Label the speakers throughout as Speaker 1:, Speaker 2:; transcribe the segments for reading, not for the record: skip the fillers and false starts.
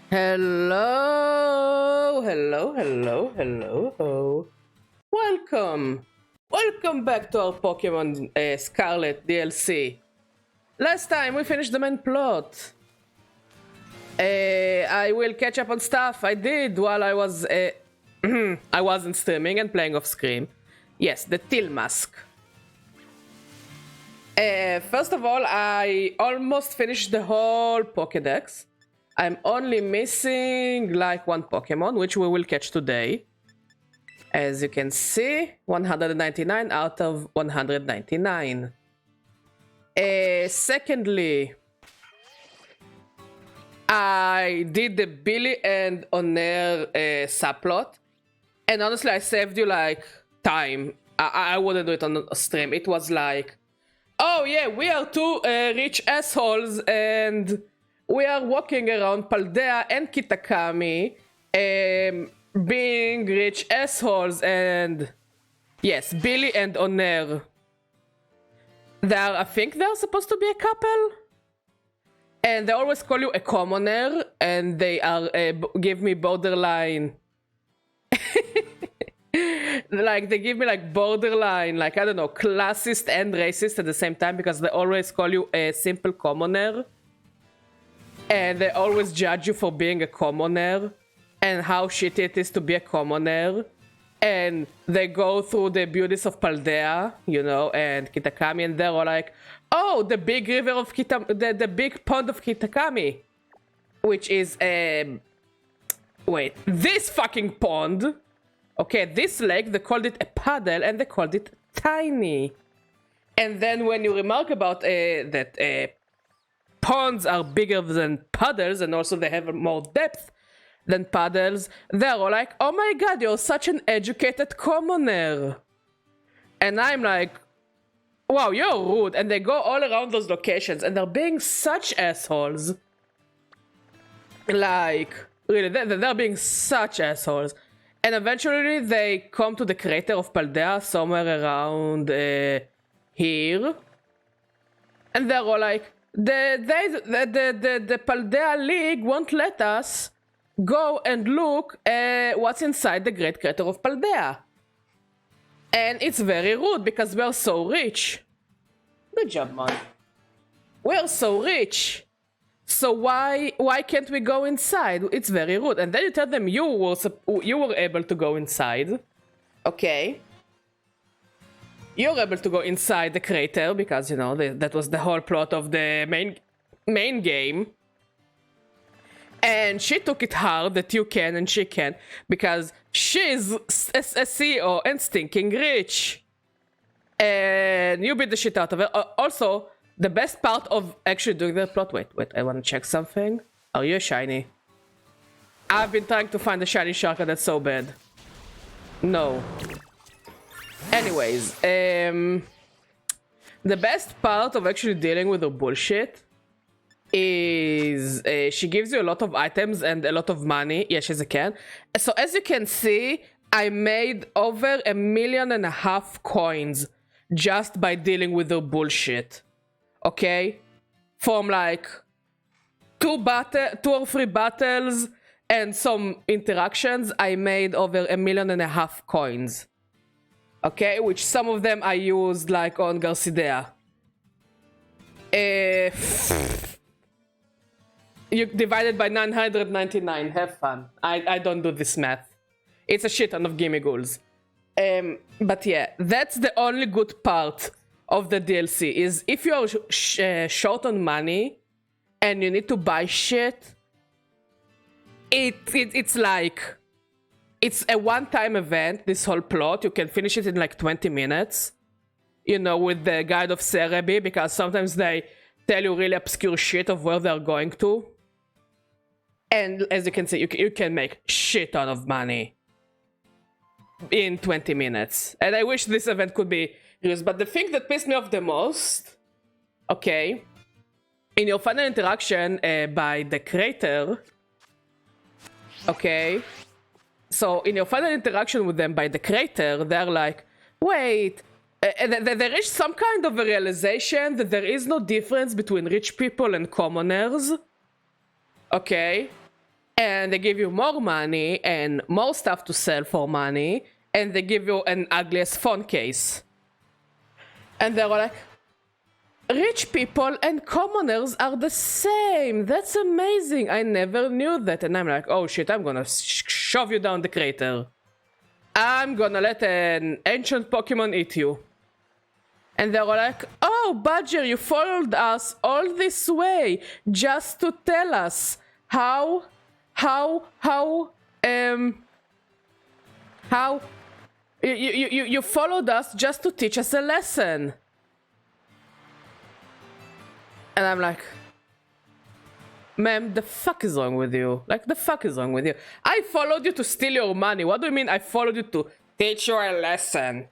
Speaker 1: Hello, hello, hello, hello. Welcome back to our Pokemon Scarlet DLC. Last time we finished the main plot. I will catch up on stuff I did while I was I wasn't streaming and playing off screen. Yes, the Teal Mask. First of all, I almost finished the whole Pokédex. I'm only missing like one Pokemon, which we will catch today. As you can see, 199 out of 199. Secondly, I did the Billy and Onair subplot. And honestly, I saved you like time. I wouldn't do it on a stream. It was like, oh yeah, we are two rich assholes and we are walking around Paldea and Kitakami being rich assholes, and yes, Billy and Onair. I think they're supposed to be a couple. And they always call you a commoner, and they are give me borderline. Like they give me like borderline, like I don't know, classist and racist at the same time, because they always call you a simple commoner. And they always judge you for being a commoner and how shitty it is to be a commoner. And they go through the beauties of Paldea, you know, and Kitakami, and they're all like, oh, the big river of the big pond of Kitakami. Which is, wait, this fucking pond. Okay, this lake, they called it a puddle and they called it tiny. And then when you remark about that ponds are bigger than puddles, and also they have more depth than puddles, they're all like, oh my god, you're such an educated commoner. And I'm like, wow, you're rude. And they go all around those locations and they're being such assholes. Like, really, they're being such assholes. And eventually they come to the crater of Paldea, somewhere around here. And they're all like, the Paldea League won't let us go and look what's inside the Great Crater of Paldea. And it's very rude because we're so rich. Good job, man. We're so rich. So why can't we go inside? It's very rude. And then you tell them you were able to go inside. Okay. You're able to go inside the crater because, you know, that was the whole plot of the main game. And she took it hard that you can and she can, because she's a CEO and stinking rich. And you beat the shit out of her. Also, the best part of actually doing the plot... Wait, I want to check something. Are you a shiny? I've been trying to find a shiny Sharka that's so bad. No. Anyways, the best part of actually dealing with her bullshit is she gives you a lot of items and a lot of money. Yeah, she's a can. So as you can see, I made over 1.5 million coins just by dealing with her bullshit. Okay? From like 2 or 3 battles and some interactions, I made over 1.5 million coins. Okay, which some of them I used like on Garcidea. You divided by 999. Have fun. I don't do this math. It's a shit ton of gimme ghouls. But yeah, that's the only good part of the DLC, is if you are short on money and you need to buy shit, it's like... It's a one-time event, this whole plot. You can finish it in like 20 minutes. You know, with the Guide of Cerebi, because sometimes they tell you really obscure shit of where they're going to. And as you can see, you can make shit ton of money in 20 minutes. And I wish this event could be used. But the thing that pissed me off the most... Okay. In your final interaction by the crater... Okay... So in your final interaction with them by the crater, they're like, wait, they reach some kind of a realization that there is no difference between rich people and commoners. Okay. and they give you more money and more stuff to sell for money, and they give you an ugliest phone case. And they were like, rich people and commoners are the same. That's amazing. I never knew that. And I'm like, oh shit, I'm gonna shove you down the crater. I'm gonna let an ancient Pokemon eat you. And they were like, oh, Badger, you followed us all this way just to tell us how you followed us just to teach us a lesson. And I'm like, ma'am, the fuck is wrong with you? Like, the fuck is wrong with you? I followed you to steal your money. What do you mean I followed you to teach you a lesson?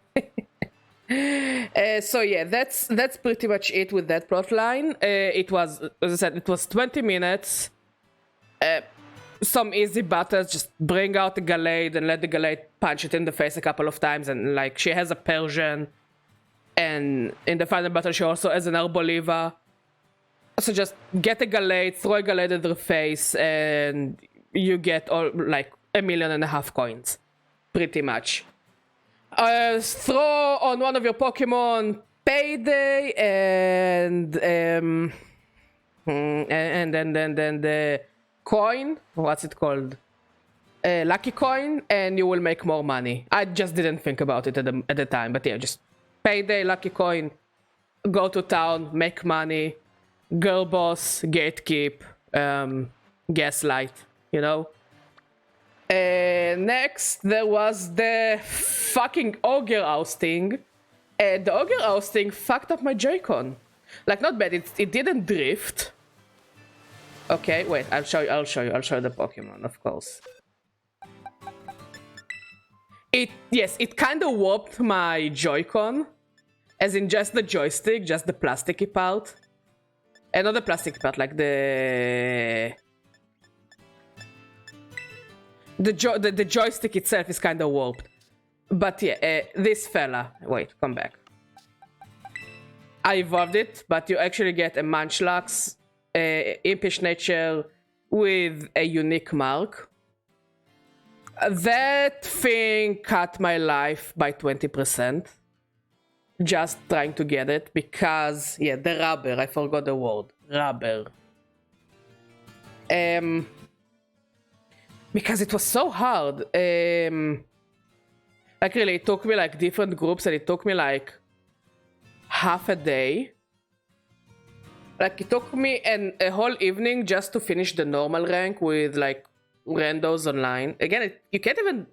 Speaker 1: So yeah, that's pretty much it with that plot line. It was, as I said, it was 20 minutes. Some easy battles, just bring out the Gallade and let the Gallade punch it in the face a couple of times, and like she has a Persian, and in the final battle she also has an Arboliva. So just get a Gallade, throw a Gallade at their face, and you get all like 1.5 million coins, pretty much. Throw on one of your Pokemon Payday and then the coin, what's it called? Lucky coin, and you will make more money. I just didn't think about it at the time, but yeah, just Payday, lucky coin, go to town, make money, girl boss, gatekeep, gaslight, you know. Next, there was the fucking ogre ousting. The ogre ousting fucked up my Joy-Con. Like, not bad, it didn't drift. Okay, wait, I'll show you the Pokemon, of course. It kind of warped my Joy-Con. As in just the joystick, just the plasticky part. And not the plastic part, like the joystick itself is kind of warped. But yeah, this fella... Wait, come back. I evolved it, but you actually get a Munchlax, Impish Nature with a unique mark. That thing cut my life by 20%. Just trying to get it, because... Yeah, the rubber, I forgot the word. Rubber. Because it was so hard. Like really, it took me like different groups, and it took me like half a day. Like it took me a whole evening just to finish the normal rank with like randos online. Again, you can't even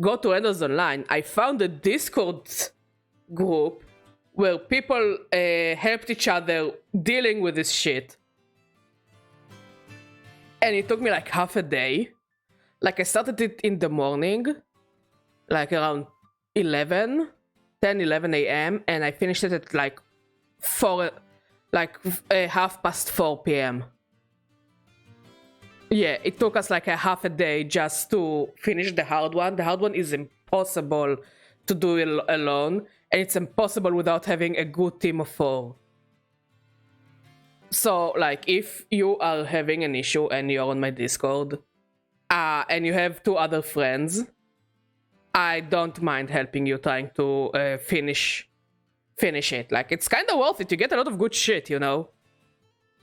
Speaker 1: go to randos online. I found a Discord group where people helped each other dealing with this shit. And it took me like half a day. Like I started it in the morning, like around 10, 11 a.m. and I finished it at like 4 p.m. Yeah, it took us like a half a day just to finish the hard one. The hard one is impossible to do it alone, and it's impossible without having a good team of 4. So, like, if you are having an issue and you're on my Discord, and you have 2 other friends, I don't mind helping you trying to finish it. Like, it's kind of worth it. You get a lot of good shit, you know?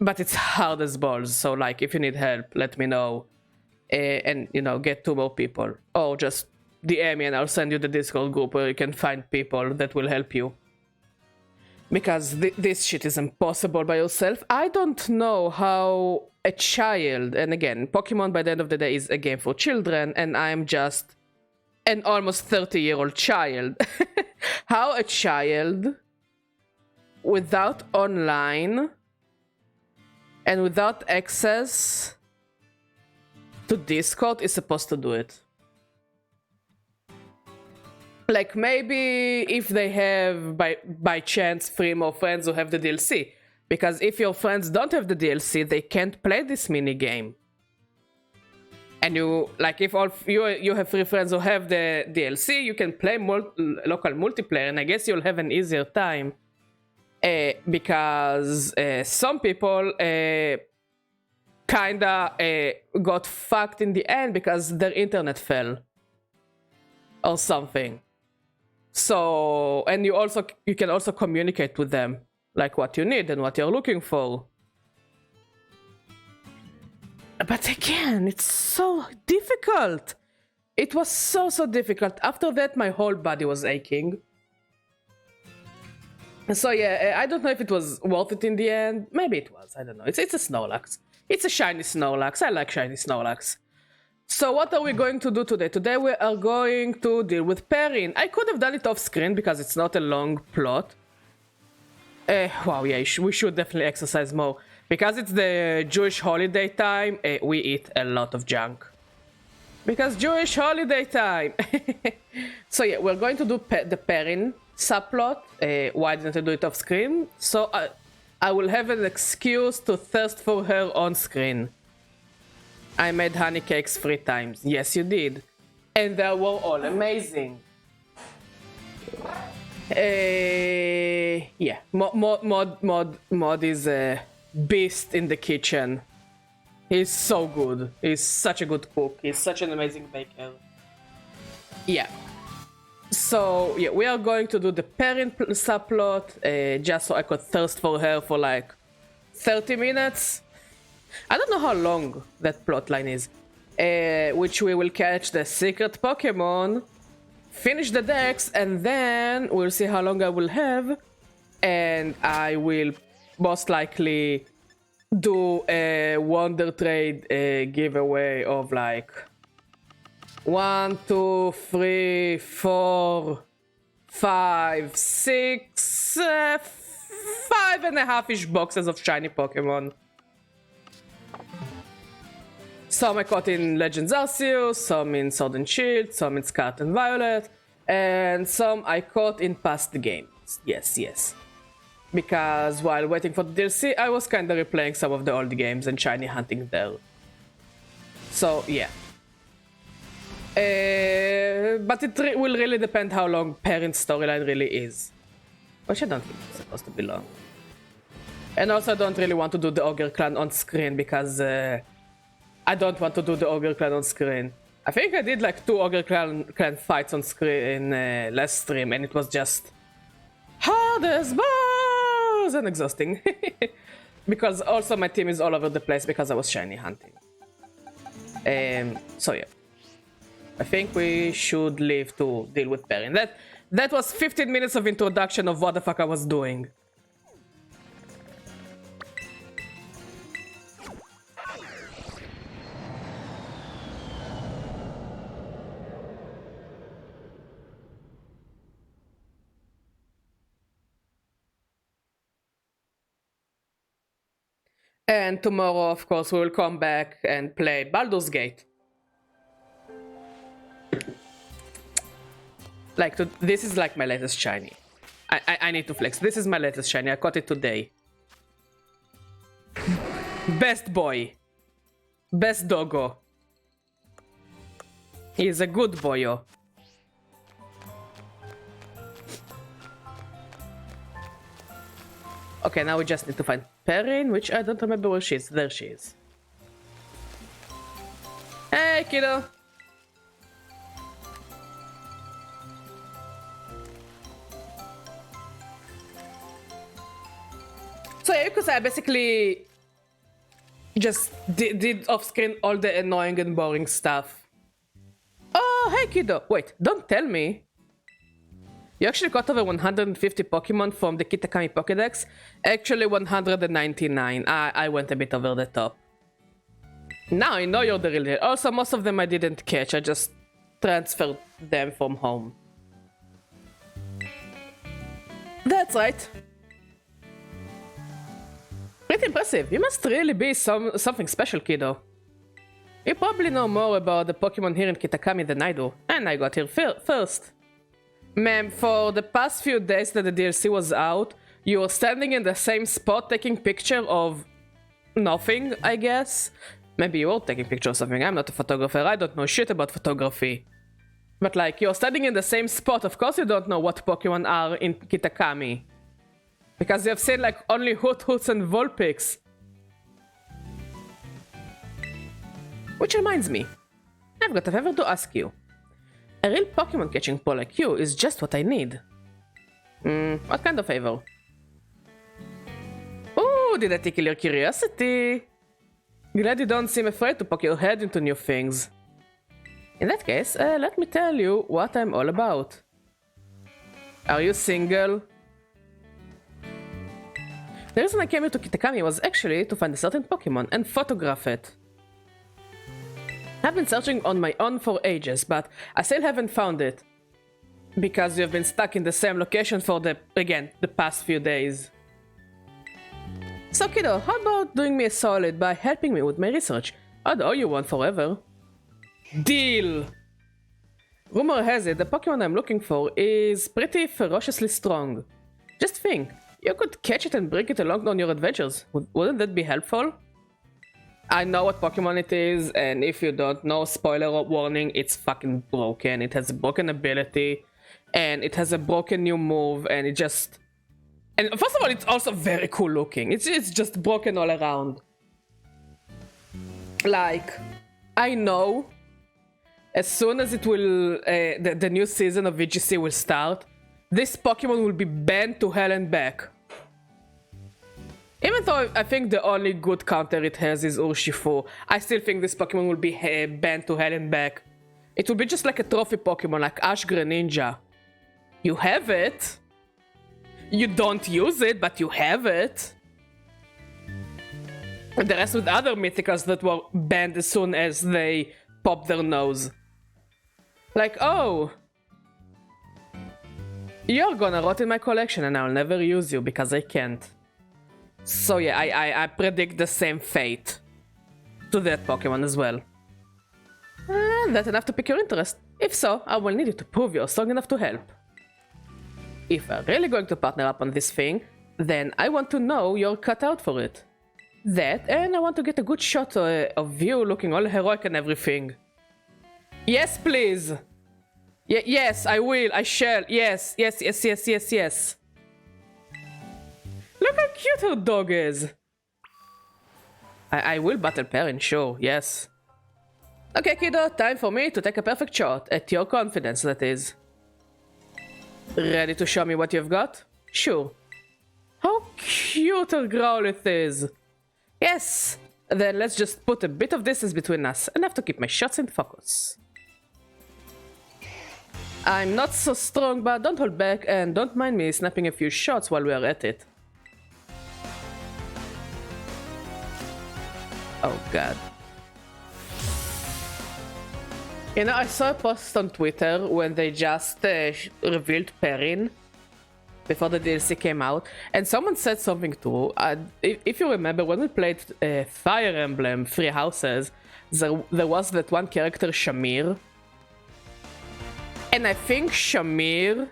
Speaker 1: But it's hard as balls, so, like, if you need help, let me know. And, you know, get 2 more people. Or just DM me and I'll send you the Discord group where you can find people that will help you. Because this shit is impossible by yourself. I don't know how a child, and again, Pokemon by the end of the day is a game for children, and I'm just an almost 30-year-old child. How a child, without online, and without access to Discord is supposed to do it. Like, maybe if they have, by chance, 3 more friends who have the DLC. Because if your friends don't have the DLC, they can't play this minigame. And you, like, if all you have 3 friends who have the DLC, you can play local multiplayer, and I guess you'll have an easier time. Because some people kinda got fucked in the end because their internet fell or something. So, and you can also communicate with them, like what you need and what you're looking for. But again, it's so difficult. It was so difficult. After that, my whole body was aching. So yeah, I don't know if it was worth it in the end. Maybe it was, I don't know. It's a Snorlax. It's a shiny Snorlax. I like shiny Snorlax. So what are we going to do today? Today we are going to deal with Perrin. I could have done it off screen because it's not a long plot. Wow, yeah, we should definitely exercise more. Because it's the Jewish holiday time, we eat a lot of junk. Because Jewish holiday time! So yeah, we're going to do the Perrin subplot. Why didn't I do it off screen? So I will have an excuse to thirst for her on screen. I made honey cakes 3 times. Yes, you did. And they were all amazing. Yeah, Mod is a beast in the kitchen. He's so good. He's such a good cook. He's such an amazing baker. Yeah. So, yeah, we are going to do the Perrin subplot, just so I could thirst for her for like 30 minutes. I don't know how long that plotline is. Which we will catch the secret Pokemon, finish the decks, and then we'll see how long I will have. And I will most likely do a Wonder Trade giveaway of like 1, 2, 3, 4, 5, 6, 5.5-ish boxes of shiny Pokemon. Some I caught in Legends Arceus, some in Sword and Shield, some in Scarlet and Violet, and some I caught in past games. Yes. Because while waiting for the DLC, I was kinda replaying some of the old games and shiny hunting there. So, yeah. But it will really depend how long Perrin's storyline really is. Which I don't think it's supposed to be long. And also I don't really want to do the Ogre Clan on screen because I don't want to do the Ogre Clan on screen. I think I did like 2 Ogre Clan fights on screen in last stream and it was just hard as balls and exhausting. Because also my team is all over the place because I was shiny hunting. So yeah. I think we should leave to deal with Perrin. That was 15 minutes of introduction of what the fuck I was doing. And tomorrow, of course, we will come back and play Baldur's Gate. Like, this is like my latest shiny. I need to flex. This is my latest shiny. I caught it today. Best boy. Best doggo. He is a good boyo. Okay, now we just need to find Perrin, which I don't remember where she is. There she is. Hey, kiddo! So yeah, because I basically just did off-screen all the annoying and boring stuff. Oh, hey, kiddo! Wait, don't tell me. You actually caught over 150 Pokemon from the Kitakami Pokédex. Actually 199. I went a bit over the top. Now I know you're the real deal. Also, most of them I didn't catch. I just transferred them from home. That's right. Pretty impressive. You must really be something special, kiddo. You probably know more about the Pokemon here in Kitakami than I do. And I got here first. Ma'am, for the past few days that the DLC was out, you were standing in the same spot taking picture of nothing, I guess. Maybe you were taking picture of something. I'm not a photographer. I don't know shit about photography. But like, you're standing in the same spot. Of course you don't know what Pokemon are in Kitakami. Because you have seen like only Hoots and Vulpix. Which reminds me, I've got a favor to ask you. A real Pokemon catching pro like you is just what I need. What kind of favor? Ooh, did I tickle your curiosity? Glad you don't seem afraid to poke your head into new things. In that case, let me tell you what I'm all about. Are you single? The reason I came here to Kitakami was actually to find a certain Pokemon and photograph it. I've been searching on my own for ages, but I still haven't found it. Because you've been stuck in the same location for the past few days. So kiddo, how about doing me a solid by helping me with my research? I'd owe you one forever. Deal! Rumor has it the Pokemon I'm looking for is pretty ferociously strong. Just think, you could catch it and bring it along on your adventures. Wouldn't that be helpful? I know what Pokemon it is, and if you don't know, spoiler warning, it's fucking broken. It has a broken ability, and it has a broken new move, and it just... And first of all, it's also very cool looking. It's just broken all around. Like, I know as soon as it will, the new season of VGC will start, this Pokemon will be banned to hell and back. Even though I think the only good counter it has is Urshifu, I still think this Pokemon will be banned to hell and back. It will be just like a trophy Pokemon, like Ash Greninja. You have it. You don't use it, but you have it. And the rest with other mythicals that were banned as soon as they popped their nose. Like, oh, you're gonna rot in my collection and I'll never use you because I can't. So yeah, I predict the same fate to that Pokemon as well. That's enough to pique your interest. If so, I will need you to prove you're strong enough to help. If we're really going to partner up on this thing, then I want to know you're cut out for it. That, and I want to get a good shot of you looking all heroic and everything. Yes, please! Yes, I will, I shall, yes. Look how cute her dog is! I will battle Perrin, sure, yes. Okay, kiddo, time for me to take a perfect shot, at your confidence, that is. Ready to show me what you've got? Sure. How cute her Growlithe is! Yes! Then let's just put a bit of distance between us, enough to keep my shots in focus. I'm not so strong, but don't hold back and don't mind me snapping a few shots while we are at it. Oh god. You know, I saw a post on Twitter when they just revealed Perrin before the DLC came out, and someone said something too. If you remember, when we played Fire Emblem Three Houses, there was that one character, Shamir. And I think Shamir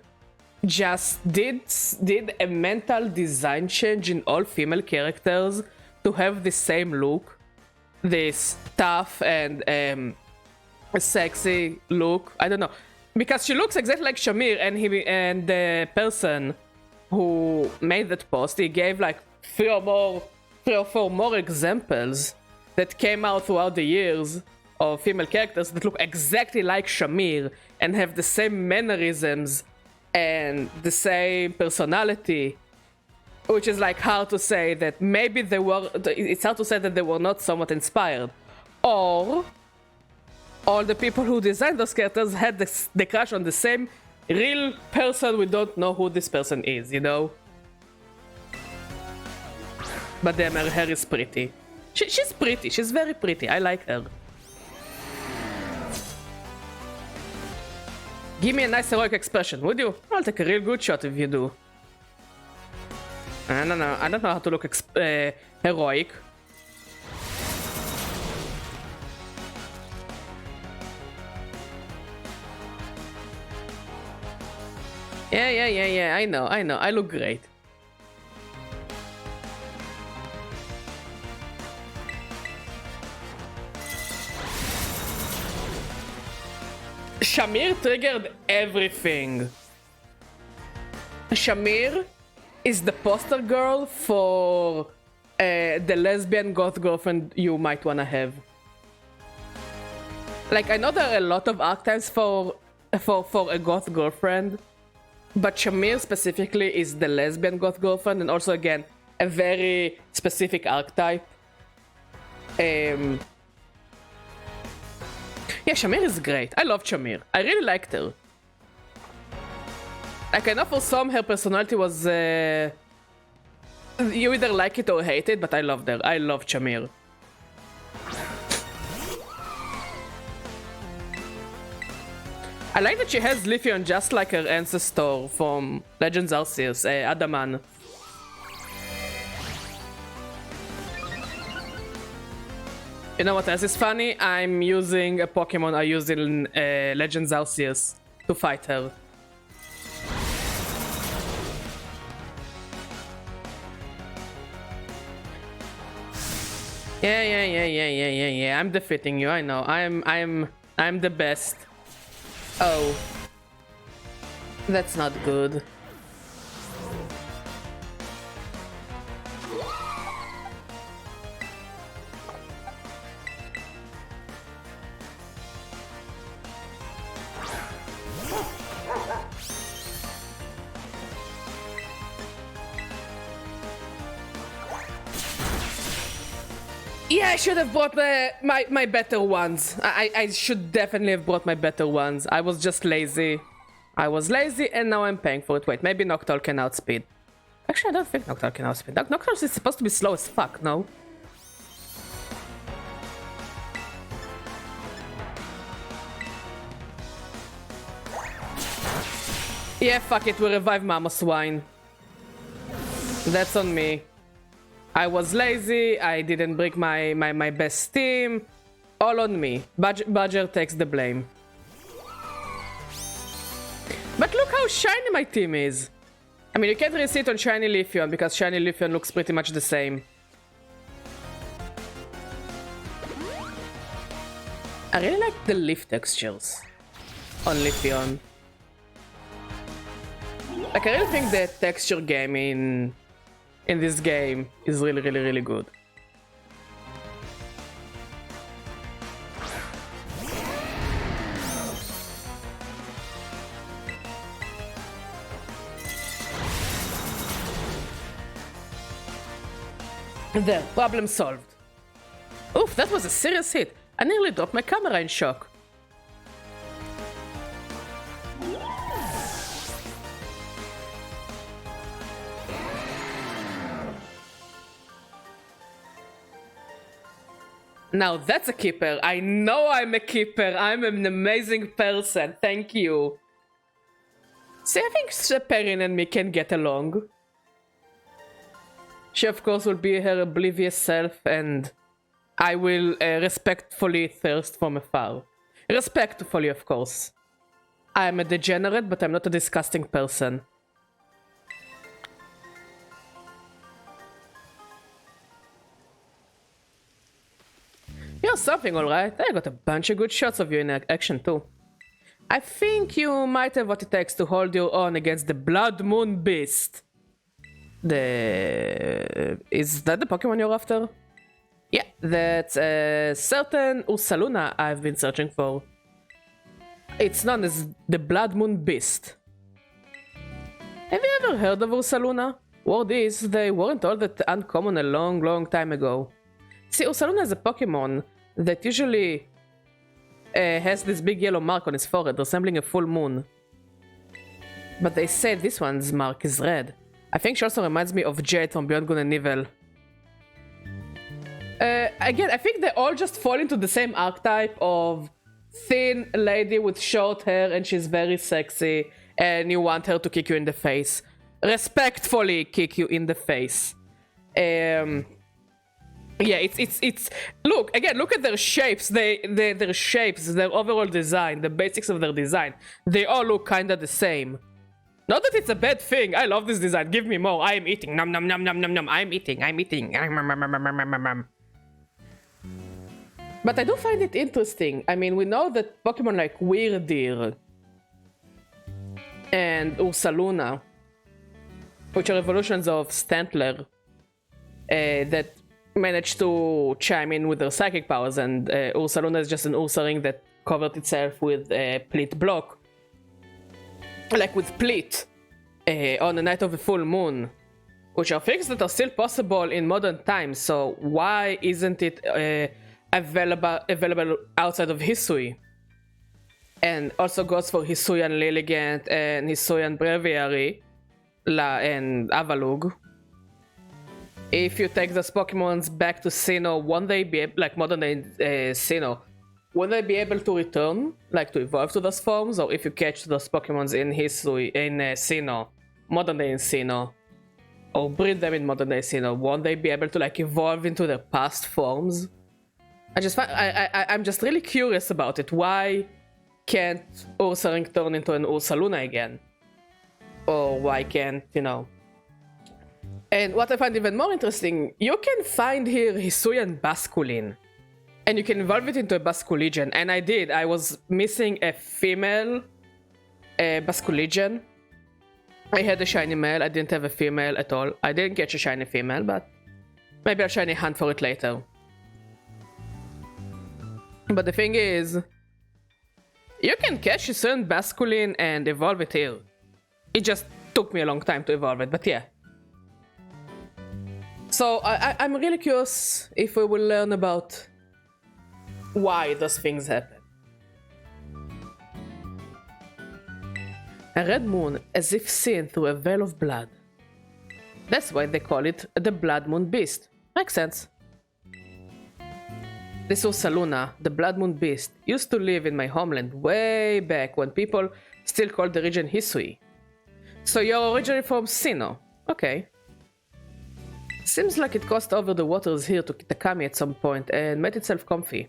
Speaker 1: just did a mental design change in all female characters to have the same look. This tough and a sexy look. I don't know, because she looks exactly like Shamir, and the person who made that post, he gave like three or four more examples that came out throughout the years of female characters that look exactly like Shamir and have the same mannerisms and the same personality, which is like hard to say that maybe they were. It's hard to say that they were not somewhat inspired, or all the people who designed those characters had the crush on the same real person. We don't know who this person is, you know? But damn, her hair is pretty. She's pretty, she's very pretty, I like her. Give me a nice heroic expression, would you? I'll take a real good shot if you do. I don't know how to look heroic. Yeah, I know, I look great. Shamir triggered everything. Shamir is the poster girl for the lesbian goth girlfriend you might wanna have. Like, I know there are a lot of archetypes for a goth girlfriend, but Shamir specifically is the lesbian goth girlfriend, and also, again, a very specific archetype. Yeah, Shamir is great. I love Shamir. I really liked her. Like, I know for some her personality was... you either like it or hate it, but I loved her. I love Shamir. I like that she has Lithium just like her ancestor from Legends Arceus, Adaman. You know what else is funny? I'm using a Pokemon I used in Legends Arceus to fight her. Yeah. I'm defeating you. I know. I'm the best. Oh, that's not good. Yeah, I should have brought my better ones. I should definitely have brought my better ones. I was just lazy. I was lazy and now I'm paying for it. Wait, maybe Noctowl can outspeed. Actually, I don't think Noctowl can outspeed. Noctowl is supposed to be slow as fuck, no? Yeah, fuck it, we revive Mama Swine. That's on me. I was lazy, I didn't break my best team. All on me. Badger takes the blame. But look how shiny my team is. I mean, you can't really see it on Shiny Leafeon because Shiny Leafeon looks pretty much the same. I really like the leaf textures on Leafeon. Like, I really think the texture game in this game is really good. There, problem solved. Oof, that was a serious hit. I nearly dropped my camera in shock. Now that's a keeper. I know I'm a keeper. I'm an amazing person. Thank you. See, I think Perrin and me can get along. She, of course, will be her oblivious self, and I will respectfully thirst from afar. Respectfully, of course. I am a degenerate, but I'm not a disgusting person. You're something, alright. I got a bunch of good shots of you in action, too. I think you might have what it takes to hold your own against the Blood Moon Beast. Is that the Pokemon you're after? Yeah, that's a certain Ursaluna I've been searching for. It's known as the Blood Moon Beast. Have you ever heard of Ursaluna? Word is, they weren't all that uncommon a long time ago. See, Ursaluna is a Pokemon that usually has this big yellow mark on his forehead, resembling a full moon. But they say this one's mark is red. I think she also reminds me of Jade from Beyond Good and Evil. Again, I think they all just fall into the same archetype of thin lady with short hair and she's very sexy and you want her to kick you in the face. Respectfully kick you in the face. Yeah, it's look at their shapes, their shapes, their overall design, the basics of their design. They all look kinda the same. Not that it's a bad thing. I love this design. Give me more. I am eating. Nom nom nom nom nom nom. I'm eating. But I do find it interesting. I mean, we know that Pokemon like Weirdeer and Ursaluna, which are evolutions of Stantler, that managed to chime in with their psychic powers, and Ursaluna is just an Ursa ring that covered itself with a pleat block. Like with pleat on the night of a full moon. Which are things that are still possible in modern times, so why isn't it available outside of Hisui? And also goes for Hisuian Lilligant and Hisuian Breviary and Avalug. If you take those Pokemons back to Sinnoh, won't they be like modern day Sinnoh? Won't they be able to return, like to evolve to those forms? Or if you catch those Pokemons in Hisui, in Sinnoh, modern day in Sinnoh, or breed them in modern day Sinnoh, won't they be able to like evolve into their past forms? I'm just really curious about it. Why can't Ursa Ring turn into an Ursaluna again? Or why can't, you know? And what I find even more interesting, you can find here Hisuian Basculin. And you can evolve it into a Basculegion. And I did. I was missing a female Basculegion. I had a shiny male, I didn't have a female at all. I didn't catch a shiny female, but maybe I'll shiny hunt for it later. But the thing is, you can catch a certain Basculin and evolve it here. It just took me a long time to evolve it, but yeah. So I'm really curious if we will learn about why those things happen. A red moon, as if seen through a veil of blood. That's why they call it the Blood Moon Beast. Makes sense. This Ursaluna, the Blood Moon Beast, used to live in my homeland way back when people still called the region Hisui. So you're originally from Sinnoh. Okay. Seems like it crossed over the waters here to Kitakami at some point and made itself comfy.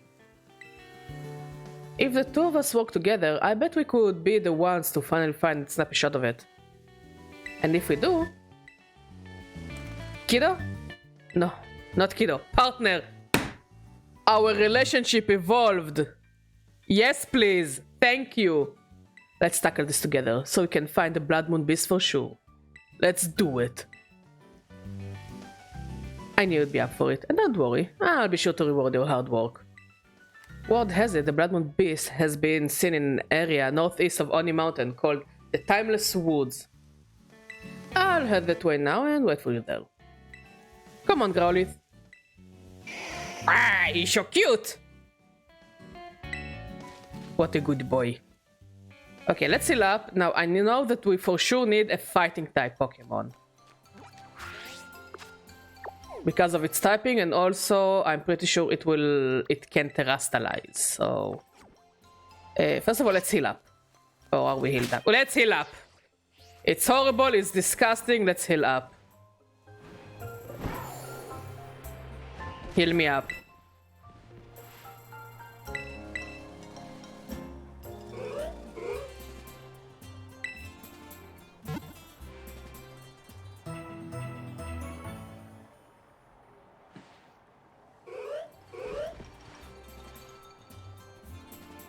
Speaker 1: If the two of us work together, I bet we could be the ones to finally find and snap a shot of it. And if we do... Kiddo? No, not Kiddo. Partner! Our relationship evolved! Yes, please! Thank you! Let's tackle this together, so we can find the Blood Moon Beast for sure. Let's do it. I knew you'd be up for it, and don't worry, I'll be sure to reward your hard work. Word has it, the Blood Moon Beast has been seen in an area northeast of Oni Mountain called the Timeless Woods. I'll head that way now and wait for you there. Come on, Growlithe. Ah, he's so cute! What a good boy. Okay, let's heal up. Now, I know that we for sure need a fighting type Pokemon. Because of its typing, and also I'm pretty sure it can terastalize. So first of all, let's heal up. Or are we healed up? Well, let's heal up. It's horrible, it's disgusting, let's heal up. Heal me up.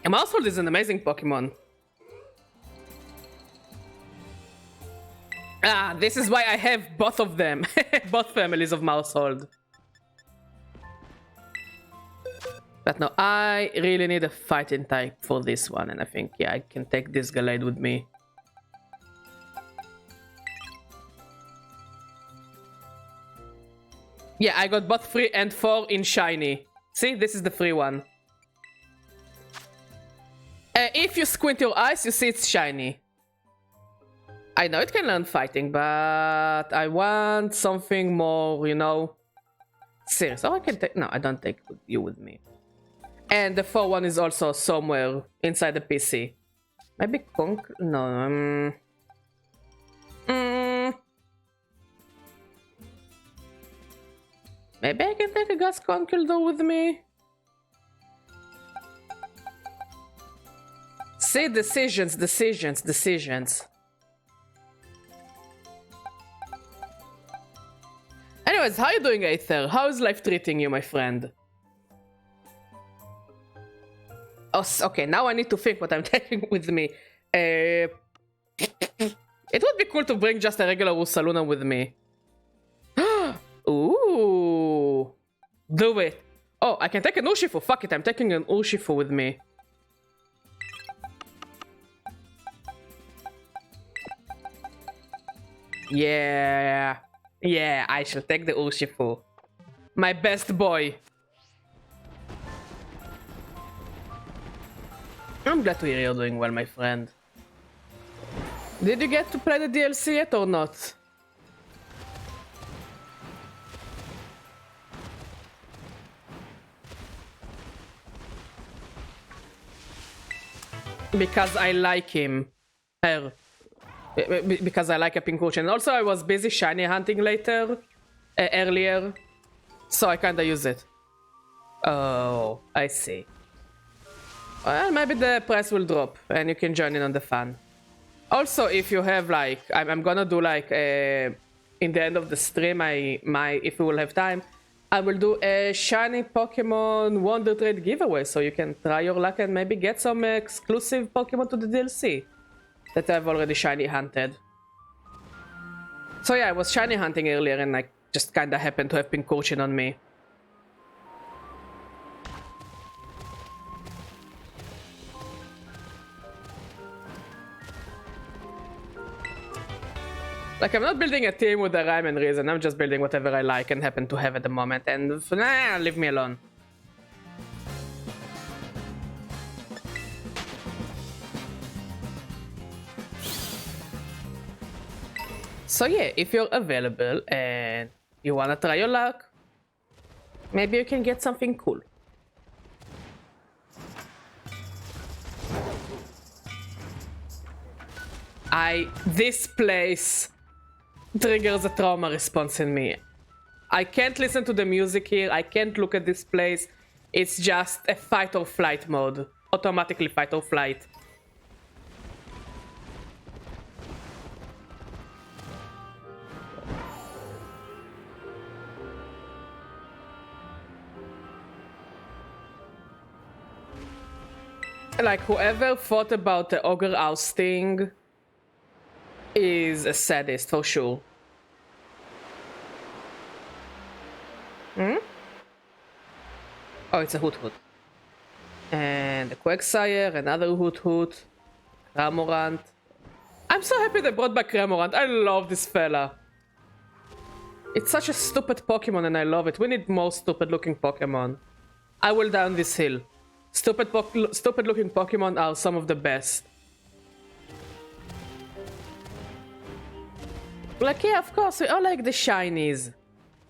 Speaker 1: Mousehold is an amazing Pokemon. Ah, this is why I have both of them. Both families of Mousehold. But no, I really need a fighting type for this one. And I think, yeah, I can take this Gallade with me. Yeah, I got both 3 and 4 in shiny. See, this is the free one. If you squint your eyes, you see it's shiny. I know it can learn fighting, but I want something more, you know, serious. Oh, I can take... No, I don't take you with me. And the 4 one is also somewhere inside the PC. Maybe Conk... No, Maybe I can take a Gas Conkeldurr with me? See, decisions. Anyways, how you doing, Aether? How is life treating you, my friend? Oh, okay, now I need to think what I'm taking with me. It would be cool to bring just a regular Ursaluna with me. Ooh. Do it. Oh, I can take an Urshifu. Fuck it, I'm taking an Urshifu with me. Yeah. Yeah, I shall take the Urshifu. My best boy. I'm glad to hear you're doing well, my friend. Did you get to play the DLC yet or not? Because I like him. Her. Because I like a pink Urshifu. And also I was busy shiny hunting earlier. So I kinda use it. Oh, I see. Well, maybe the price will drop and you can join in on the fun. Also, if you have like, I'm gonna do like in the end of the stream, if we will have time, I will do a shiny Pokemon Wonder Trade giveaway, so you can try your luck and maybe get some exclusive Pokemon to the DLC that I've already shiny hunted. So yeah, I was shiny hunting earlier and I just kinda happened to have Pink Urshifu on me. Like, I'm not building a team with a rhyme and reason, I'm just building whatever I like and happen to have at the moment, and leave me alone. So yeah, if you're available and you wanna try your luck, maybe you can get something cool. This place triggers a trauma response in me. I can't listen to the music here, I can't look at this place. It's just a fight or flight mode. Automatically fight or flight. Like, whoever thought about the ogre ousting is a sadist for sure. Hmm? Oh, it's a Hoot Hoot. And a Quagsire, another Hoot Hoot. Cramorant. I'm so happy they brought back Cramorant. I love this fella. It's such a stupid Pokemon and I love it. We need more stupid looking Pokemon. I will down this hill. Stupid looking Pokemon are some of the best. Like, yeah, of course, we all like the shinies.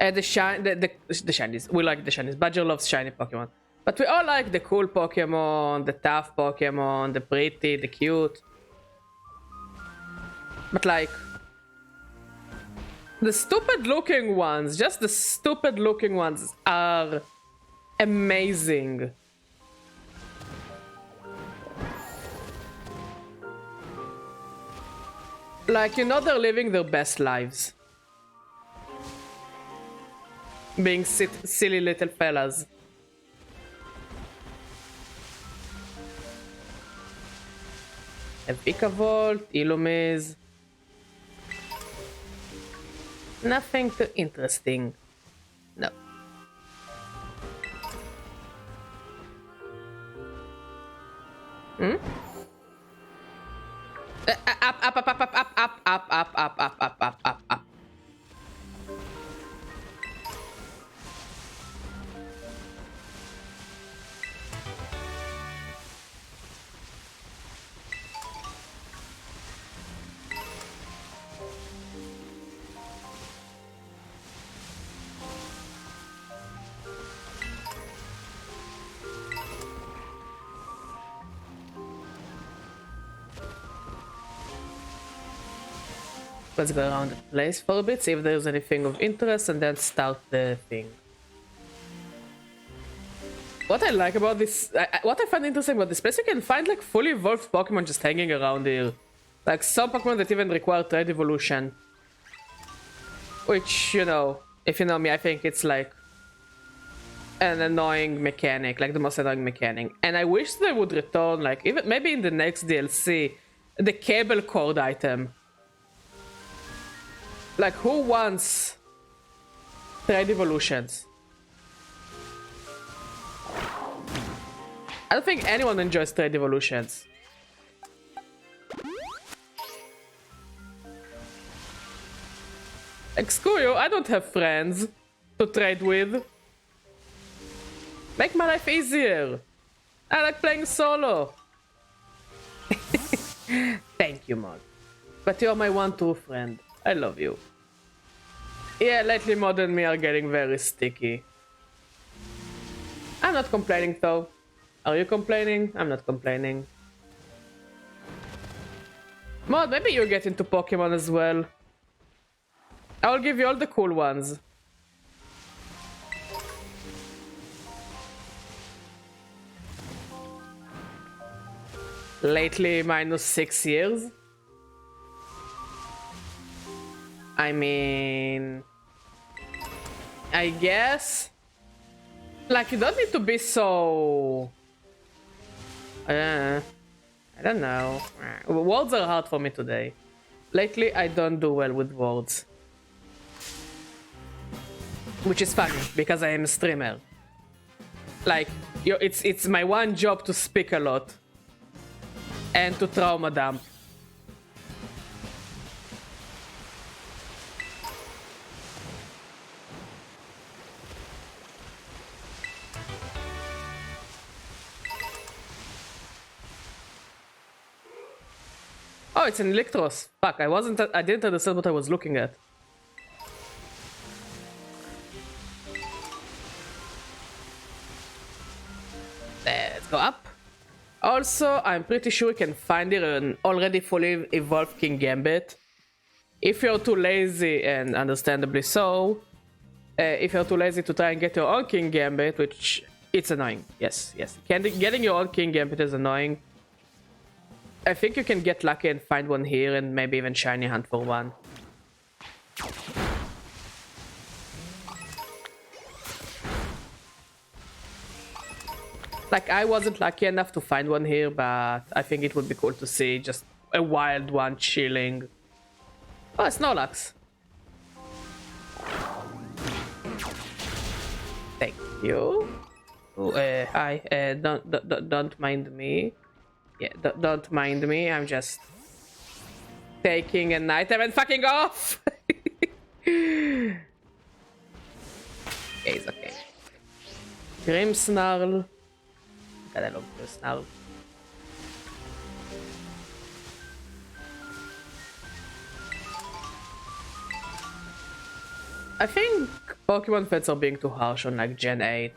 Speaker 1: The shinies. We like the shinies. Badger loves shiny Pokemon. But we all like the cool Pokemon, the tough Pokemon, the pretty, the cute. But like, the stupid looking ones, just the stupid looking ones are amazing. Like, you know, they're living their best lives. Being silly little fellas. A Vikavolt, Illumise. Nothing too interesting. No. Hmm? Up. Let's go around the place for a bit, see if there's anything of interest, and then start the thing. What I like about this, what I find interesting about this place, you can find like fully evolved Pokemon just hanging around here. Like some Pokemon that even require trade evolution. Which, you know, if you know me, I think it's like an annoying mechanic, like the most annoying mechanic. And I wish they would return, like, even maybe in the next DLC, the cable cord item. Like, who wants trade evolutions? I don't think anyone enjoys trade evolutions. Like, screw you, I don't have friends to trade with. Make my life easier. I like playing solo. Thank you, Mod. But you're my one true friend. I love you. Yeah, lately Mod and me are getting very sticky. I'm not complaining though. Are you complaining? I'm not complaining. Mod, maybe you get into Pokemon as well. I'll give you all the cool ones. Lately, -6 years. I mean... I guess... Like, you don't need to be so... I don't know. Words are hard for me today. Lately, I don't do well with words. Which is funny, because I am a streamer. Like, it's my one job to speak a lot. And to trauma dump. Oh, it's an Electros. Fuck, I didn't understand what I was looking at. Let's go up. Also, I'm pretty sure you can find here an already fully evolved King Gambit. If you're too lazy, and understandably so, if you're too lazy to try and get your own King Gambit, which it's annoying. Yes. Getting your own King Gambit is annoying. I think you can get lucky and find one here and maybe even shiny hunt for one. Like, I wasn't lucky enough to find one here, but I think it would be cool to see just a wild one chilling. Oh, Snorlax. Thank you. Oh, hi. Don't mind me. Yeah, don't mind me. I'm just taking an item and fucking off. Okay, it's okay. Grimmsnarl. God, I love Grimmsnarl. I think Pokemon fans are being too harsh on like Gen 8.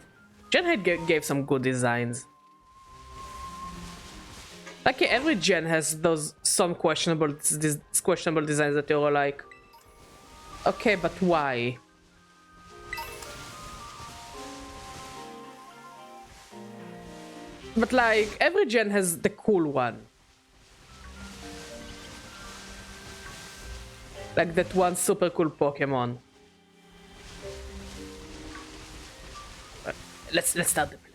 Speaker 1: Gen 8 gave some good designs. Like every gen has some questionable designs that you're like, okay, but why? But like every gen has the cool one. Like that one super cool Pokemon. Let's start the play.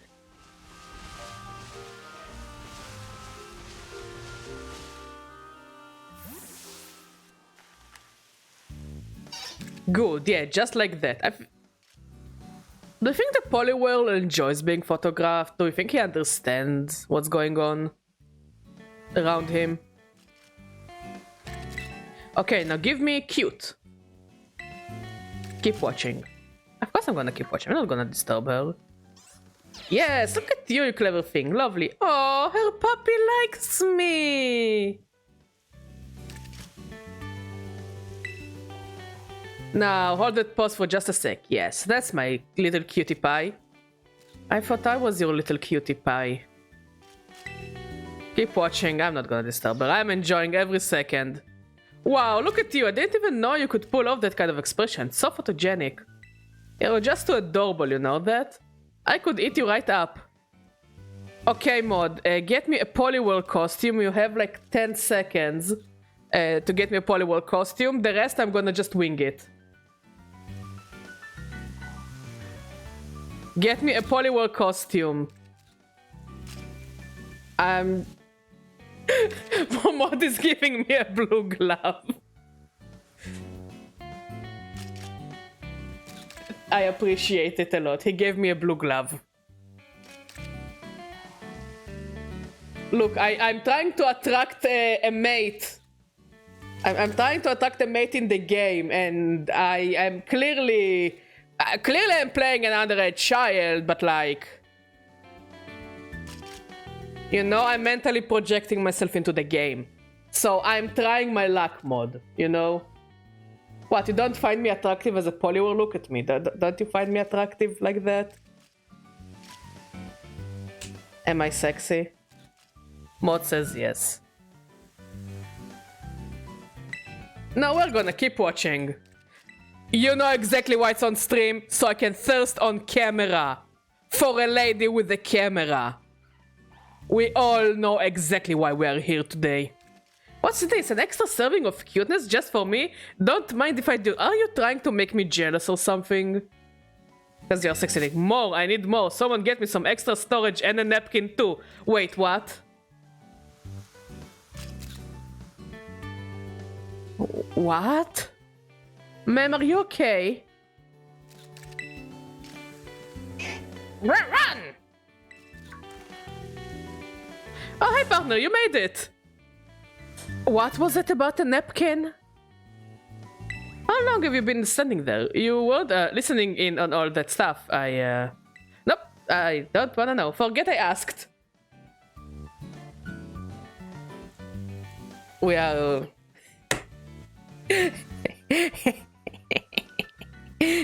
Speaker 1: Good, yeah, just like that. Do you think the Poliwhirl enjoys being photographed? Do you think he understands what's going on around him? Okay, now give me cute. Keep watching. Of course I'm gonna keep watching. I'm not gonna disturb her. Yes, look at you, you clever thing. Lovely. Oh, her puppy likes me. Now, hold that pause for just a sec. Yes, that's my little cutie pie. I thought I was your little cutie pie. Keep watching. I'm not gonna disturb her. I'm enjoying every second. Wow, look at you. I didn't even know you could pull off that kind of expression. So photogenic. You're just too adorable, you know that? I could eat you right up. Okay, Mod, get me a Poliwhirl costume. You have like 10 seconds to get me a Poliwhirl costume. The rest I'm gonna just wing it. Get me a Poliwhirl costume. Mod is giving me a blue glove. I appreciate it a lot. He gave me a blue glove. Look, I'm trying to attract a mate. I'm trying to attract a mate in the game, and I am clearly I'm playing an underage child, but like, you know, I'm mentally projecting myself into the game. So I'm trying my luck mod, you know? What, you don't find me attractive as a polywar? Look at me. Don't you find me attractive like that? Am I sexy? Mod says yes. Now we're gonna keep watching. You know exactly why it's on stream, so I can thirst on camera for a lady with a camera. We all know exactly why we are here today. What's this? An extra serving of cuteness just for me? Don't mind if I do. Are you trying to make me jealous or something? Because you're sexy. More, I need more. Someone get me some extra storage and a napkin too. Wait, what? What? Ma'am, are you okay? Run! Oh, hey partner, you made it! What was it about the napkin? How long have you been standing there? You weren't listening in on all that stuff. Nope, I don't wanna know. Forget I asked. We are...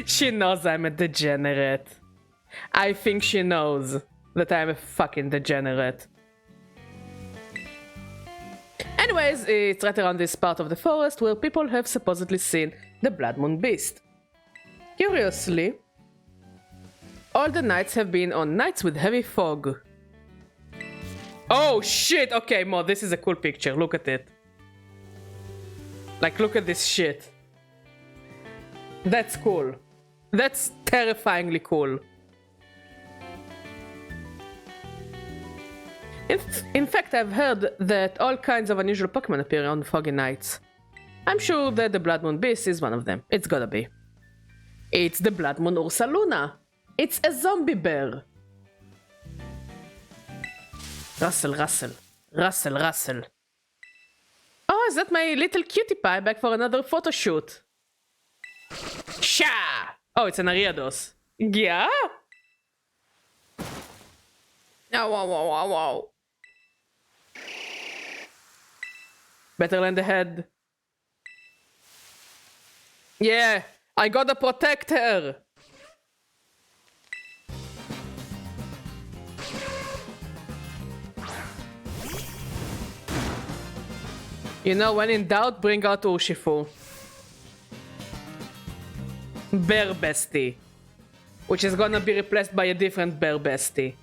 Speaker 1: She knows I'm a degenerate. I think she knows that I'm a fucking degenerate. Anyways, it's right around this part of the forest where people have supposedly seen the Blood Moon Beast. Curiously, all the nights have been on nights with heavy fog. Oh shit! Okay, Mo, this is a cool picture. Look at it. Like, look at this shit. That's cool. That's terrifyingly cool. In fact, I've heard that all kinds of unusual Pokemon appear on foggy nights. I'm sure that the Blood Moon Beast is one of them. It's gotta be. It's the Blood Moon Ursaluna. It's a zombie bear. Russell, Russell. Russell, Russell. Oh, is that my little cutie pie back for another photo shoot? Sha! Oh, it's an Ariados. Yeah? Oh, wow, wow, wow, wow. Better lend a head. Yeah, I gotta protect her. You know, when in doubt, bring out Urshifu. Bear Bestie. Which is gonna be replaced by a different Bear Bestie.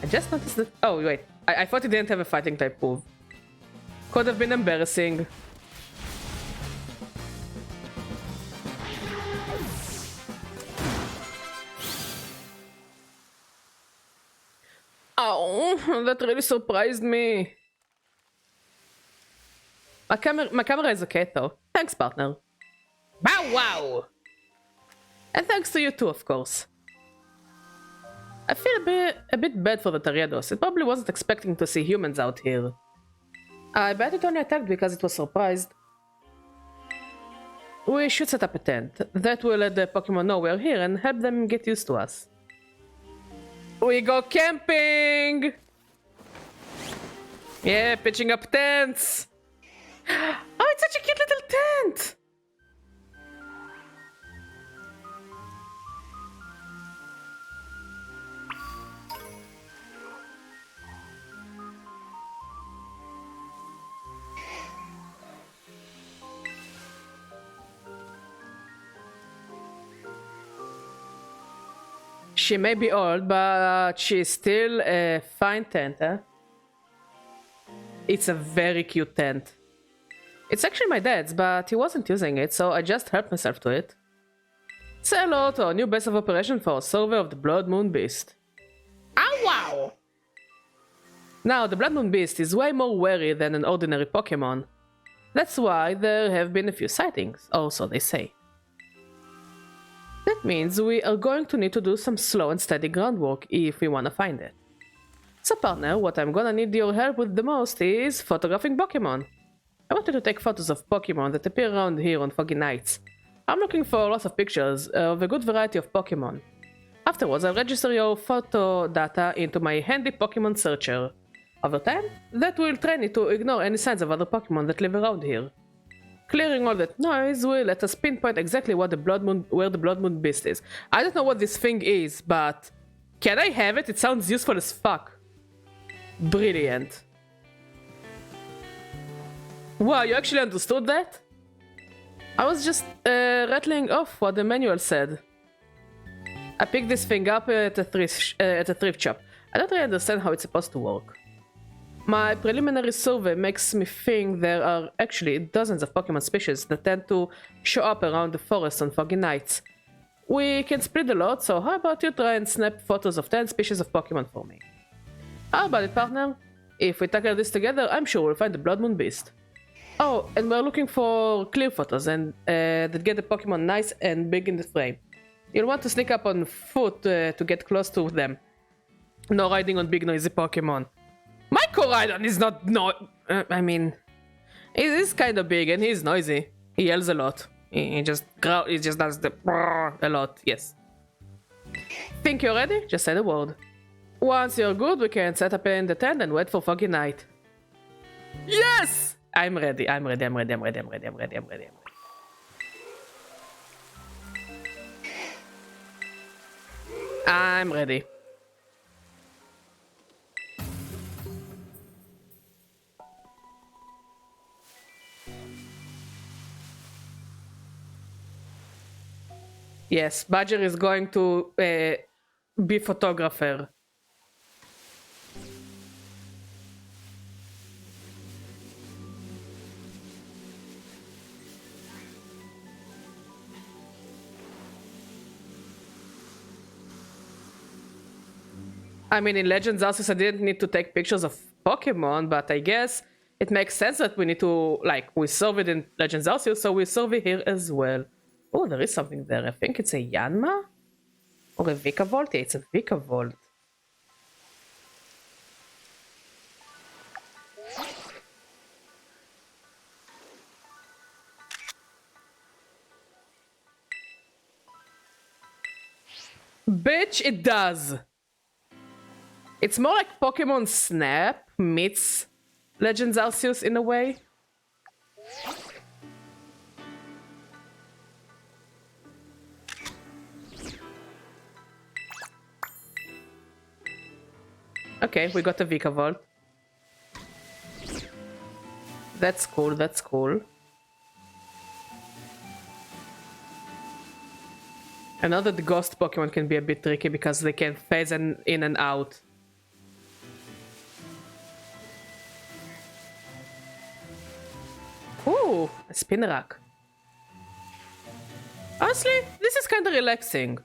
Speaker 1: I just noticed that... Oh, wait. I thought he didn't have a fighting type move. Could have been embarrassing. Oh, that really surprised me. My camera is okay though. Thanks, partner. Bow wow! And thanks to you too, of course. I feel a bit bad for the Tariados. It probably wasn't expecting to see humans out here. I bet it only attacked because it was surprised. We should set up a tent. That will let the Pokemon know we're here and help them get used to us. We go camping! Yeah, pitching up tents! Oh, it's such a cute little tent! She may be old, but she's still a fine tent, huh? It's a very cute tent. It's actually my dad's, but he wasn't using it, so I just helped myself to it. Say hello to our new base of operation for a survey of the Blood Moon Beast. Oh wow! Now, the Blood Moon Beast is way more wary than an ordinary Pokemon. That's why there have been a few sightings, or so they say. That means we are going to need to do some slow and steady groundwork if we want to find it. So partner, what I'm gonna need your help with the most is photographing Pokemon. I wanted to take photos of Pokemon that appear around here on foggy nights. I'm looking for lots of pictures of a good variety of Pokemon. Afterwards, I'll register your photo data into my handy Pokemon searcher. Over time, that will train it to ignore any signs of other Pokemon that live around here. Clearing all that noise will let us pinpoint exactly where the Blood Moon Beast is. I don't know what this thing is, but can I have it? It sounds useful as fuck. Brilliant. Wow, you actually understood that? I was just rattling off what the manual said. I picked this thing up at a thrift shop. I don't really understand how it's supposed to work. My preliminary survey makes me think there are actually dozens of Pokemon species that tend to show up around the forest on foggy nights. We can split the lot, so how about you try and snap photos of 10 species of Pokemon for me? How about it, partner? If we tackle this together, I'm sure we'll find the Blood Moon Beast. Oh, and we're looking for clear photos and that get the Pokemon nice and big in the frame. You'll want to sneak up on foot to get close to them. No riding on big noisy Pokemon. My Koraidon is not I mean, he is kind of big and he's noisy. He yells a lot. He just does the a lot. Yes. Think you're ready? Just say the word. Once you're good, we can set up in the tent and wait for foggy night. Yes! I'm ready. I'm ready. Yes, Badger is going to be photographer. I mean, in Legends Arceus, I didn't need to take pictures of Pokemon, but I guess it makes sense that we need to, like, we serve it in Legends Arceus, so we serve it here as well. Oh, there is something there. I think it's a Yanma? Or a Vikavolt? Yeah, it's a Vikavolt. Bitch, it does! It's more like Pokemon Snap meets Legends Arceus in a way. Okay, we got a Vikavolt. That's cool, that's cool. I know that the ghost Pokemon can be a bit tricky because they can phase in and out. Ooh, a Spinarak. Honestly, this is kind of relaxing.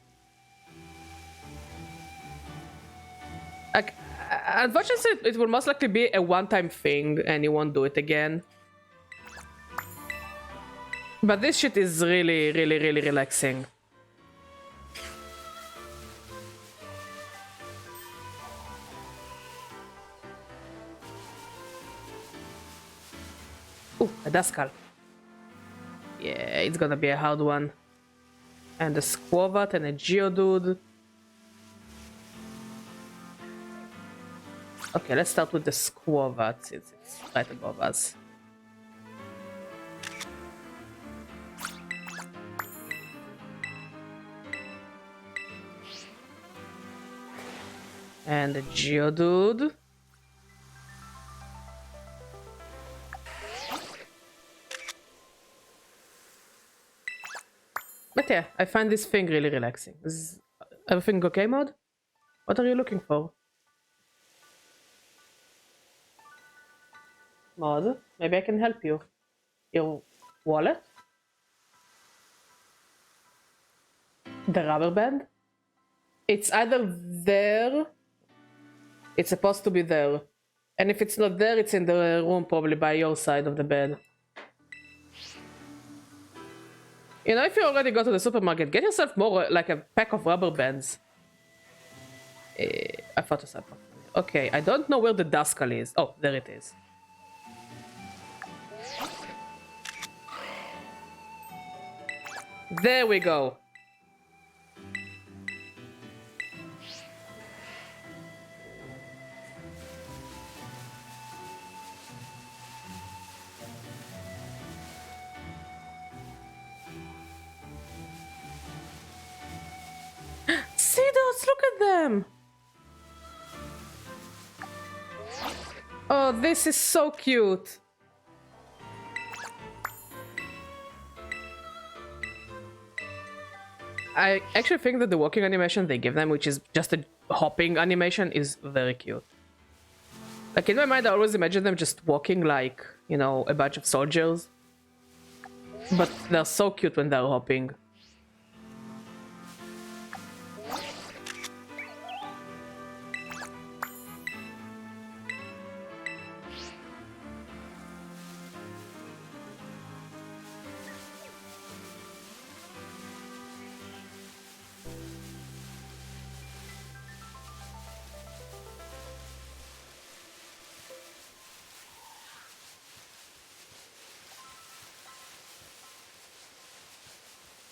Speaker 1: Like, unfortunately, it will most likely be a one-time thing and you won't do it again. But this shit is really relaxing. Ooh, a Duskull. Yeah, it's gonna be a hard one. And a Squavat and a Geodude. Okay, let's start with the Squavat since it's right above us. And the Geodude. But yeah, I find this thing really relaxing. Is everything okay, Mod? What are you looking for? Mod, maybe I can help you. Your wallet? The rubber band? It's either there... It's supposed to be there. And if it's not there, it's in the room probably by your side of the bed. You know, if you already go to the supermarket, get yourself more like a pack of rubber bands. I thought of something. Okay, I don't know where the Duskull is. Oh, there it is. There we go. See those? Look at them. Oh, this is so cute. I actually think that the walking animation they give them, which is just a hopping animation, is very cute. Like, in my mind, I always imagine them just walking like, you know, a bunch of soldiers. But they're so cute when they're hopping.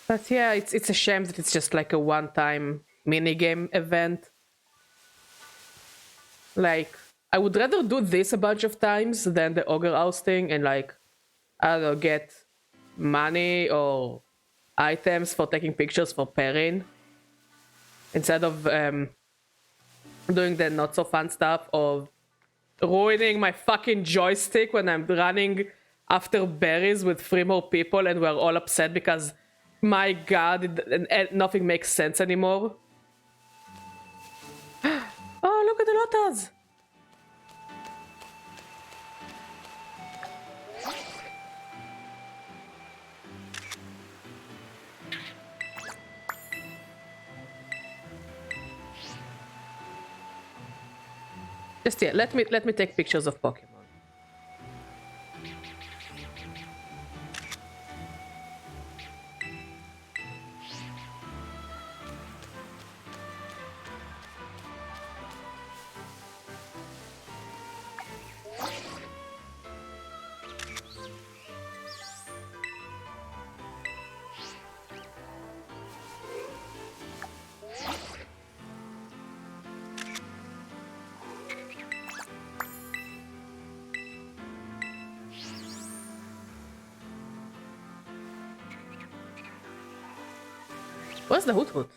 Speaker 1: But yeah, it's a shame that it's just like a one-time minigame event. Like, I would rather do this a bunch of times than the ogre ousting and like, I don't know, get money or items for taking pictures for Perrin. Instead of doing the not so fun stuff of ruining my fucking joystick when I'm running after berries with 3 more people and we're all upset because my god, nothing makes sense anymore. Oh, look at the lotas! Just yeah, let me take pictures of Pokemon. Where's the Hoot Hoot?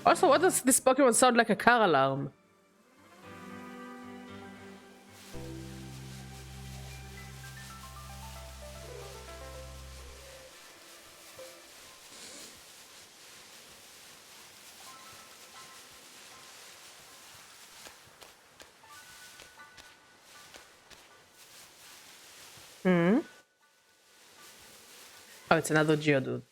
Speaker 1: Also, what does this Pokemon sound like a car alarm? Hmm? Oh, it's another Geodude.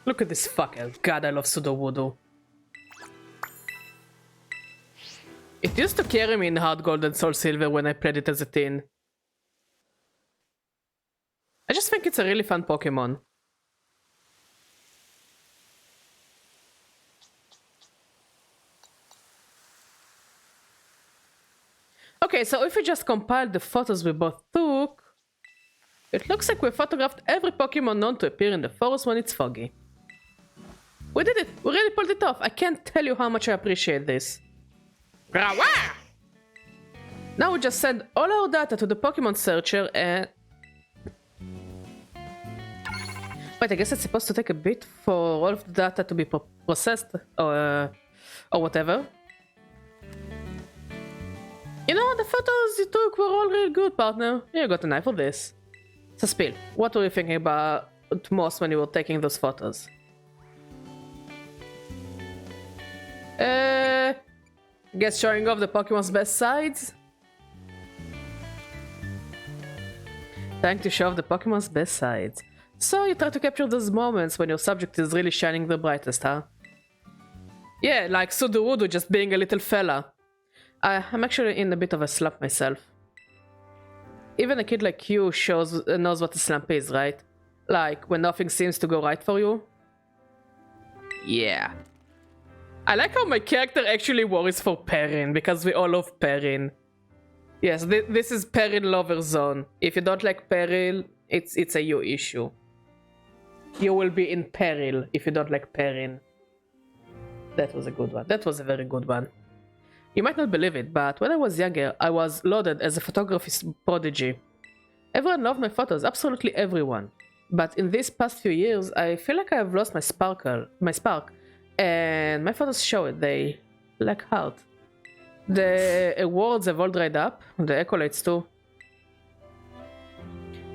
Speaker 1: Look at this fucker. God, I love Sudowoodo. It used to carry me in Heart Gold and Soul Silver when I played it as a teen. I just think it's a really fun Pokemon. Okay, so if we just compiled the photos we both took, it looks like we photographed every Pokemon known to appear in the forest when it's foggy. We did it! We really pulled it off! I can't tell you how much I appreciate this. Now we just send all our data to the Pokemon searcher and... Wait, I guess it's supposed to take a bit for all of the data to be processed or whatever. You know, the photos you took were all real good, partner. You got an eye for this. So Spill, what were you thinking about most when you were taking those photos? Guess showing off the Pokemon's best sides? Trying to show off the Pokemon's best sides. So you try to capture those moments when your subject is really shining the brightest, huh? Yeah, like Sudorudo just being a little fella. I'm actually in a bit of a slump myself. Even a kid like you knows what a slump is, right? Like, when nothing seems to go right for you. Yeah. I like how my character actually worries for Perrin, because we all love Perrin. Yes, this is Perrin lover zone. If you don't like Peril, it's a you issue. You will be in peril if you don't like Perrin. That was a good one. That was a very good one. You might not believe it, but when I was younger, I was lauded as a photography prodigy. Everyone loved my photos, absolutely everyone. But in these past few years, I feel like I have lost my spark, and my photos show it. They lack heart. The awards have all dried up, the accolades too.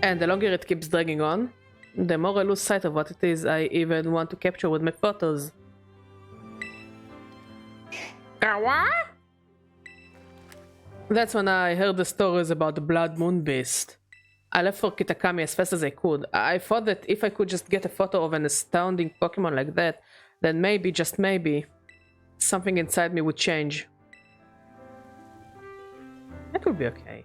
Speaker 1: And the longer it keeps dragging on, the more I lose sight of what it is I even want to capture with my photos. That's when I heard the stories about the Blood Moon Beast. I left for Kitakami as fast as I could. I thought that if I could just get a photo of an astounding Pokemon like that, then maybe, just maybe, something inside me would change. That would be okay.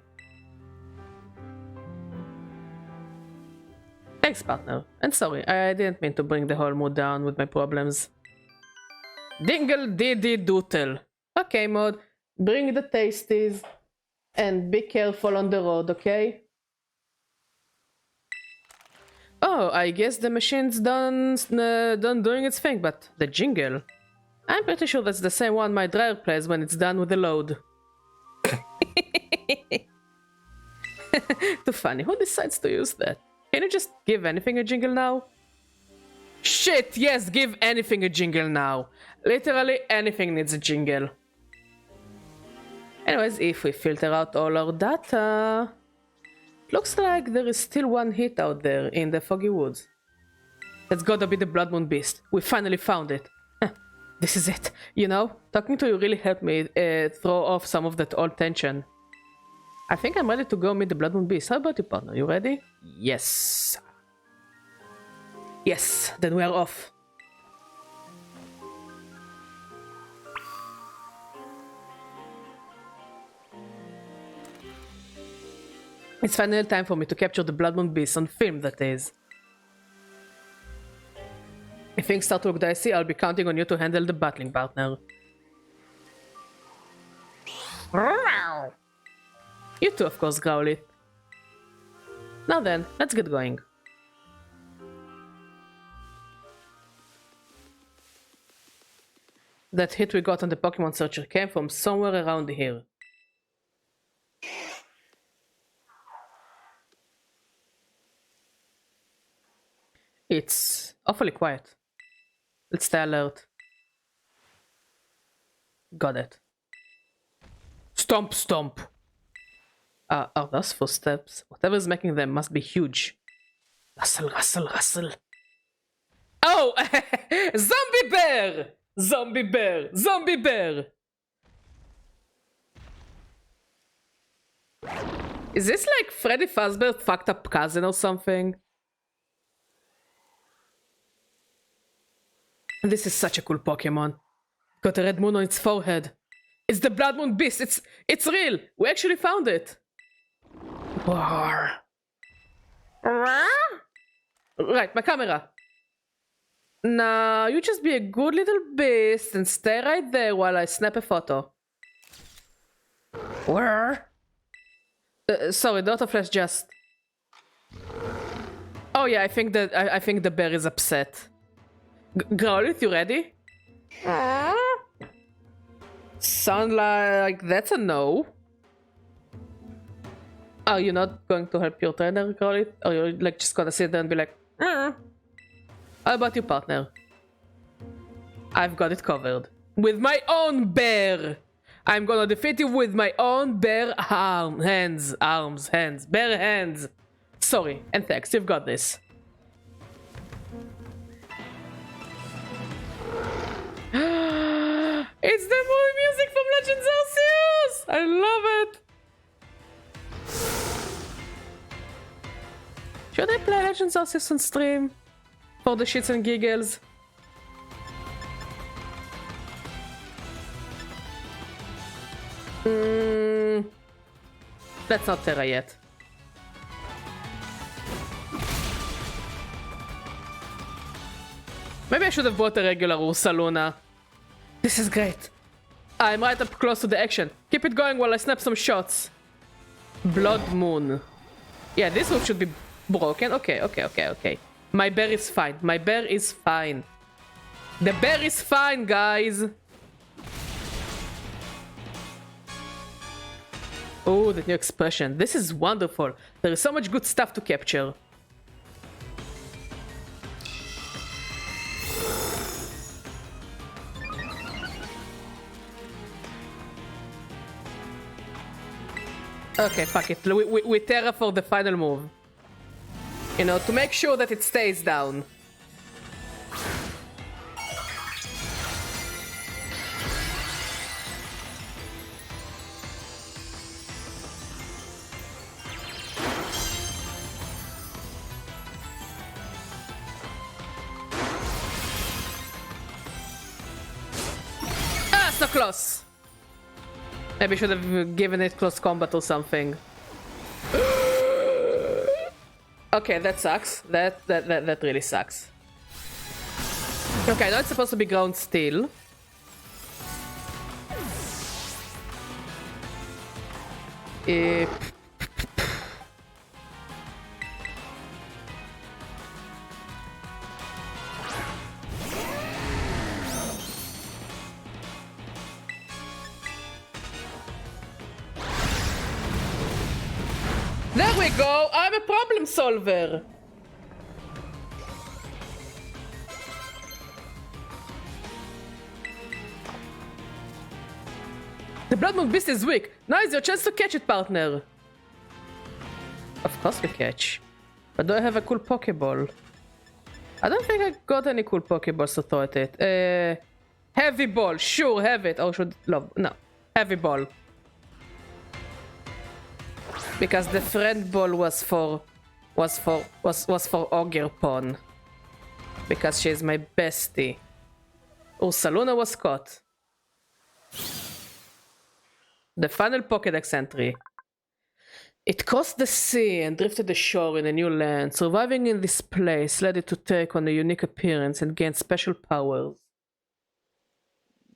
Speaker 1: Thanks, partner. And sorry, I didn't mean to bring the whole mood down with my problems. Dingle diddy doodle. Okay, Mod. Bring the tasties. And be careful on the road, okay? Oh, I guess the machine's done doing its thing, but the jingle... I'm pretty sure that's the same one my dryer plays when it's done with the load. Too funny. Who decides to use that? Can you just give anything a jingle now? Shit, yes, give anything a jingle now. Literally anything needs a jingle. Anyways, if we filter out all our data... Looks like there is still one hit out there in the foggy woods. That's gotta be the Blood Moon Beast. We finally found it. This is it. You know, talking to you really helped me throw off some of that old tension. I think I'm ready to go meet the Blood Moon Beast. How about you, partner? You ready? Yes. Yes, then we are off. It's finally time for me to capture the Blood Moon Beast on film, that is. If things start to look dicey, I'll be counting on you to handle the battling, partner. You too, of course, Growly. Now then, let's get going. That hit we got on the Pokemon Searcher came from somewhere around here. It's awfully quiet. Let's stay alert. Got it. Stomp, stomp! Are those footsteps? Whatever's making them must be huge. Rustle, rustle, rustle. Oh! Zombie bear! Zombie bear! Zombie bear! Is this like Freddy Fazbear's fucked up cousin or something? This is such a cool Pokemon. Got a red moon on its forehead. It's the Blood Moon Beast. It's real. We actually found it. Right, my camera. Now, you just be a good little beast and stay right there while I snap a photo. Sorry, the autoflash just... Oh yeah, I think the bear is upset. Growlithe, you ready? Sound like that's a no. Are you not going to help your trainer, Growlithe? Or you're like just gonna sit there and be like, How about you, partner? I've got it covered. With my own bear! I'm gonna defeat you with my own bare hands. Bare hands. Sorry, and thanks, you've got this. It's the movie music from Legends Arceus! I love it! Should I play Legends Arceus on stream? For the shits and giggles? That's not Terra yet. Maybe I should have bought a regular Ursa Luna. This is great. I'm right up close to the action. Keep it going while I snap some shots. Blood Moon. Yeah, this one should be broken. Okay. My bear is fine. My bear is fine. The bear is fine, guys. Oh, the new expression. This is wonderful. There is so much good stuff to capture. Okay, fuck it. We Terra for the final move. You know, to make sure that it stays down. Ah, so close. Maybe I should have given it close combat or something. Okay, that sucks. That really sucks. Okay, I know it's supposed to be ground steel. There we go! I'm a problem solver! The Blood Moon Beast is weak. Now is your chance to catch it, partner. Of course we catch. But do I have a cool Pokeball? I don't think I got any cool Pokeballs to throw at it. Heavy Ball. Sure, have it. Or should... No. Heavy Ball. Because the friend ball was for Ogre Pawn. Because she's my bestie. Ursa Luna was caught. The final Pokédex entry. It crossed the sea and drifted ashore in a new land. Surviving in this place led it to take on a unique appearance and gain special powers.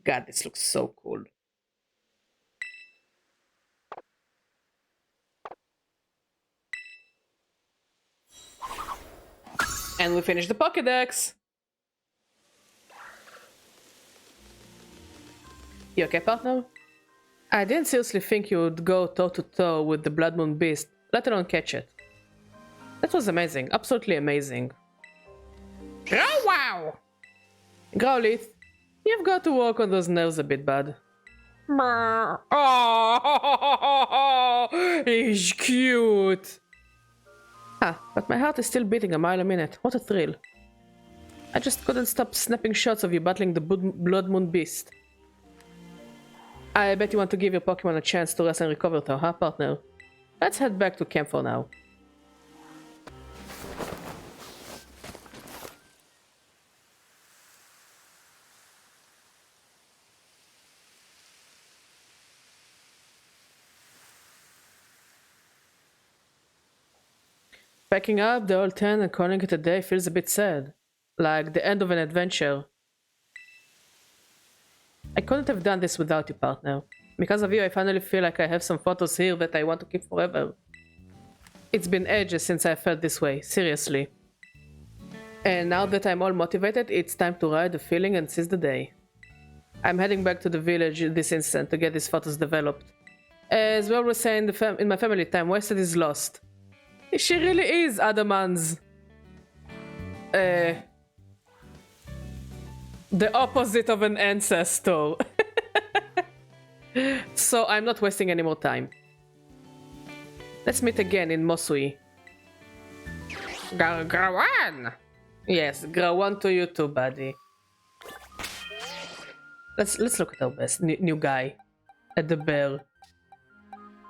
Speaker 1: God, this looks so cool. And we finished the Pokédex! You okay, partner? I didn't seriously think you would go toe-to-toe with the Blood Moon Beast, let alone catch it. That was amazing, absolutely amazing. Oh, wow! Growlithe, you've got to work on those nerves a bit, bud. Oh, he's cute! Ah, but my heart is still beating a mile a minute. What a thrill. I just couldn't stop snapping shots of you battling the Blood Moon Beast. I bet you want to give your Pokemon a chance to rest and recover though, huh, partner? Let's head back to camp for now. Packing up the old tent and calling it a day feels a bit sad. Like the end of an adventure. I couldn't have done this without you, partner. Because of you, I finally feel like I have some photos here that I want to keep forever. It's been ages since I felt this way, seriously. And now that I'm all motivated, it's time to ride the feeling and seize the day. I'm heading back to the village this instant to get these photos developed. As we always say in my family, time wasted is lost. She really is Adamans. The opposite of an ancestor. So I'm not wasting any more time. Let's meet again in Mosui. Grawan! Yes, Grawan to you too, buddy. Let's look at our best new guy. At the bear.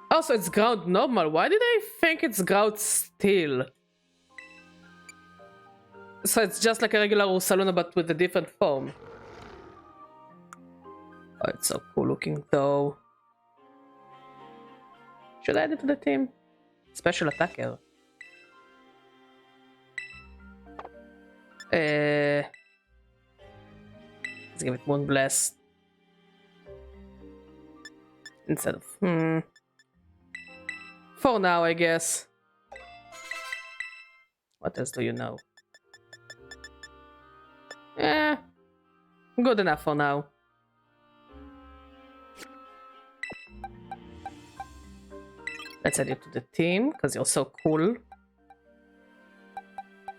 Speaker 1: Also, it's ground normal. Why did I think it's ground steel? So it's just like a regular Ursa Luna, but with a different form. Oh, it's so cool looking though. Should I add it to the team? Special attacker. Let's give it Moonblast. Instead of... For now, I guess. What else do you know? Good enough for now. Let's add you to the team, because you're so cool.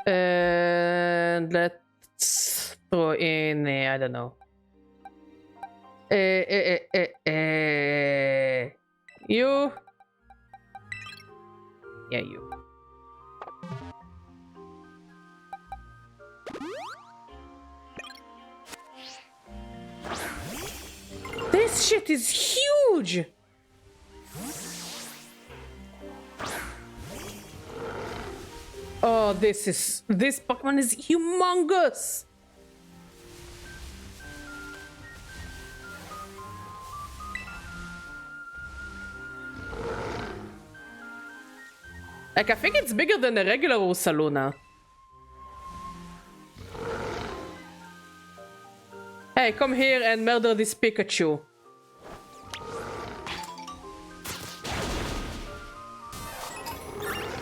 Speaker 1: And let's throw in, I don't know. You? Yeah, you. This shit is huge! Oh, this Pokemon is humongous! Like, I think it's bigger than a regular Ursaluna. Hey, come here and murder this Pikachu.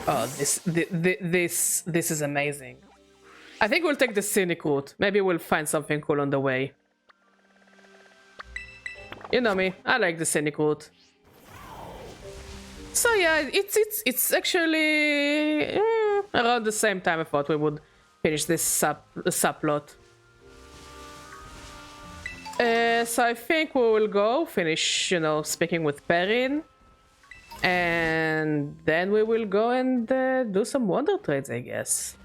Speaker 1: Oh, this is amazing. I think we'll take the scenic route. Maybe we'll find something cool on the way. You know me, I like the scenic route. So yeah, it's actually around the same time I thought we would finish this subplot. So I think we will go finish, you know, speaking with Perrin. And then we will go and do some wonder trades, I guess.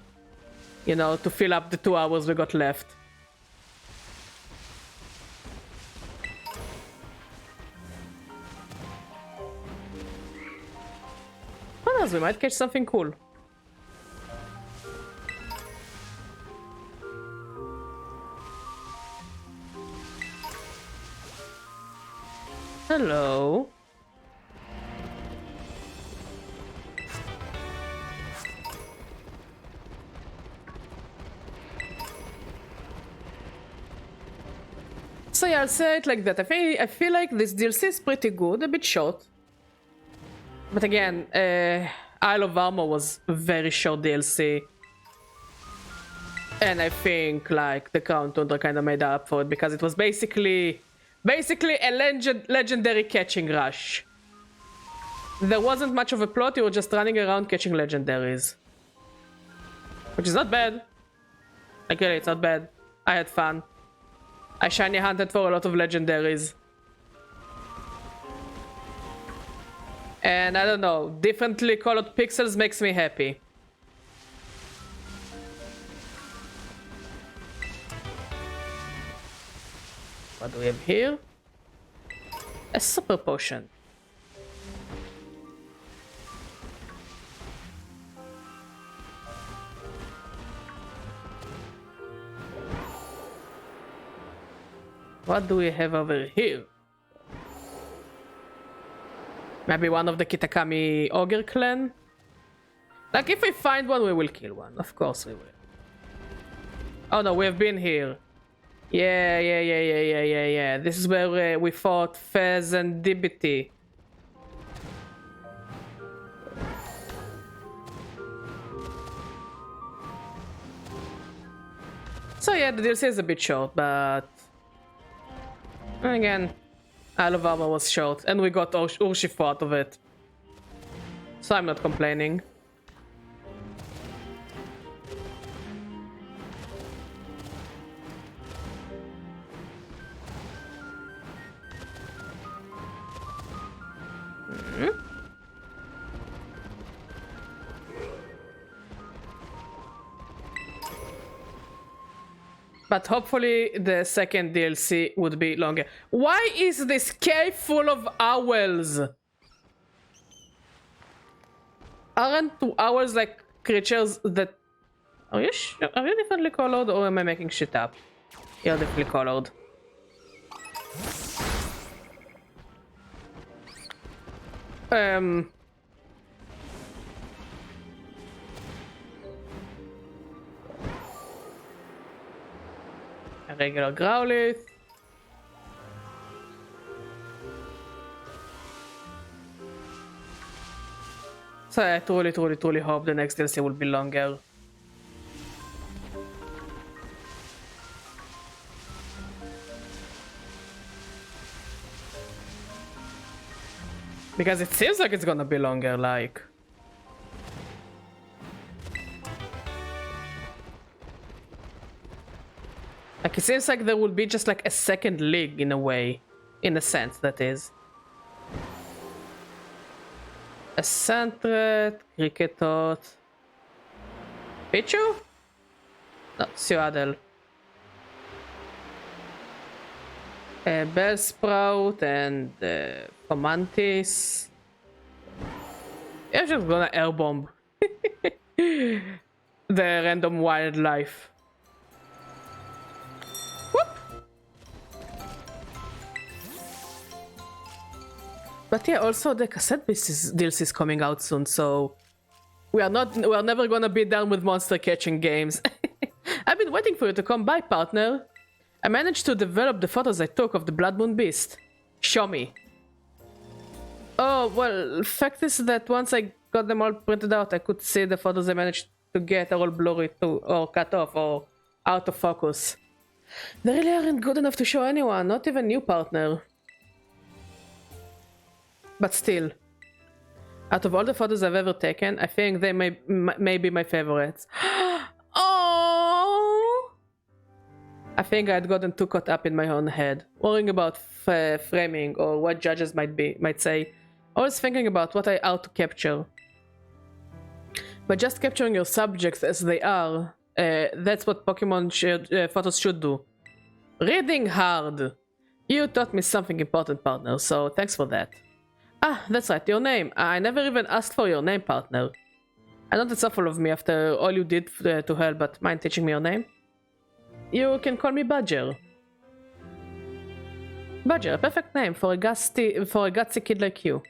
Speaker 1: You know, to fill up the 2 hours we got left. What else? We might catch something cool. Hello. So yeah, I'll say it like that. I feel like this DLC is pretty good, a bit short. But again, Isle of Armor was a very short DLC. And I think like the Crown Tundra kind of made up for it because it was basically a legendary catching rush. There wasn't much of a plot, you were just running around catching legendaries. Which is not bad. Like really, it's not bad. I had fun. I shiny hunted for a lot of legendaries. And I don't know, differently colored pixels makes me happy. What do we have here? A super potion. What do we have over here? Maybe one of the Kitakami Ogre clan? Like, if we find one, we will kill one. Of course we will. Oh no, we have been here. Yeah. This is where we fought Fez and Dibity. So yeah, the DLC is a bit short, but... again, Isle of Armor was short, and we got Urshifu out of it. So I'm not complaining. But hopefully the second DLC would be longer. Why is this cave full of owls? Aren't owls like creatures that... Are you differently colored or am I making shit up? You're differently colored. A regular Growlithe. So I truly hope the next DLC will be longer. Because it seems like it's gonna be longer, like... Like, it seems like there will be just like a second league in a way. In a sense, that is. A Sandret, Cricketot... Pichu? No, Sewaddle. Bellsprout and Fomantis. I'm just gonna airbomb the random wildlife. Whoop. But yeah, also the cassette DLC is coming out soon, so we are never gonna be done with monster catching games. I've been waiting for you to come by, partner. I managed to develop the photos I took of the Blood Moon Beast. Show me. Oh, well, fact is that once I got them all printed out, I could see the photos I managed to get are all blurry too, or cut off, or out of focus. They really aren't good enough to show anyone, not even you, partner. But still, out of all the photos I've ever taken, I think they may be my favorites. Oh! I think I had gotten too caught up in my own head, worrying about framing or what judges might say, always thinking about what I ought to capture. But just capturing your subjects as they are, that's what Pokemon photos should do. Reading hard! You taught me something important, partner, so thanks for that. Ah, that's right, your name. I never even asked for your name, partner. I know it's awful of me after all you did to help, but mind teaching me your name? You can call me Badger. Badger, a perfect name for a gutsy kid like you.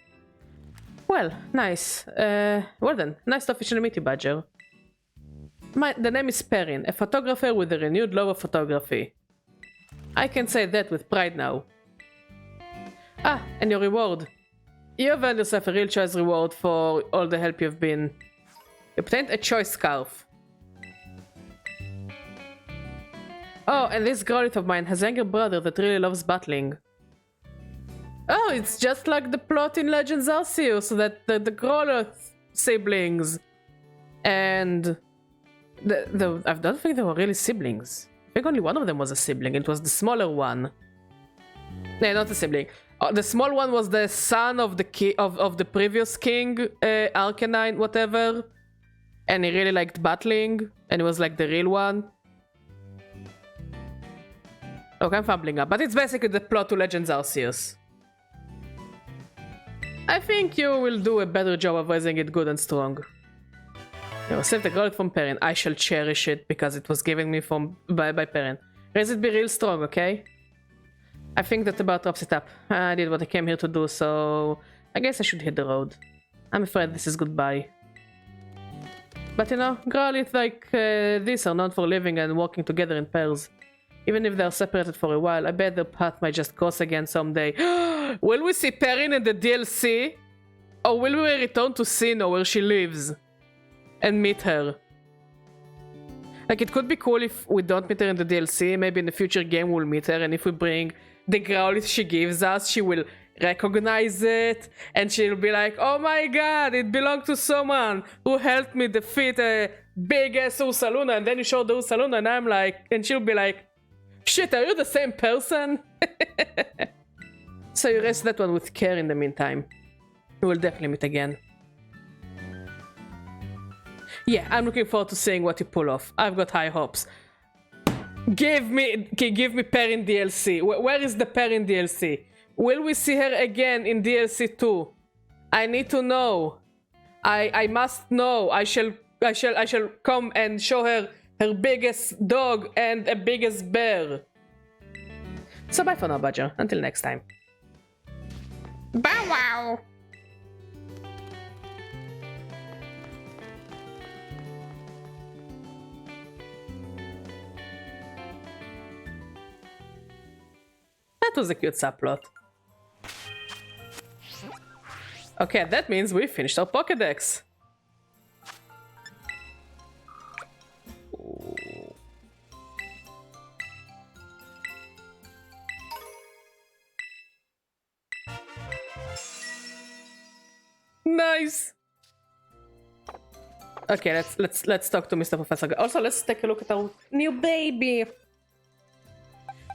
Speaker 1: Well, nice. Well then, nice to officially meet you, Badger. The name is Perrin, a photographer with a renewed love of photography. I can say that with pride now. Ah, and your reward. You have earned yourself a real choice reward for all the help you've been. You obtained a choice scarf. Oh, and this Growlithe of mine has a younger brother that really loves battling. Oh, it's just like the plot in Legends Arceus, that the Growlithe siblings. And... I don't think they were really siblings. I think only one of them was a sibling. It was the smaller one. No, not a sibling. The small one was the son of the previous king, Arcanine, whatever. And he really liked battling. And he was like the real one. Okay, I'm fumbling up, but it's basically the plot to Legends Arceus. I think you will do a better job of raising it good and strong. You save the Growlithe from Perrin. I shall cherish it because it was given me by Perrin. Raise it be real strong, okay? I think that about wraps it up. I did what I came here to do, so I guess I should hit the road. I'm afraid this is goodbye. But you know, Growlithe like this are known for living and working together in pairs. Even if they're separated for a while, I bet their path might just cross again someday. Will we see Perrin in the DLC? Or will we return to Sinnoh where she lives? And meet her? Like, it could be cool if we don't meet her in the DLC. Maybe in the future game we'll meet her, and if we bring the Growlithe she gives us, she will recognize it, and she'll be like, oh my god, it belonged to someone who helped me defeat a big-ass Ursaluna, and then you show the Ursaluna, and I'm like, and she'll be like, shit, are you the same person? So you raise that one with care in the meantime. We'll definitely meet again. Yeah, I'm looking forward to seeing what you pull off. I've got high hopes. Give me Perrin DLC. Where is the Perrin DLC? Will we see her again in DLC 2? I need to know. I must know. I shall come and show her her biggest dog and a biggest bear. So bye for now, Badger. Until next time. Bow wow! was a cute subplot. Okay, that means we finished our Pokédex. Nice. Okay, let's talk to Mr. Professor. Also, let's take a look at our new baby.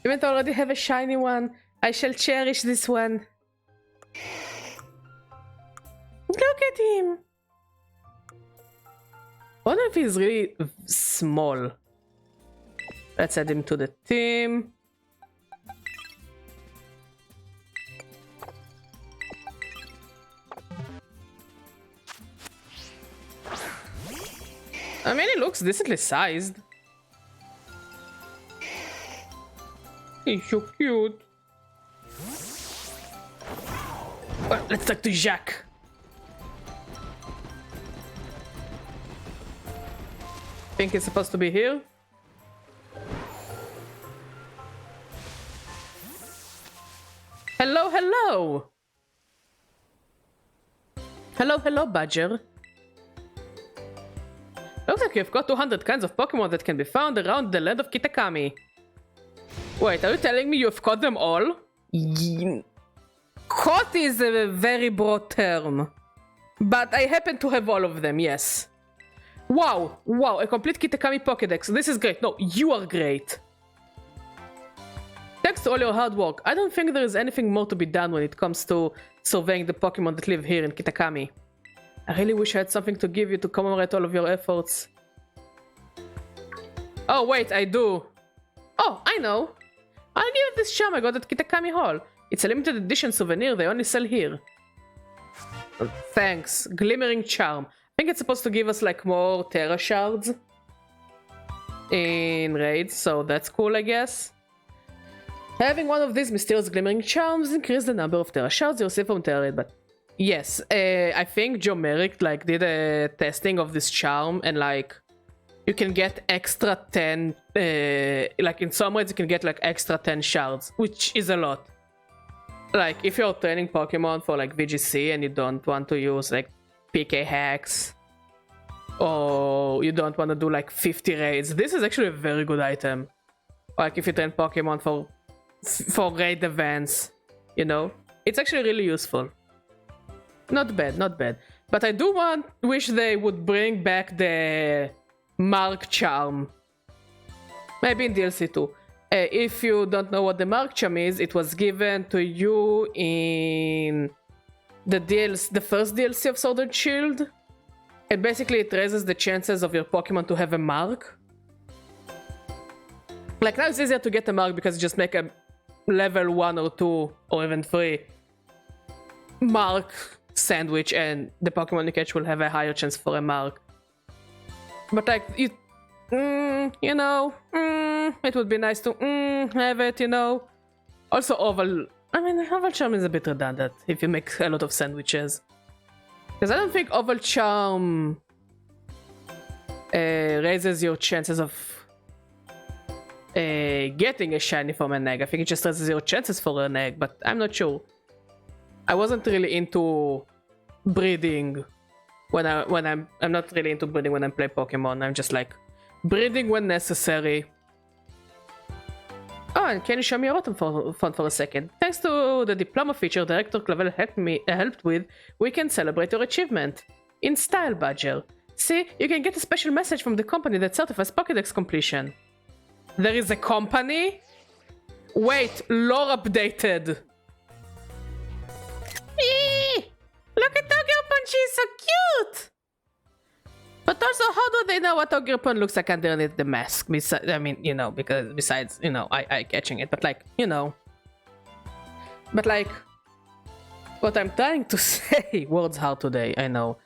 Speaker 1: Even though I already have a shiny one, I shall cherish this one. Look at him. I wonder if he's really small. Let's add him to the team. I mean, he looks decently sized. He's so cute. Well, let's talk to Jacques. Think he's supposed to be here? Hello, hello! Hello, hello, Badger. Looks like you've got 200 kinds of Pokemon that can be found around the land of Kitakami. Wait, are you telling me you've caught them all? Caught is a very broad term. But I happen to have all of them, yes. Wow, wow, a complete Kitakami Pokédex. This is great. No, you are great. Thanks to all your hard work, I don't think there is anything more to be done when it comes to surveying the Pokemon that live here in Kitakami. I really wish I had something to give you to commemorate all of your efforts. Oh, wait, I do. Oh, I know. I'll give you this charm I got at Kitakami Hall. It's a limited edition souvenir they only sell here. Oh, thanks. Glimmering Charm. I think it's supposed to give us like more Terra Shards in raids, so that's cool, I guess. Having one of these mysterious Glimmering Charms increase the number of Terra Shards you receive from Terra Raid, but yes, I think Joe Merrick like did a testing of this charm and like you can get extra 10 like in some raids you can get like extra 10 shards, which is a lot. Like if you're training Pokemon for like VGC and you don't want to use like PK hacks or you don't want to do like 50 raids, this is actually a very good item. Like if you train Pokemon for raid events, you know, it's actually really useful. Not bad, not bad. But I do wish they would bring back the Mark Charm. Maybe in DLC too. If you don't know what the Mark Charm is, it was given to you in the first DLC of Sword and Shield. And basically it raises the chances of your Pokemon to have a mark. Like now it's easier to get a mark because you just make a level 1 or 2 or even 3 mark sandwich and the Pokemon you catch will have a higher chance for a mark. But like, you know, it would be nice to have it, you know. Also Oval, I mean, Oval Charm is a bit redundant if you make a lot of sandwiches. Because I don't think Oval Charm raises your chances of getting a shiny from an egg. I think it just raises your chances for an egg, but I'm not sure. I wasn't really into breeding when I'm not really into breeding when I play Pokemon. I'm just like breeding when necessary. Oh, and can you show me your autumn font for a second? Thanks to the diploma feature Director Clavel helped with, we can celebrate your achievement. In style, Badger. See, you can get a special message from the company that certifies Pokédex completion. There is a company? Wait, lore updated. Eee! Look at Ogerpon, she's so cute! But also, how do they know what Ogerpon looks like underneath the mask? I mean, you know, because besides, you know, I catching it, but like, you know. But like, what I'm trying to say, words hard today, I know.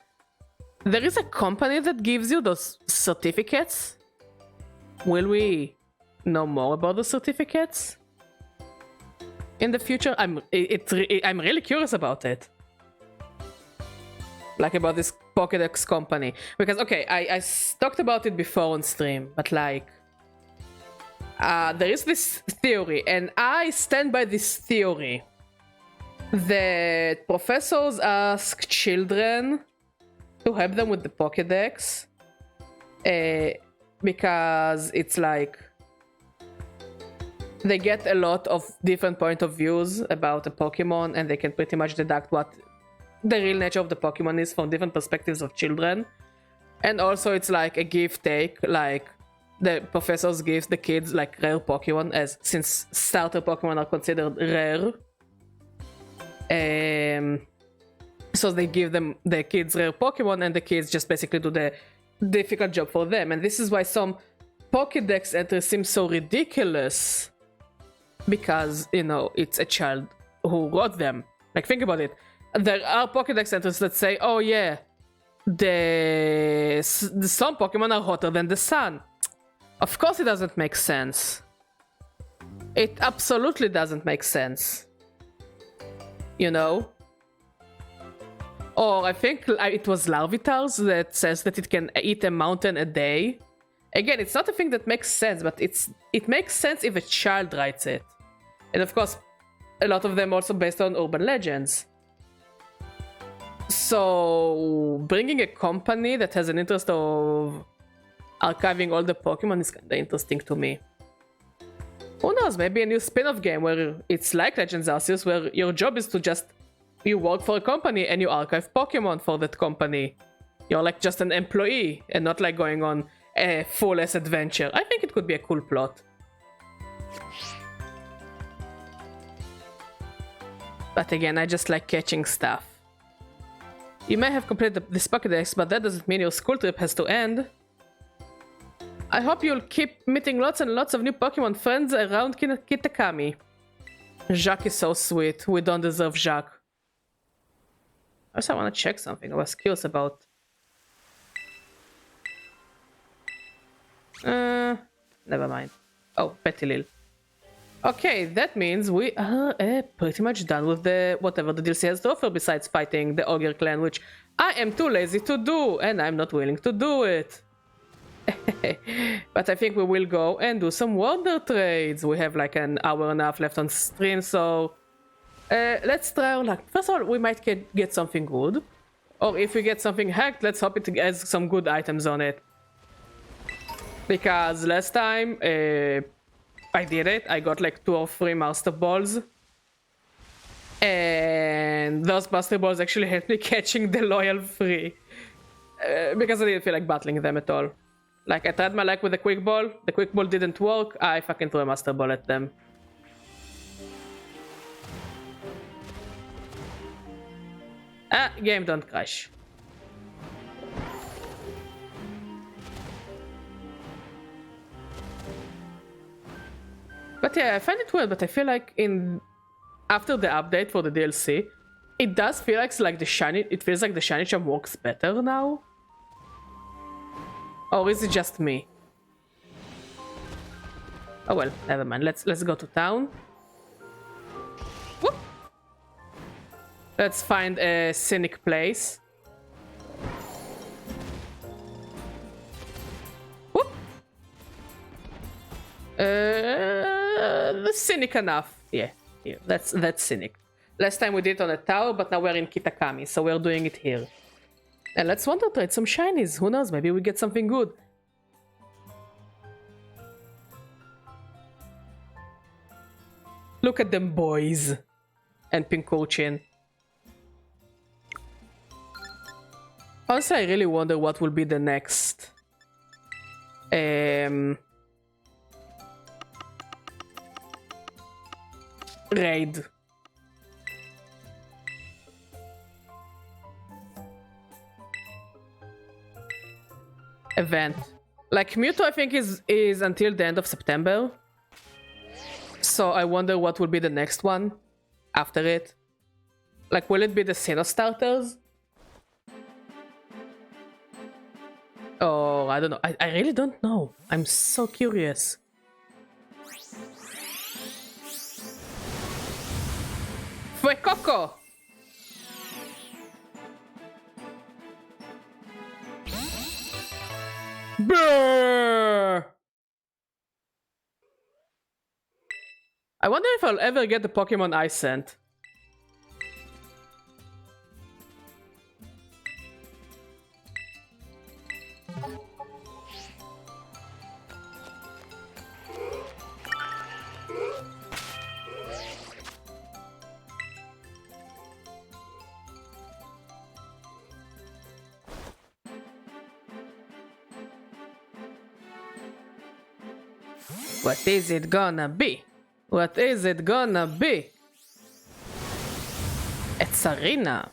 Speaker 1: There is a company that gives you those certificates. Will we know more about the certificates in the future? I'm really curious about it. Like about this Pokédex company. Because, okay, I talked about it before on stream, but like, there is this theory, and I stand by this theory, that professors ask children to help them with the Pokédex, because it's like they get a lot of different point of views about a Pokemon, and they can pretty much deduct what the real nature of the Pokemon is from different perspectives of children. And also it's like a give take, like the professors give the kids like rare Pokemon, as since starter Pokemon are considered rare. So they give them the kids rare Pokemon, and the kids just basically do the difficult job for them. And this is why some Pokédex entries seem so ridiculous, because, you know, it's a child who wrote them. Like, think about it. There are Pokédex entries that say, oh yeah, some Pokemon are hotter than the sun. Of course it doesn't make sense. It absolutely doesn't make sense. You know? Or I think it was Larvitar's that says that it can eat a mountain a day. Again, it's not a thing that makes sense, but it makes sense if a child writes it. And of course, a lot of them also based on urban legends. So bringing a company that has an interest of archiving all the Pokemon is kinda interesting to me. Who knows, maybe a new spin-off game where it's like Legends Arceus, where your job is to just, you work for a company and you archive Pokemon for that company. You're like just an employee and not like going on a full-ass adventure. I think it could be a cool plot. But again, I just like catching stuff. You may have completed this Pokédex, but that doesn't mean your school trip has to end. I hope you'll keep meeting lots and lots of new Pokemon friends around Kitakami. Jacques is so sweet. We don't deserve Jacques. Also, I want to check something I was curious about. Never mind. Oh, Petilil. Okay, that means we are pretty much done with the whatever the DLC has to offer besides fighting the Ogre clan, which I am too lazy to do, and I'm not willing to do it. But I think we will go and do some wonder trades. We have like an hour and a half left on stream, so let's try our luck. First of all, we might get something good, or if we get something hacked, let's hope it has some good items on it. Because last time I did it, I got like 2 or 3 Master Balls. And those Master Balls actually helped me catching the Loyal free. Because I didn't feel like battling them at all. Like, I tried my luck with the Quick Ball, the Quick Ball didn't work, I fucking threw a Master Ball at them. Game don't crash. But yeah, I find it weird, but I feel like after the update for the DLC, it does feel like the shiny, it feels like the shiny charm works better now. Or is it just me? Oh well, never mind. Let's go to town. Whoop. Let's find a scenic place. Whoop. Scenic enough. Yeah, that's scenic. Last time we did it on a tower, but now we're in Kitakami, so we're doing it here. And let's wonder trade some shinies. Who knows? Maybe we get something good. Look at them boys. And Pinkochin. Honestly, I really wonder what will be the next raid. Event. Like Mewtwo, I think is until the end of September. So I wonder what will be the next one after it. Like, will it be the Sinnoh starters? Oh, I don't know. I really don't know. I'm so curious. Fuecoco! Brrr! I wonder if I'll ever get the Pokemon I sent. What is it gonna be? What is it gonna be? It's Arena.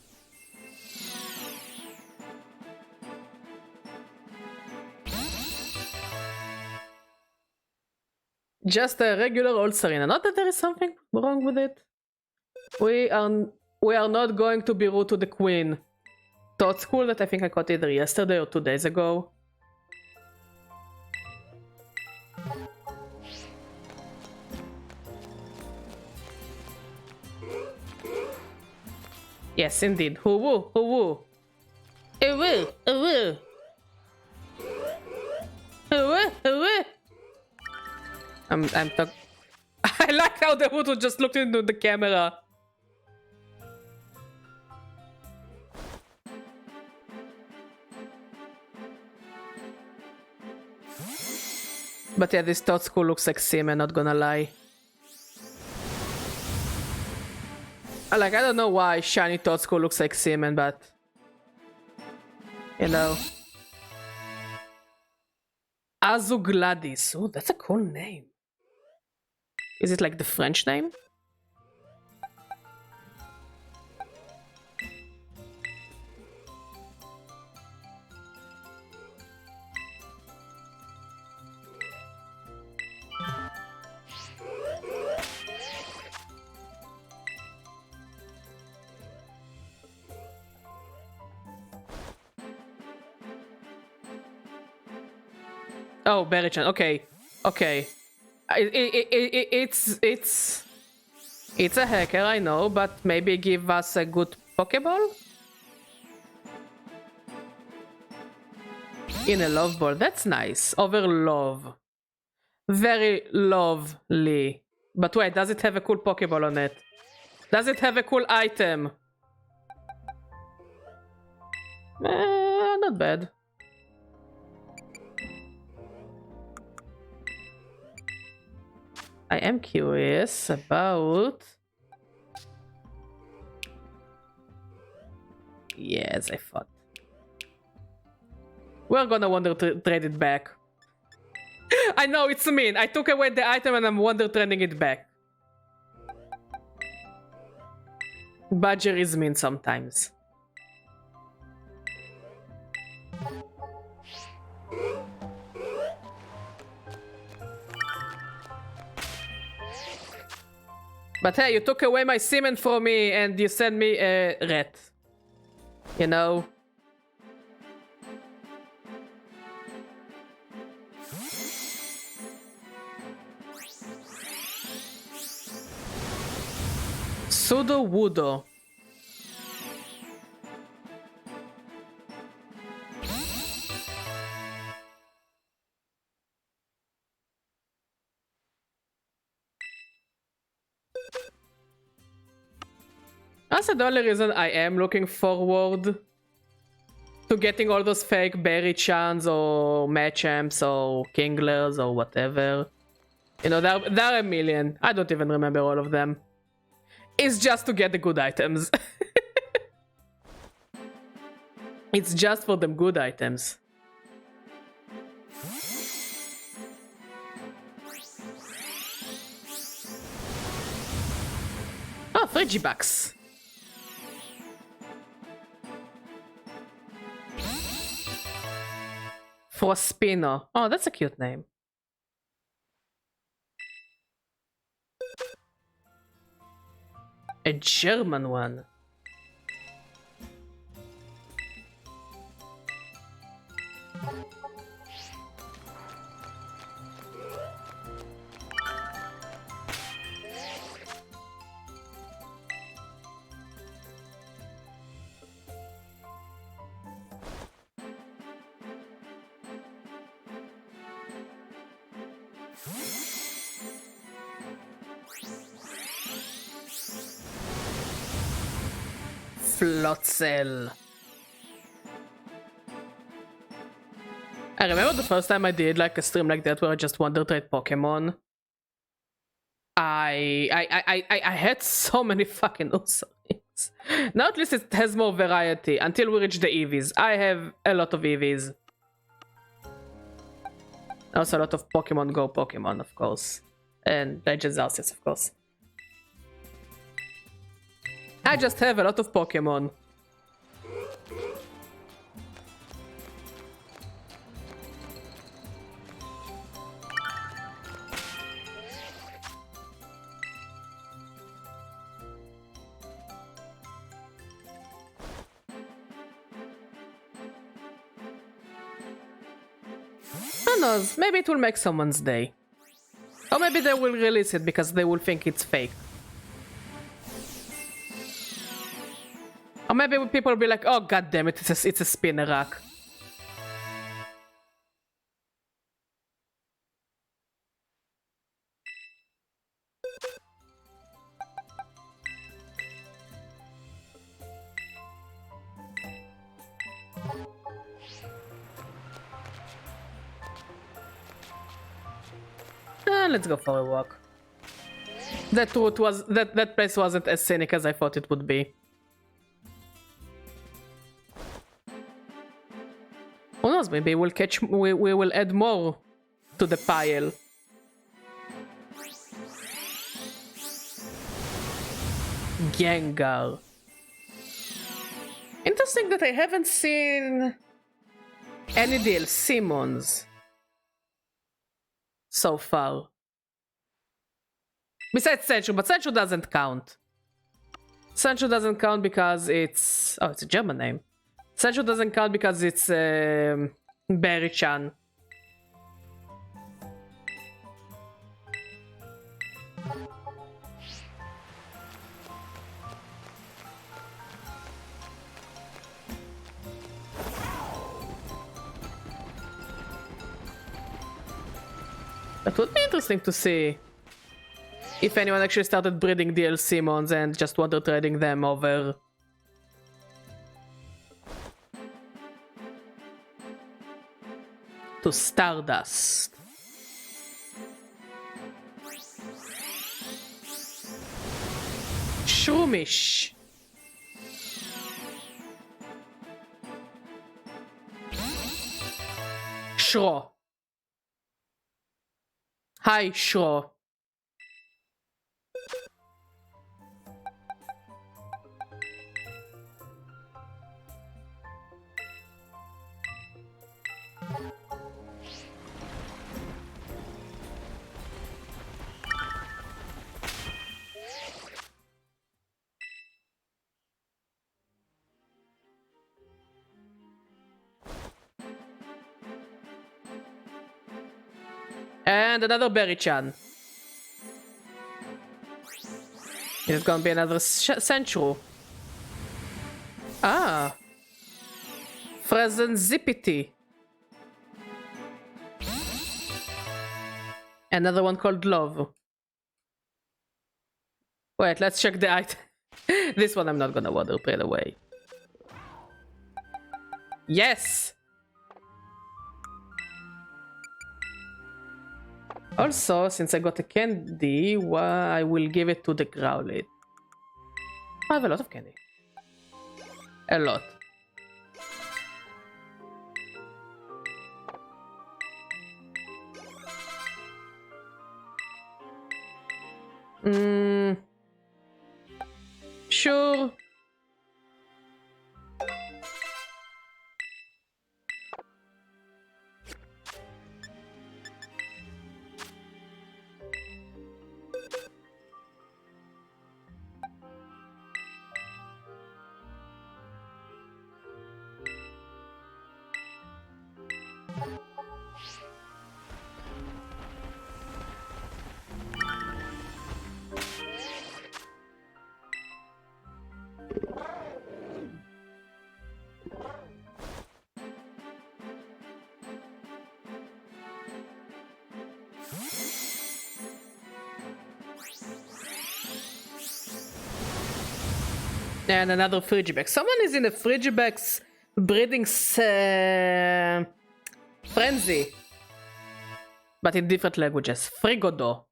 Speaker 1: Just a regular old Serena. Not that there is something wrong with it. We are not going to be rude to the queen. Thought school that I think I got either yesterday or 2 days ago. Yes, indeed. Hoo-woo, hoo-woo. Hoo-woo, hoo-woo. Hoo-woo, hoo-woo. I'm talking. I like how the Hutu just looked into the camera. But yeah, this Toad School looks like semen, not gonna lie. I don't know why shiny Toad School looks like semen, but... You know. Azugladis. Oh, that's a cool name. Is it like the French name? Oh, Berichan. Okay, okay. It's a hacker, I know, but maybe give us a good Pokeball? In a love ball, that's nice. Over love. Very lovely. But wait, does it have a cool Pokeball on it? Does it have a cool item? Not bad. I am curious about... Yes, I thought. We're gonna wonder trade it back. I know, it's mean. I took away the item and I'm wonder trading it back. Badger is mean sometimes. But hey, you took away my semen from me and you sent me a rat. You know? Pseudo-Woodo. That's the only reason I am looking forward to getting all those fake Berry-chans or Machamps or Kinglers or whatever. You know, there are a million. I don't even remember all of them. It's just to get the good items. It's just for them good items. Oh, 3 G-Bucks. Frospino. Oh, that's a cute name. A German one. Floatzel. I remember the first time I did like a stream like that where I just Wonder Trade Pokemon. I had so many fucking awesome things. Now at least it has more variety until we reach the EVs. I have a lot of EVs. Also a lot of Pokemon Go Pokemon, of course. And Legends Arceus, of course. I just have a lot of Pokemon. Who knows? Maybe it will make someone's day. Or maybe they will release it because they will think it's fake. Or maybe people will be like, oh god damn it, it's a spinner rack. Let's go for a walk. That place wasn't as scenic as I thought it would be. Who knows, maybe we will add more to the pile. Gengar. Interesting that I haven't seen any DLC mons so far. Besides Senchu, but Senchu doesn't count. Senchu doesn't count because it's... Oh, it's a German name. Senchu doesn't count because it's Berry-chan. That would be interesting to see if anyone actually started breeding DLC mons and just Wonder Trading them over. To Stardust. Shroomish. Shro. Hi, Shro. And another Berry-chan. It's gonna be another Senchu. Ah. Frozen Zippity. Another one called Love. Wait, let's check the item. This one I'm not gonna water right away. Yes! Also, since I got a candy, I will give it to the Growlithe. I have a lot of candy. A lot. Sure. And another Frigibax. Someone is in a Frigibax breeding frenzy. But in different languages. Frigodo.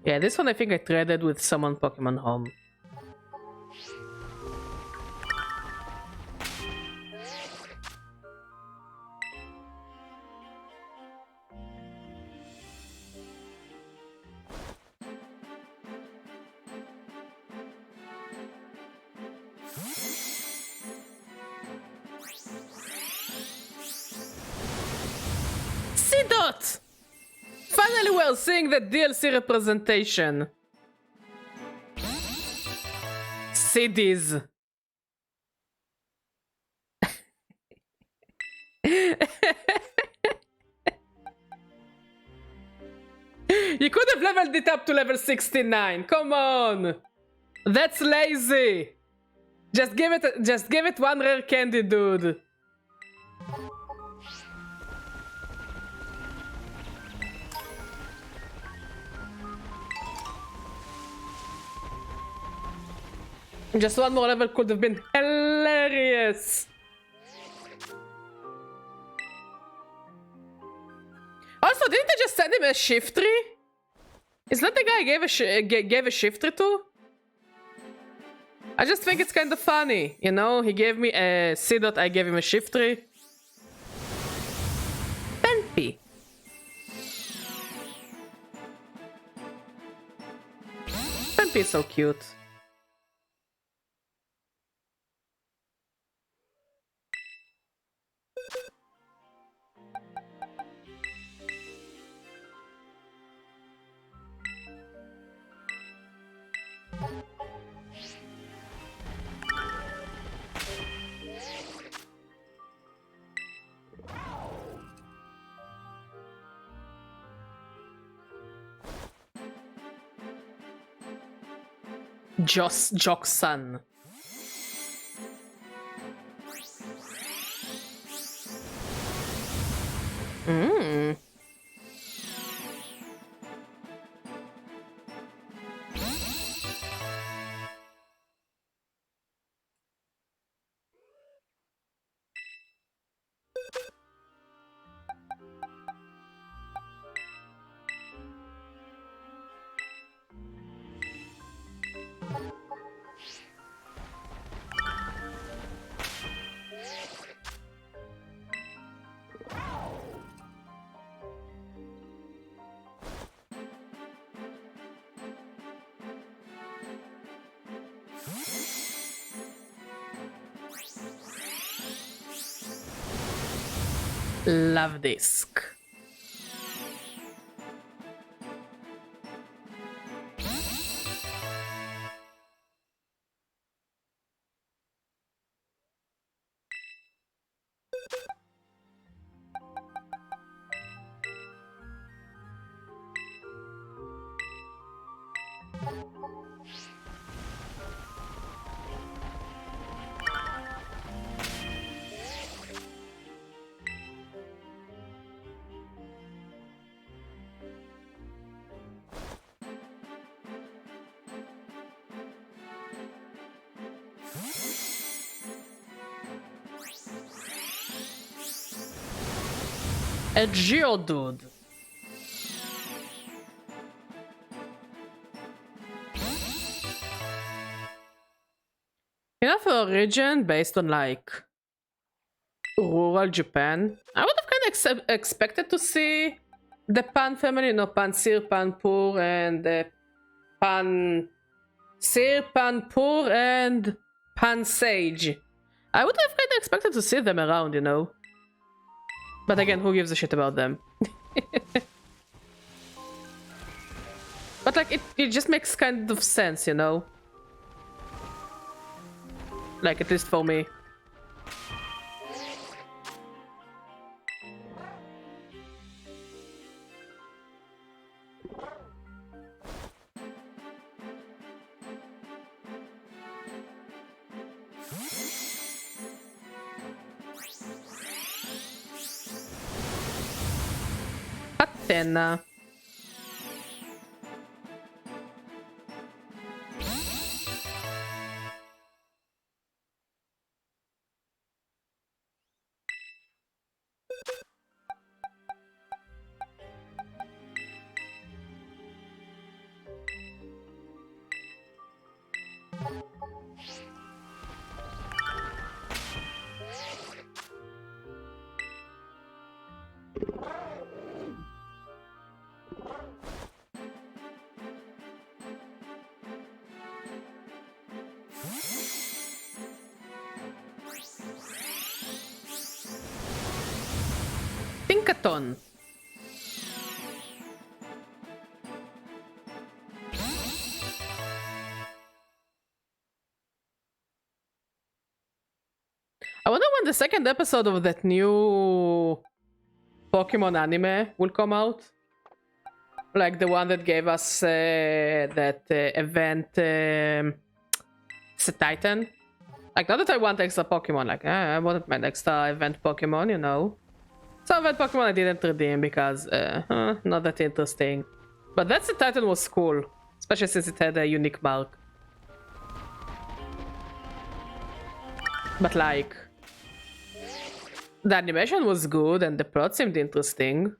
Speaker 1: Yeah, this one I think I traded with someone Pokemon Home. C-Dot! Finally we're seeing the DLC representation. CDs. You could have leveled it up to level 69. Come on. That's lazy. Just give it one rare candy, dude. Just one more level could have been hilarious. Also, didn't I just send him a shift tree? Is that the guy I gave a shift tree to? I just think it's kind of funny, you know? He gave me a C-Dot, I gave him a shift tree. Penpy. Penpy is so cute. Jockson. Love disc. A Geodude. Enough for a region based on like rural Japan. I would have kind of expected to see the Pan family, you know, Pansir, Panpur, and Pansir, Panpur, and Pansage. I would have kind of expected to see them around, you know. But again, who gives a shit about them? But like, it just makes kind of sense, you know? Like, at least for me. antenna. Tinkaton. I wonder when the second episode of that new Pokemon anime will come out. Like the one that gave us that event Titan. Like, not that I want extra Pokemon, like, I wanted my extra event Pokemon, you know. So event Pokemon I didn't redeem because, not that interesting. But that Titan was cool, especially since it had a unique mark. But like, the animation was good and the plot seemed interesting.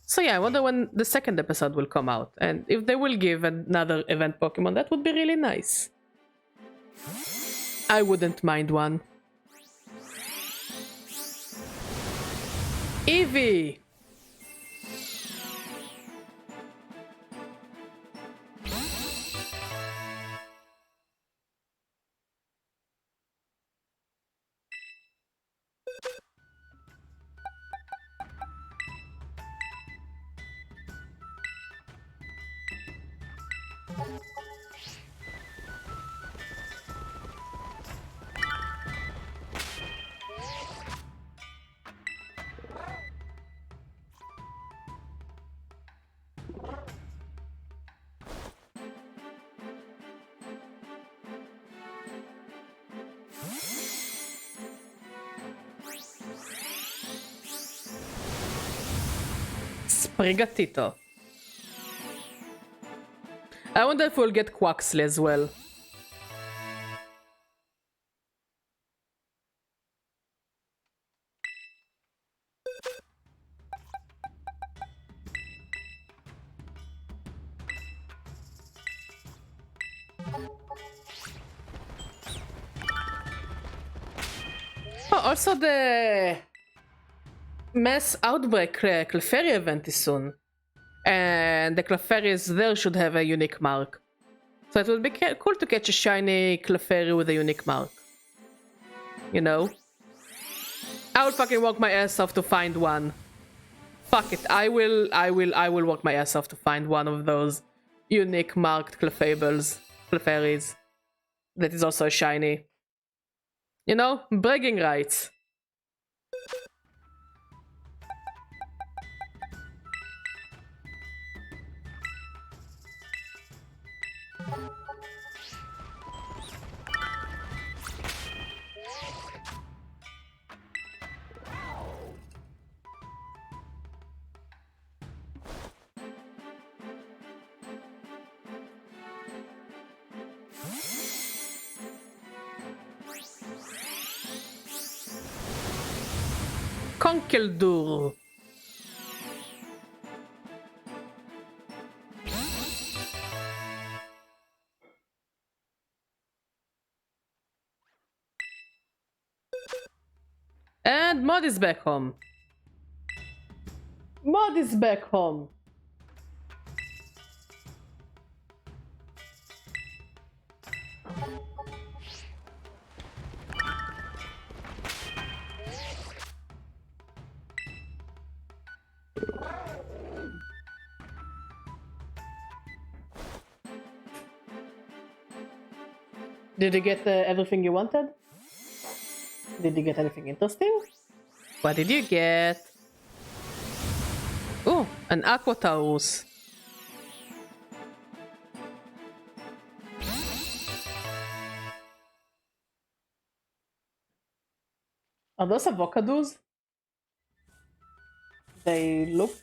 Speaker 1: So yeah, I wonder when the second episode will come out. And if they will give another event Pokemon, that would be really nice. I wouldn't mind one. Eevee! Sprigatito. I wonder if we'll get Quaxley as well. Oh, also the Mass Outbreak Clefairy event is soon. And the Clefairies there should have a unique mark. So it would be cool to catch a shiny Clefairy with a unique mark. You know? I will fucking work my ass off to find one. Fuck it, I will work my ass off to find one of those unique marked Clefairies. That is also a shiny. You know, bragging rights. Conkeldurr. And Mod is back home. Mod is back home. Did you get everything you wanted? Did you get anything interesting? What did you get? Oh, an Aquataurus. Are those avocados? They look...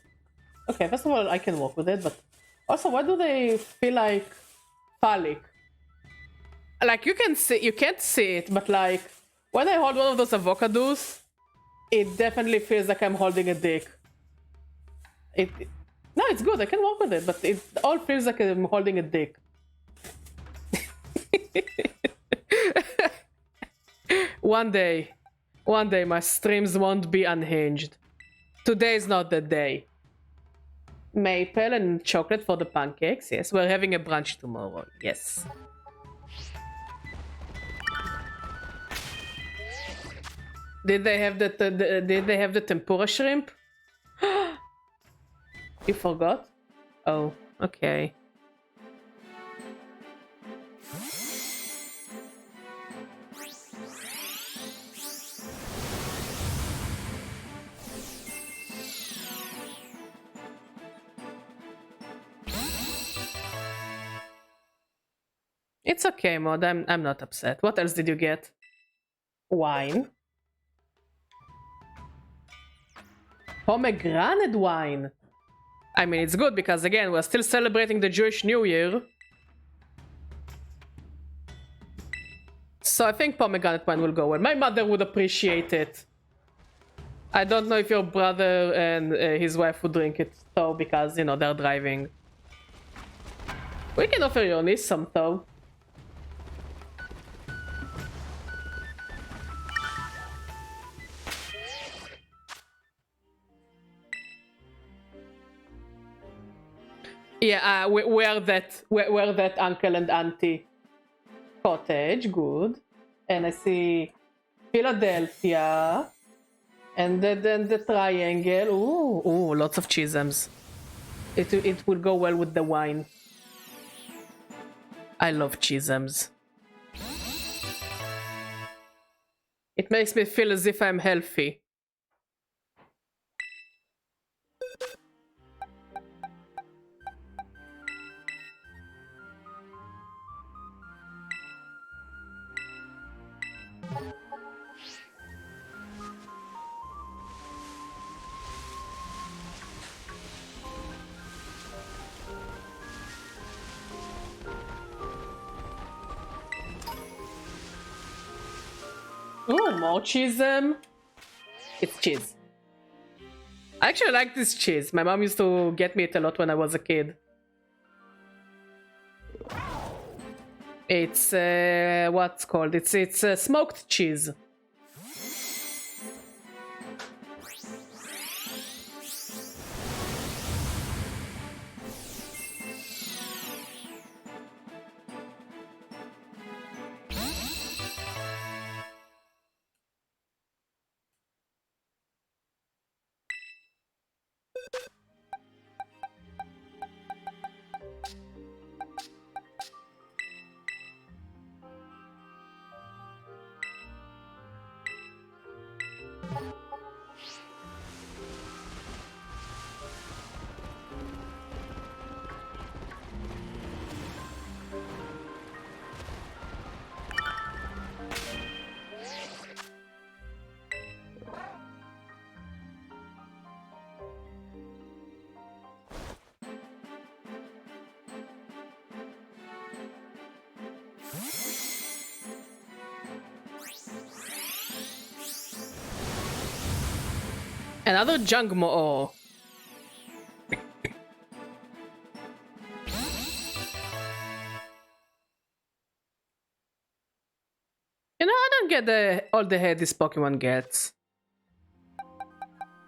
Speaker 1: Okay, first of all, I can work with it, but... Also, why do they feel like phallic? Like, you can see... You can't see it, but like... When I hold one of those avocados, it definitely feels like I'm holding a dick. No, it's good, I can work with it, but it all feels like I'm holding a dick. One day, my streams won't be unhinged. Today is not the day. Maple and chocolate for the pancakes. Yes, we're having a brunch tomorrow. Yes. Did they have the tempura shrimp? You forgot? Oh, okay. It's okay, Mod. I'm not upset. What else did you get? Wine. Pomegranate wine. I mean, it's good because, again, we're still celebrating the Jewish New Year. So I think pomegranate wine will go well. My mother would appreciate it. I don't know if your brother and his wife would drink it, though, because, you know, they're driving. We can offer your niece some, though. Yeah, we're that uncle and auntie. Cottage, good. And I see Philadelphia. And then the triangle. Ooh, lots of chisms. It will go well with the wine. I love chisms. It makes me feel as if I'm healthy. Ooh, more chism. It's cheese. I actually like this cheese. My mom used to get me it a lot when I was a kid. It's what's called? It's smoked cheese. Another junk mo. You know, I don't get all the head this Pokemon gets.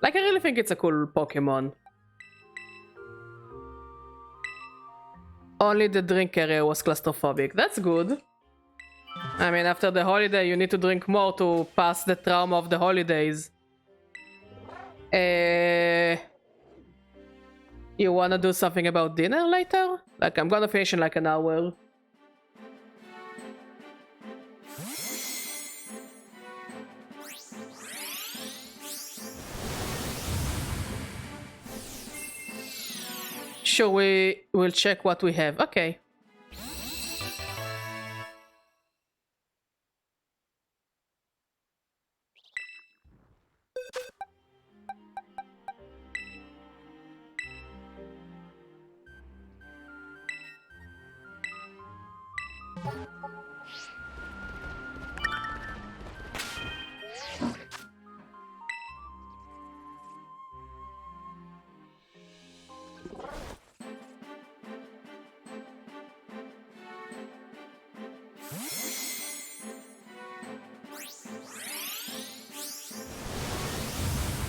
Speaker 1: Like, I really think it's a cool Pokemon. Only the drink area was claustrophobic. That's good. I mean, after the holiday, you need to drink more to pass the trauma of the holidays. You wanna do something about dinner later? Like, I'm gonna finish in like an hour. Sure, we'll check what we have. Okay.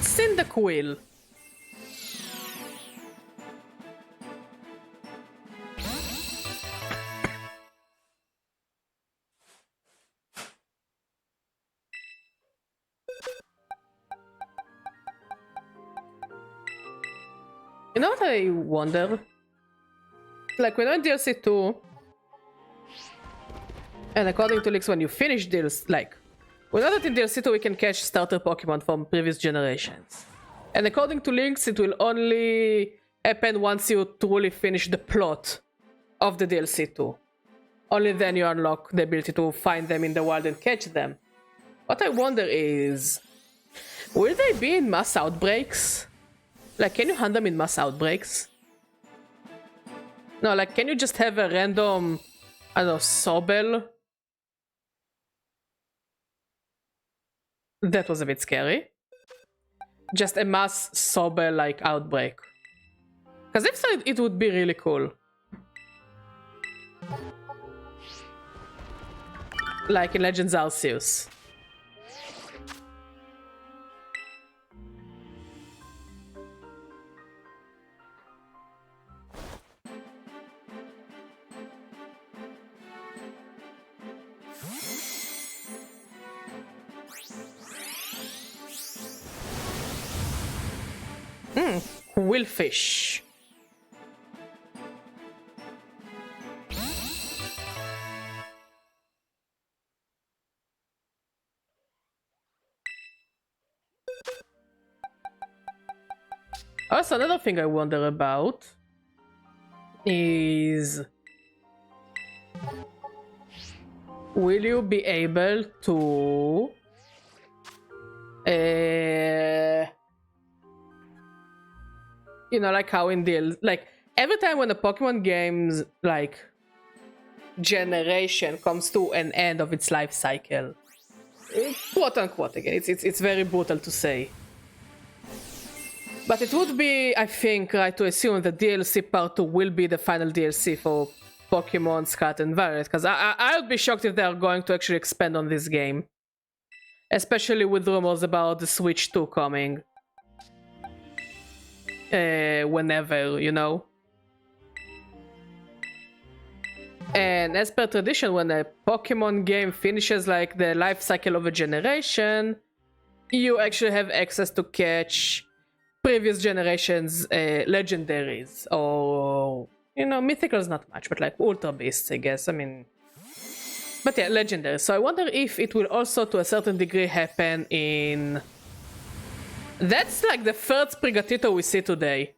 Speaker 1: Cyndaquil. You know what I wonder? Like, we know in DLC 2, and according to leaks, when you finish DLC, like, we know that in DLC 2 we can catch starter Pokemon from previous generations. And according to leaks, it will only happen once you truly finish the plot of the DLC 2. Only then you unlock the ability to find them in the wild and catch them. What I wonder is, will they be in mass outbreaks? Like, can you hunt them in mass outbreaks? No, like, can you just have a random, I don't know, Sobel? That was a bit scary. Just a mass Sobel, like, outbreak. Because if so, it would be really cool. Like in Legends Arceus. Quillfish. Also, another thing I wonder about is, will you be able to you know, like how in DL, like every time when a Pokemon game's like generation comes to an end of its life cycle, quote unquote, again, it's very brutal to say, but it would be, I think, right to assume that DLC Part 2 will be the final DLC for Pokemon Scarlet and Violet, because I would be shocked if they are going to actually expand on this game, especially with rumors about the Switch 2 coming. Whenever, you know. And as per tradition, when a Pokemon game finishes like the life cycle of a generation, you actually have access to catch previous generations legendaries, or, you know, mythicals not much, but like ultra beasts, I guess. I mean, but yeah, legendary. So I wonder if it will also to a certain degree happen in, that's like the third Sprigatito we see today.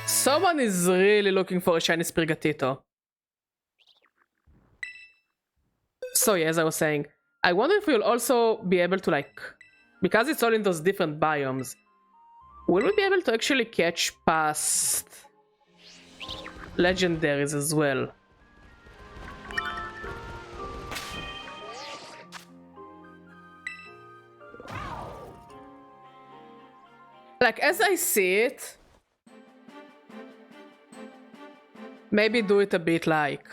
Speaker 1: Someone is really looking for a shiny Sprigatito. So yeah, as I was saying, I wonder if we'll also be able to, like, because it's all in those different biomes, will we be able to actually catch past legendaries as well? Like, as I see it, maybe do it a bit like,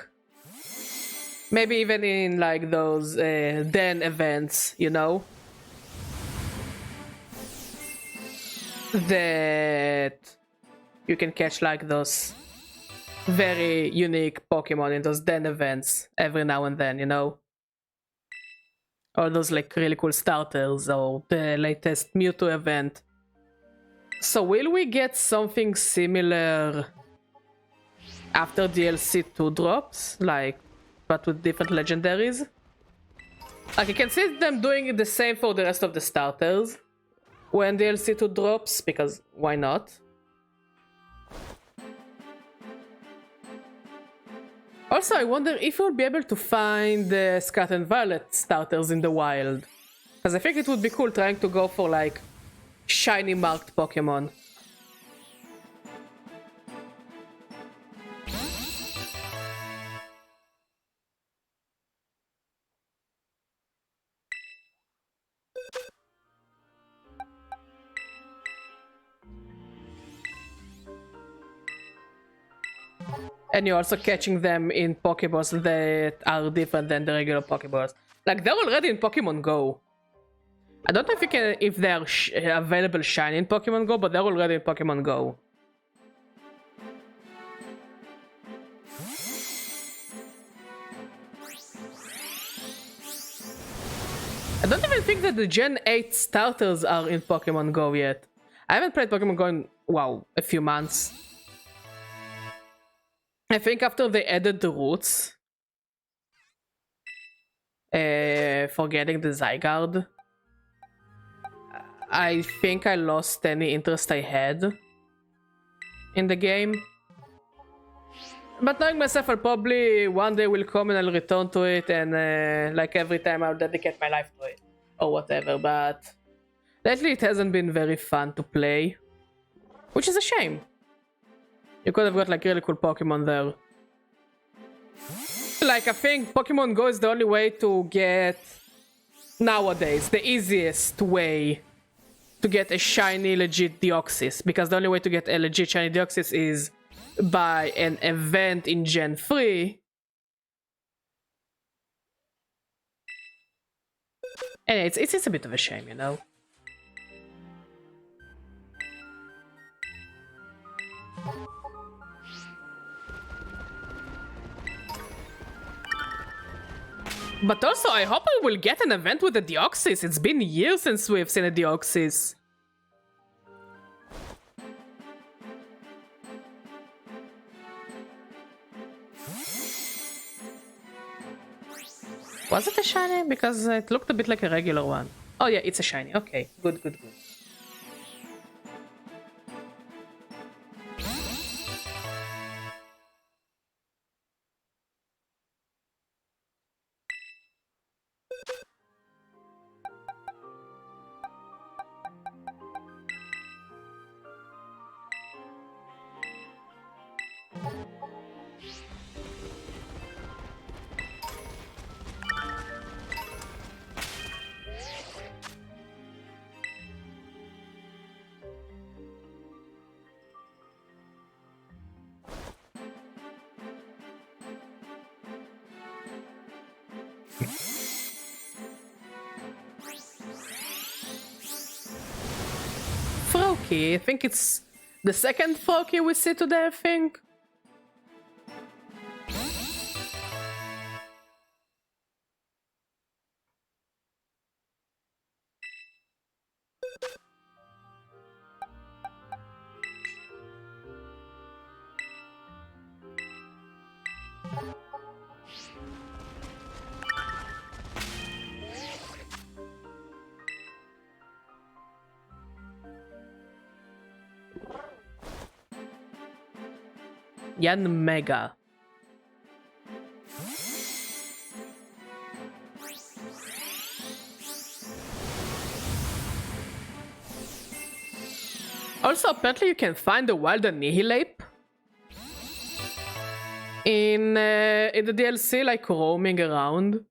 Speaker 1: maybe even in like those den events, you know? That you can catch like those very unique Pokemon in those den events every now and then, you know? Or those like really cool starters, or the latest Mewtwo event. So will we get something similar after DLC 2 drops, like, but with different legendaries? Like, I can see them doing the same for the rest of the starters when DLC 2 drops, because why not? Also, I wonder if we'll be able to find the Scarlet and Violet starters in the wild, because I think it would be cool trying to go for like shiny marked Pokemon. And you're also catching them in Pokeballs that are different than the regular Pokeballs. Like, they're already in Pokemon Go. I don't know if they're available shiny in Pokemon Go, but they're already in Pokemon Go. I don't even think that the Gen 8 starters are in Pokemon Go yet. I haven't played Pokemon Go in, wow, a few months. I think after they added the roots for getting the Zygarde, I think I lost any interest I had in the game. But knowing myself, I'll probably one day will come and I'll return to it, and like every time I'll dedicate my life to it or whatever. But lately it hasn't been very fun to play, which is a shame. You could have got like really cool Pokemon there. Like, I think Pokemon Go is the only way to get, nowadays, the easiest way to get a shiny legit Deoxys, because the only way to get a legit shiny Deoxys is by an event in Gen 3. And it's a bit of a shame, you know? But also, I hope I will get an event with a Deoxys. It's been years since we've seen a Deoxys. Was it a shiny? Because it looked a bit like a regular one. Oh yeah, it's a shiny. Okay, good, good, good. Froakie, I think it's the second Froakie we see today, I think. Yan Mega. Also, apparently you can find the wild Annihilate in the DLC, like roaming around,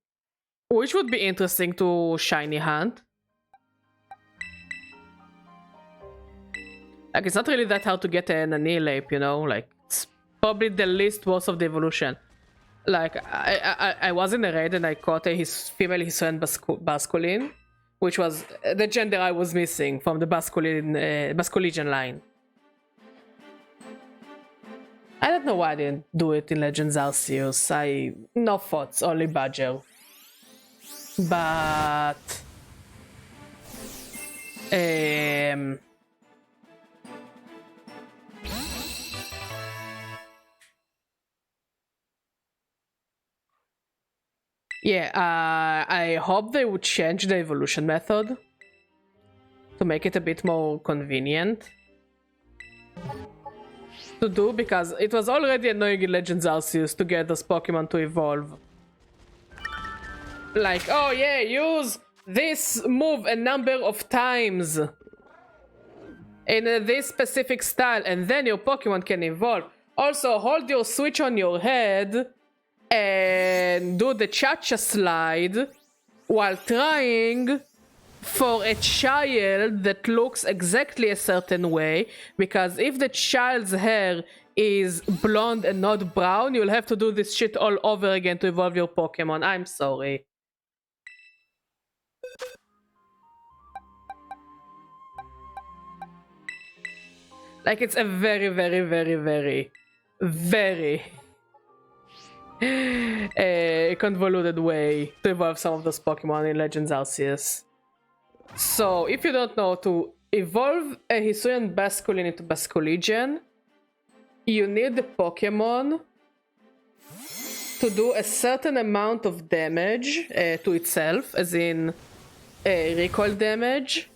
Speaker 1: which would be interesting to shiny hunt. Like, it's not really that hard to get an Annihilate, you know, like it's probably the least worst of the evolution. Like, I was in a raid and I caught a female Hisuian Basculin, which was the gender I was missing from the Basculegion line. I don't know why I didn't do it in Legends Arceus. No thoughts, only Badger. But yeah, I hope they would change the evolution method to make it a bit more convenient to do, because it was already annoying in Legends Arceus to get those Pokemon to evolve. Like, oh yeah, use this move a number of times in this specific style and then your Pokemon can evolve. Also, hold your Switch on your head and do the cha-cha slide while trying for a child that looks exactly a certain way, because if the child's hair is blonde and not brown, you'll have to do this shit all over again to evolve your Pokemon. I'm sorry. Like, it's a very, very, very, very, very convoluted way to evolve some of those Pokemon in Legends Arceus. So, if you don't know, to evolve a Hisuian Basculin into Basculegion, you need the Pokemon to do a certain amount of damage to itself, as in recoil damage.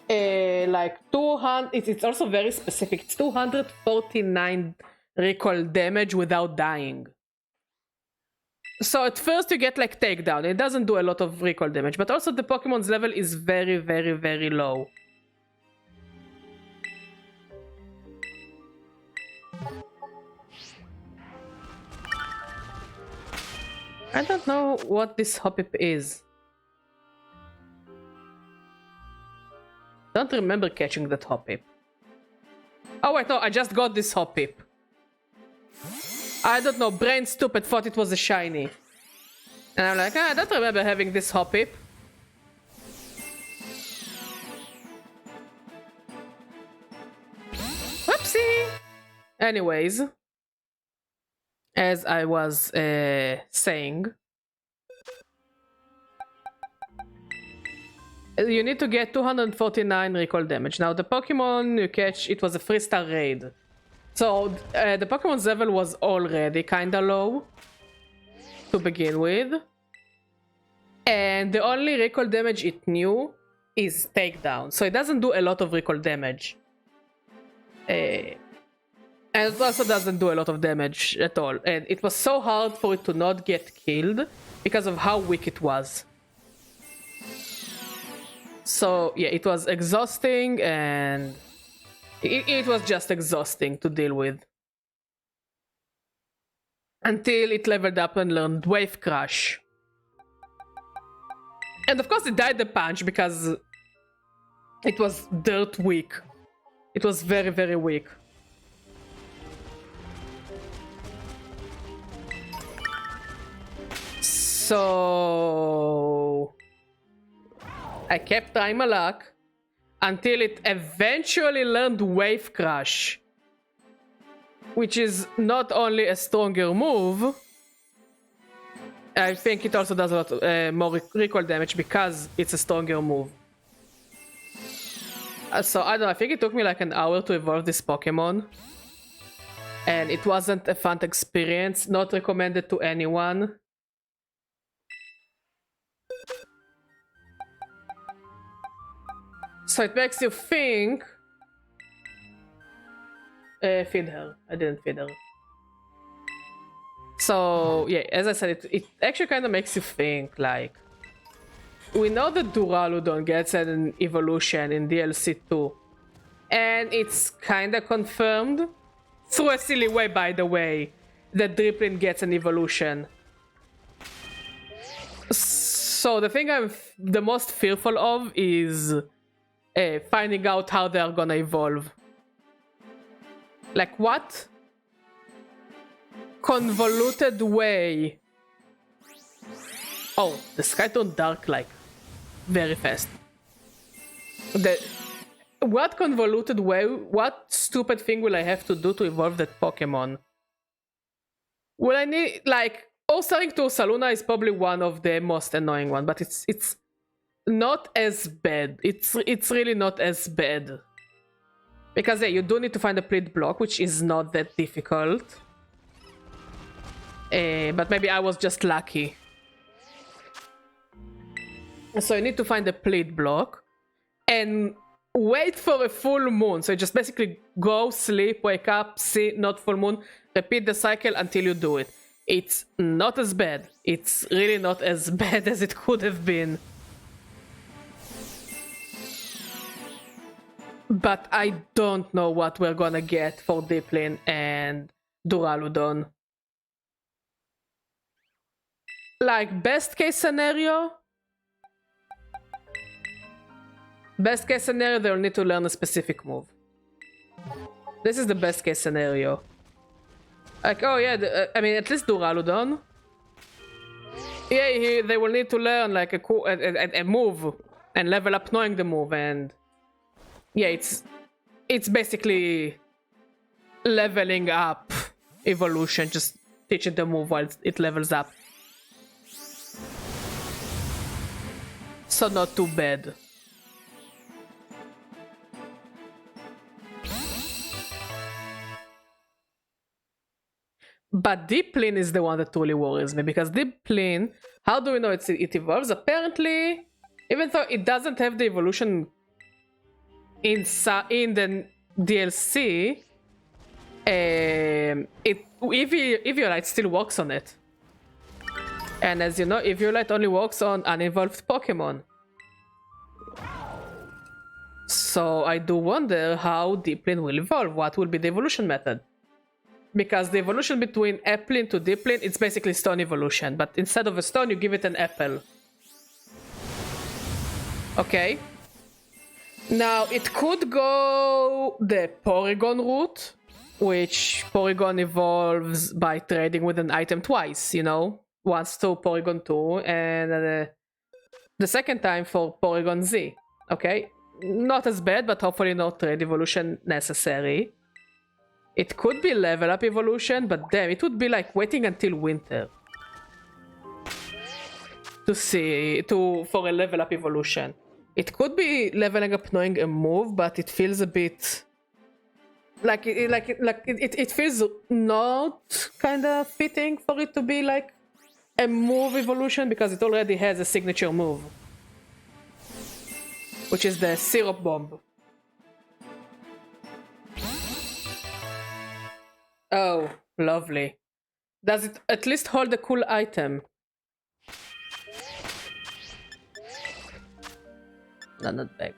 Speaker 1: Like 200, it's also very specific. It's 249 recoil damage without dying. So at first you get like takedown. It doesn't do a lot of recoil damage, but also the Pokemon's level is very, very, very low. I don't know what this Hoppip is. Don't remember catching that Hoppip. Oh wait, no, I just got this Hoppip. I don't know, brain stupid thought it was a shiny. And I'm like, I don't remember having this Hoppip. Whoopsie! Anyways, as I was saying, you need to get 249 recoil damage. Now the Pokemon you catch, it was a 3-star raid. So the Pokemon's level was already kinda low to begin with. And the only recoil damage it knew is takedown. So it doesn't do a lot of recoil damage. And it also doesn't do a lot of damage at all. And it was so hard for it to not get killed because of how weak it was. So yeah, it was exhausting, and it was just exhausting to deal with. Until it leveled up and learned Wave Crush. And of course it died the punch because it was dirt weak. It was very, very weak. So I kept trying my luck until it eventually learned Wave Crush, which is not only a stronger move, I think it also does a lot more recoil damage because it's a stronger move. So I don't know, I think it took me like an hour to evolve this Pokemon. And it wasn't a fun experience, not recommended to anyone. So it makes you think... feed her. I didn't feed her. So, yeah, as I said, it actually kind of makes you think, like... We know that Duraludon gets an evolution in DLC 2. And it's kind of confirmed, through a silly way, by the way, that Dripplin gets an evolution. So the thing I'm the most fearful of is... finding out how they are gonna evolve. Like, what convoluted way? Oh, the sky turned dark like very fast. What convoluted way? What stupid thing will I have to do to evolve that Pokemon? Will I need, like, Ursaring to Ursaluna is probably one of the most annoying one, but it's not as bad. It's really not as bad. Because yeah, you do need to find a Pleat block, which is not that difficult. But maybe I was just lucky. So you need to find a Pleat block and wait for a full moon. So you just basically go, sleep, wake up, see, not full moon, repeat the cycle until you do it. It's not as bad. It's really not as bad as it could have been. But I don't know what we're gonna get for Dripplin and Duraludon. Like, best case scenario, they'll need to learn a specific move. This is the best case scenario. Like, oh yeah, I mean, at least Duraludon. Yeah, they will need to learn like a move and level up knowing the move, and yeah, it's basically leveling up evolution, just teach it the move while it levels up. So not too bad. But Deepling is the one that truly worries me, because Deepling, how do we know it evolves? Apparently, even though it doesn't have the evolution in the DLC, Eviolite still works on it. And as you know, Eviolite only works on unevolved Pokemon. So I do wonder how Deepling will evolve. What will be the evolution method? Because the evolution between Applin to Deepling, it's basically stone evolution. But instead of a stone, you give it an apple. Okay. Now, it could go the Porygon route, which Porygon evolves by trading with an item twice, you know? Once to Porygon 2, and the second time for Porygon Z. Okay? Not as bad, but hopefully not trade evolution necessary. It could be level up evolution, but damn, it would be like waiting until winter for a level up evolution. It could be leveling up knowing a move, but it feels a bit like it feels not kind of fitting for it to be like a move evolution, because it already has a signature move, which is the Syrup Bomb. Oh, lovely. Does it at least hold a cool item? No, not bad.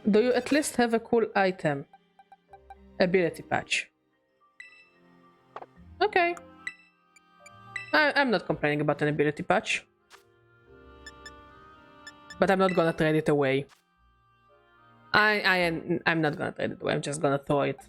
Speaker 1: Do you at least have a cool item? Ability patch. Okay. I'm not complaining about an ability patch. But I'm not gonna trade it away. I'm not gonna trade it away, I'm just gonna throw it.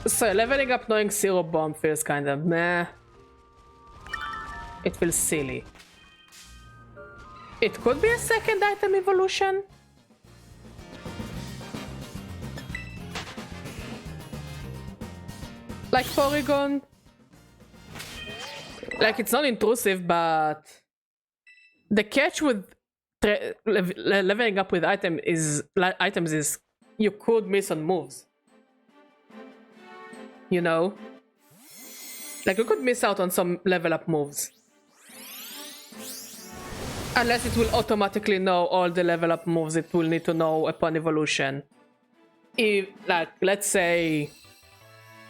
Speaker 1: So leveling up knowing Zero Bomb feels kind of meh. It feels silly. It could be a second item evolution. Like Porygon. Like, it's not intrusive, but the catch with leveling up with items is you could miss on moves. You know? Like, you could miss out on some level up moves. Unless it will automatically know all the level up moves it will need to know upon evolution. If, like, let's say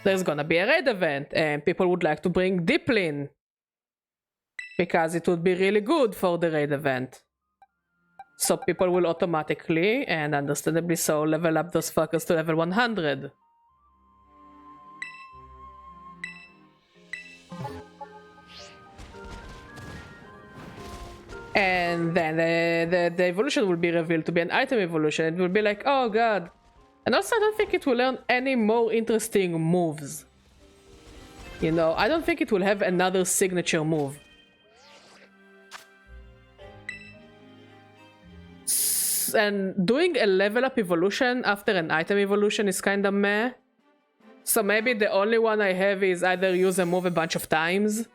Speaker 1: there's gonna be a raid event and people would like to bring Deepling, because it would be really good for the raid event. So people will automatically, and understandably so, level up those fuckers to level 100. And then the evolution will be revealed to be an item evolution. It will be like, oh god. And also I don't think it will learn any more interesting moves. You know, I don't think it will have another signature move. And doing a level up evolution after an item evolution is kinda meh. So maybe the only one I have is either use a move a bunch of times,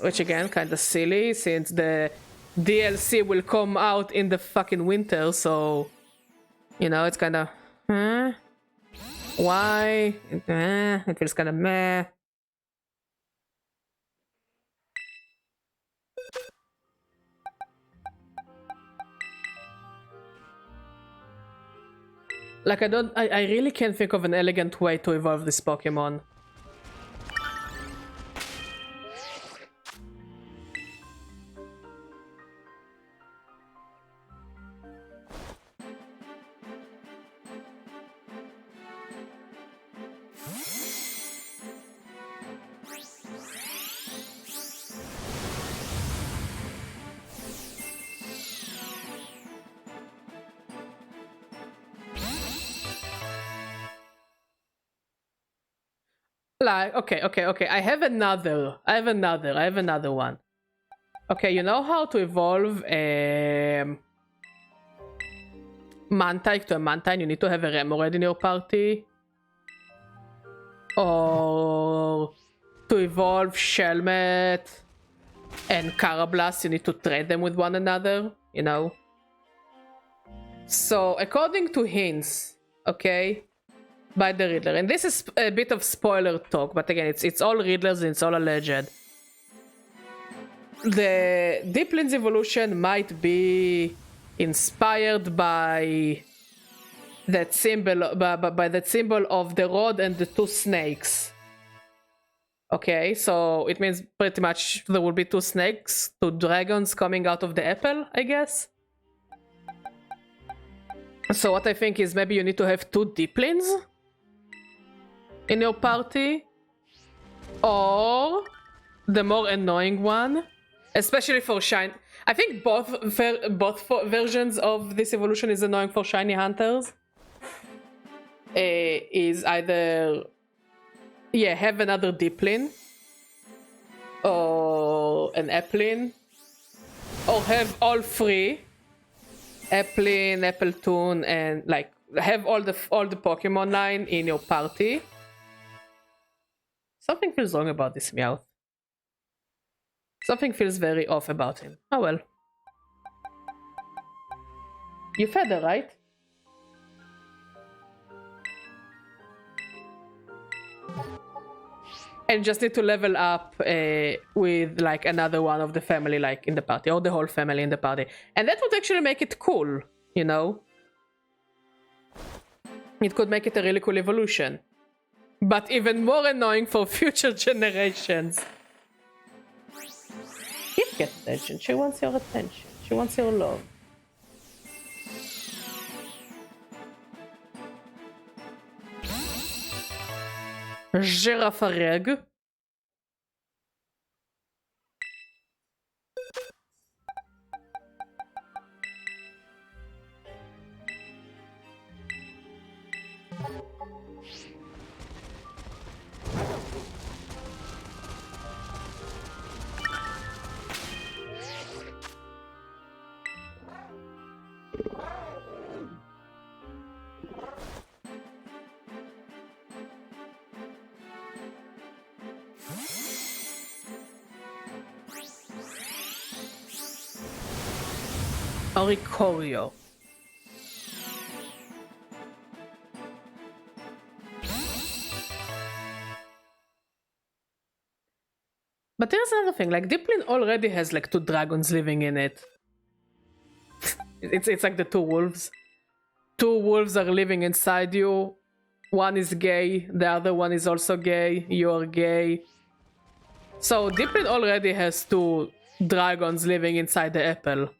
Speaker 1: which again kinda silly since the DLC will come out in the fucking winter, so you know, it's kinda why? It feels kinda meh. Like, I really can't think of an elegant way to evolve this Pokemon. Like, okay. I have another one. Okay, you know how to evolve Mantike to a Mantine? You need to have a Remoraid in your party. Or to evolve Shelmet and Carablast, you need to trade them with one another, you know? So, according to hints, okay, by the Riddler, and this is a bit of spoiler talk, but again, it's all Riddlers and it's all alleged. The Deeplin's evolution might be inspired by that symbol, by that symbol of the rod and the two snakes. Okay, so it means pretty much there will be two snakes, two dragons coming out of the apple, I guess. So what I think is maybe you need to have two Deeplins in your party, or the more annoying one, especially for shiny. I think both versions of this evolution is annoying for shiny hunters. Is either have another Deeplin or an Applin, or have all three, Applin, Appletoon, and like have all the Pokemon line in your party. Something feels wrong about this Meowth. Something feels very off about him. Oh well. You fed her, right? And just need to level up with like another one of the family like in the party, or the whole family in the party. And that would actually make it cool, you know? It could make it a really cool evolution. But even more annoying for future generations. Get attention. She wants your attention. She wants your love. Girafareg. Oricorio. But there's another thing, like Deeplin already has like two dragons living in it. It's like the two wolves. Two wolves are living inside you. One is gay, the other one is also gay, you're gay. So Deeplin already has two dragons living inside the apple.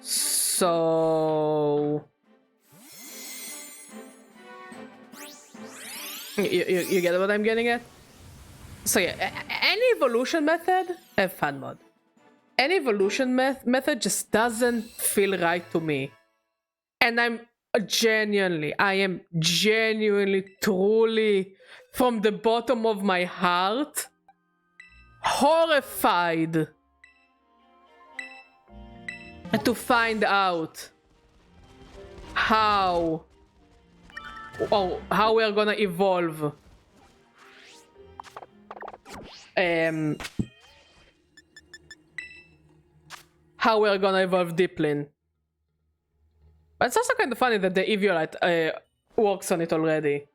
Speaker 1: So you get what I'm getting at? So yeah, any evolution method, have fun mod. Any evolution method just doesn't feel right to me. And I am genuinely, truly, from the bottom of my heart, horrified to find out how we are gonna evolve Deeplin. But it's also kind of funny that the Eviolite works on it already.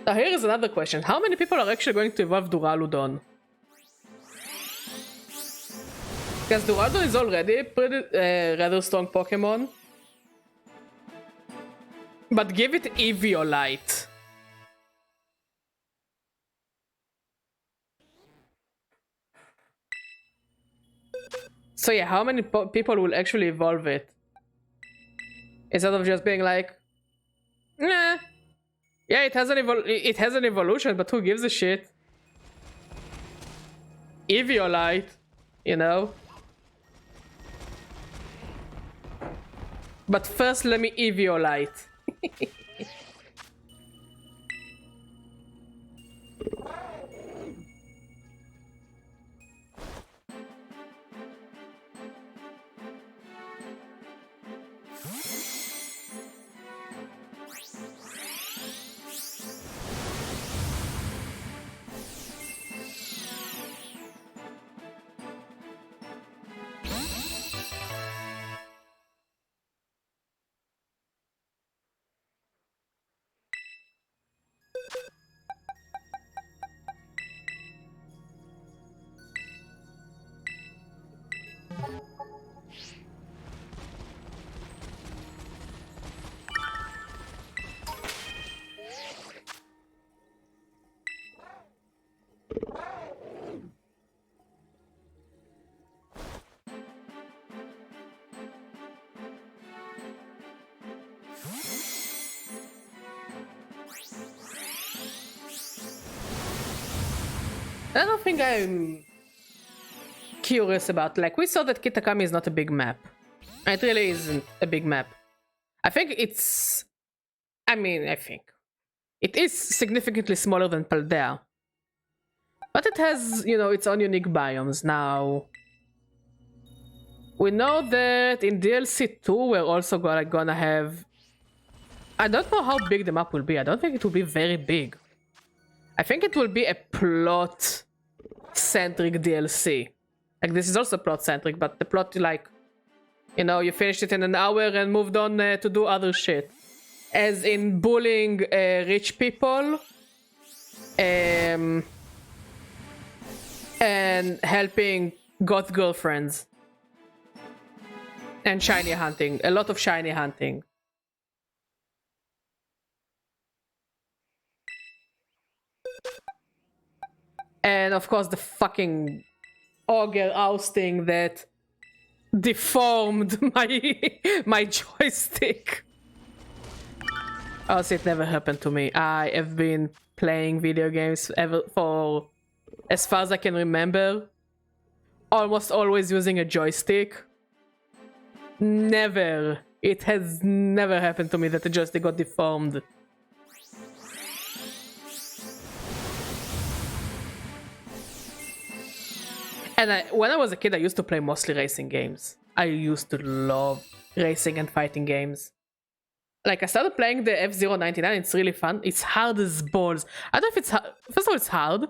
Speaker 1: Now here is another question. How many people are actually going to evolve Duraludon? Because Duraludon is already a pretty rather strong Pokemon. But give it Eviolite. So yeah, how many people will actually evolve it? Instead of just being like, nah. Yeah, it has an evolution, but who gives a shit? Eviolite, you know? But first, let me Eviolite. Another thing I'm curious about, like, we saw that Kitakami is not a big map. It really isn't a big map. I think it's... I think. It is significantly smaller than Paldea. But it has, you know, its own unique biomes. Now, we know that in DLC 2 we're also gonna have... I don't know how big the map will be. I don't think it will be very big. I think it will be a plot-centric DLC. Like, this is also plot-centric, but the plot, like, you know, you finished it in an hour and moved on to do other shit. As in bullying rich people. And helping goth girlfriends. And shiny hunting. A lot of shiny hunting. And of course the fucking ogre ousting that deformed my joystick. Also, it never happened to me. I have been playing video games ever for as far as I can remember. Almost always using a joystick. Never. It has never happened to me that the joystick got deformed. And when I was a kid, I used to play mostly racing games. I used to love racing and fighting games. Like, I started playing the F-099, it's really fun. It's hard as balls. I don't know if it's hard. First of all, it's hard,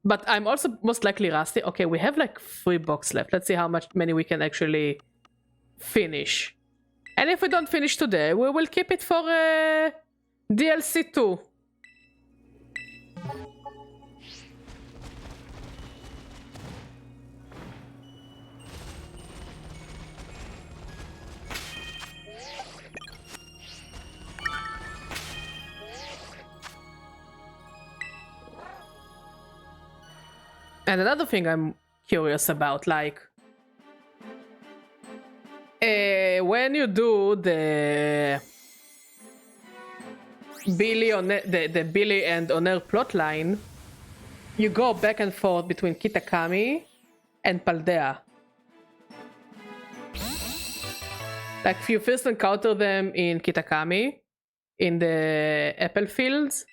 Speaker 1: but I'm also most likely rusty. Okay, we have like 3 boxes left. Let's see how many we can actually finish. And if we don't finish today, we will keep it for DLC 2. And another thing I'm curious about, like, when you do the Billy and Oner plotline, you go back and forth between Kitakami and Paldea. Like, you first encounter them in Kitakami, in the apple fields.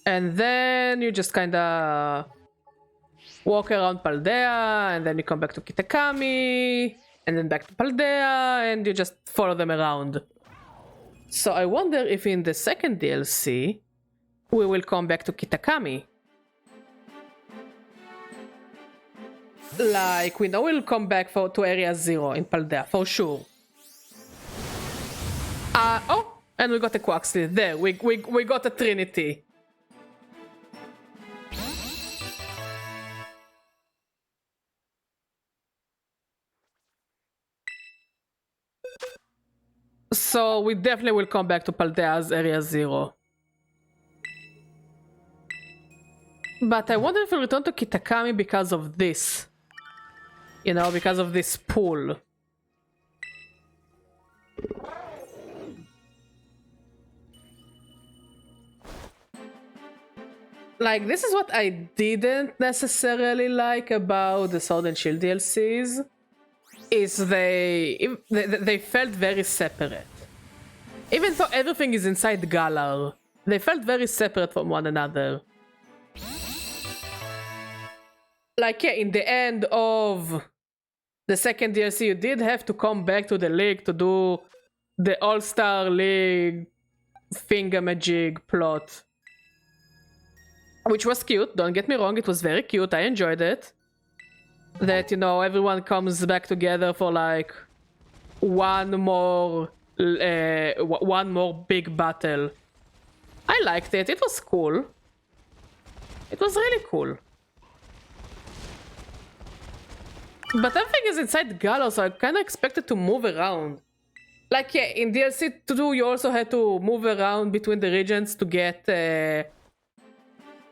Speaker 1: And then you just kinda walk around Paldea, and then you come back to Kitakami, and then back to Paldea, and you just follow them around. So I wonder if in the second DLC, we will come back to Kitakami. Like, we know we'll come back to Area 0 in Paldea, for sure. Oh, and we got a Quaxley. There, we got a Trinity. So we definitely will come back to Paldea's Area 0. But I wonder if we'll return to Kitakami because of this. You know, because of this pool. like, this is what I didn't necessarily like about the Sword and Shield DLCs, is they felt very separate. Even though everything is inside Galar, they felt very separate from one another. Like, yeah, in the end of the second DLC, you did have to come back to the league to do the All-Star League thingamajig plot. Which was cute, don't get me wrong, it was very cute, I enjoyed it. That, you know, everyone comes back together for like one more big battle. I liked it, it was cool. It was really cool. But everything is inside Galar, so I kinda expected to move around. Like, yeah, in DLC 2 you also had to move around between the regions to get the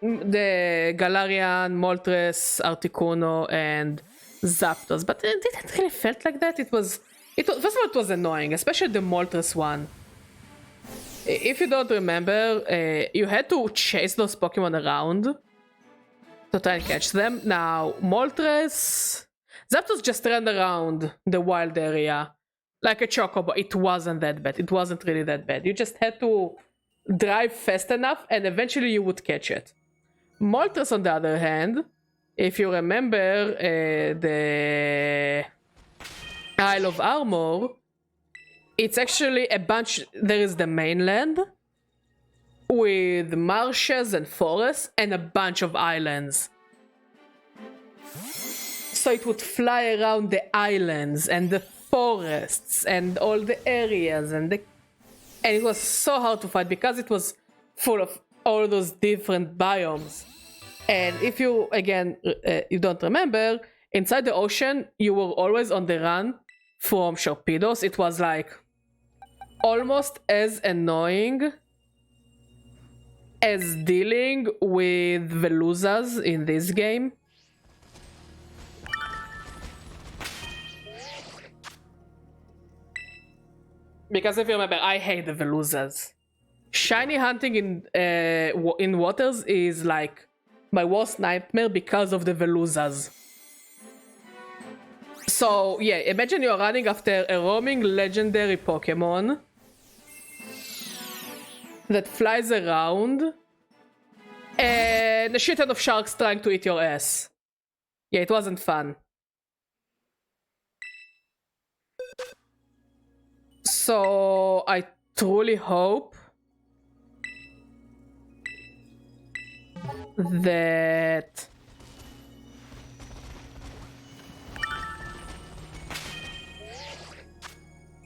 Speaker 1: Galarian, Moltres, Articuno, and Zapdos. But it didn't really felt like that. First of all, it was annoying, especially the Moltres one. If you don't remember, you had to chase those Pokemon around to try and catch them. Now, Moltres... Zapdos just ran around the wild area like a Chocobo. It wasn't that bad. It wasn't really that bad. You just had to drive fast enough and eventually you would catch it. Moltres, on the other hand, if you remember the Isle of Armor, it's actually a bunch... There is the mainland with marshes and forests and a bunch of islands. So it would fly around the islands and the forests and all the areas and it was so hard to fight because it was full of all those different biomes. And if you, again, you don't remember, inside the ocean you were always on the run from Sharpedos. It was like almost as annoying as dealing with Veluzas in this game. Because if you remember, I hate the Veluzas. Shiny hunting in waters is like my worst nightmare because of the Veluzas. So yeah, imagine you're running after a roaming legendary Pokemon that flies around and a shit ton of sharks trying to eat your ass. Yeah, it wasn't fun. So I truly hope that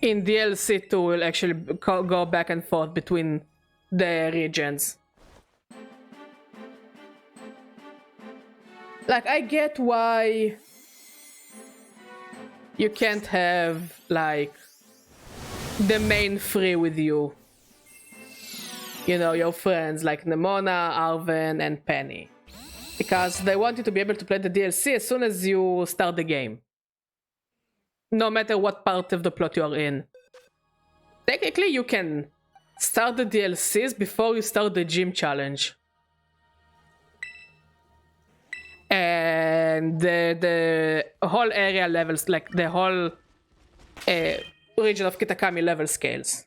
Speaker 1: in DLC 2 we'll actually go back and forth between the regions. Like, I get why you can't have like the main three with you. You know, your friends like Nemona, Arven, and Penny. Because they want you to be able to play the DLC as soon as you start the game. No matter what part of the plot you're in. Technically, you can start the DLCs before you start the gym challenge. And the whole area levels, like the whole region of Kitakami level scales.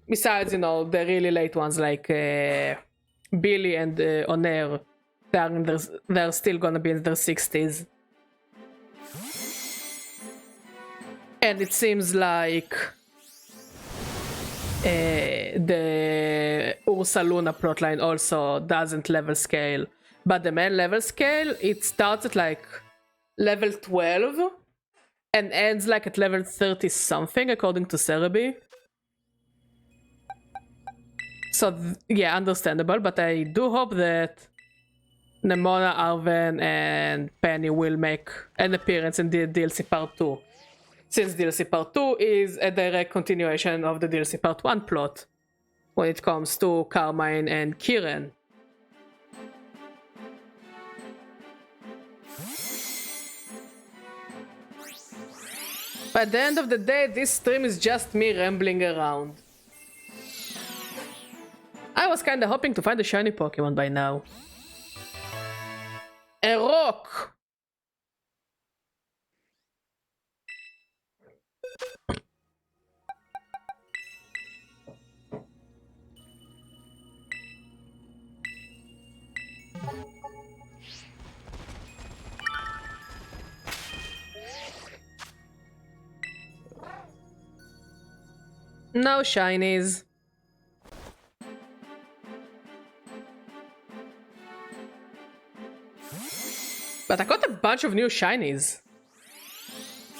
Speaker 1: Besides, you know, the really late ones like Billy and Onair, they're still gonna be in their 60s. And it seems like the Ursa Luna plotline also doesn't level scale. But the main level scale, it starts at like level 12 and ends like at level 30 something according to Cerebi. So yeah, understandable, but I do hope that Nemona, Arven, and Penny will make an appearance in the DLC Part 2. Since DLC Part 2 is a direct continuation of the DLC Part 1 plot when it comes to Carmine and Kieran. But at the end of the day, this stream is just me rambling around. I was kinda hoping to find a shiny Pokemon by now. A rock! No shinies. But I got a bunch of new shinies.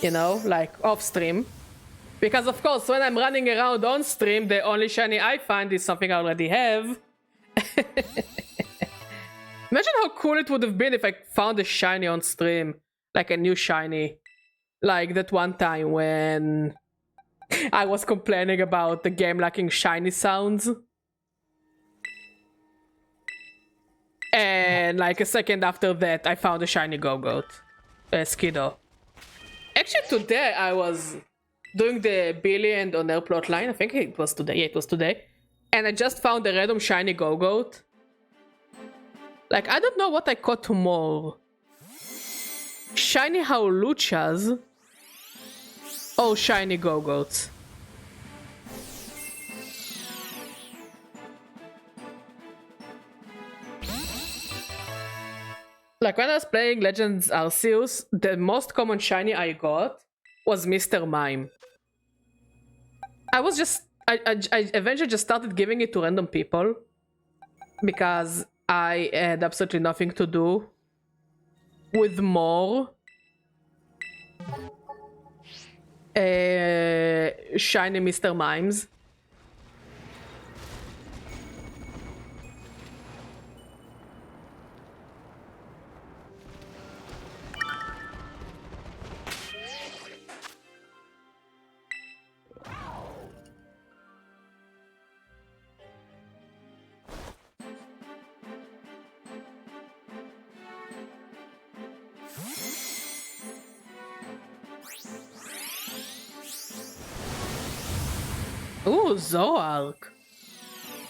Speaker 1: You know, like off stream. Because of course, when I'm running around on stream, the only shiny I find is something I already have. Imagine how cool it would have been if I found a shiny on stream. Like a new shiny. Like that one time when I was complaining about the game lacking shiny sounds. And like a second after that, I found a shiny Go-Goat. Skiddo. Actually, today I was doing the Billy and Oner plotline. I think it was today. Yeah, it was today. And I just found a random shiny Go-Goat. Like, I don't know what I caught more. Shiny Howluchas or shiny Go-Goats. Like when I was playing Legends Arceus, the most common shiny I got was Mr. Mime. I eventually just started giving it to random people because I had absolutely nothing to do with more shiny Mr. Mimes. Ooh, Zoroark.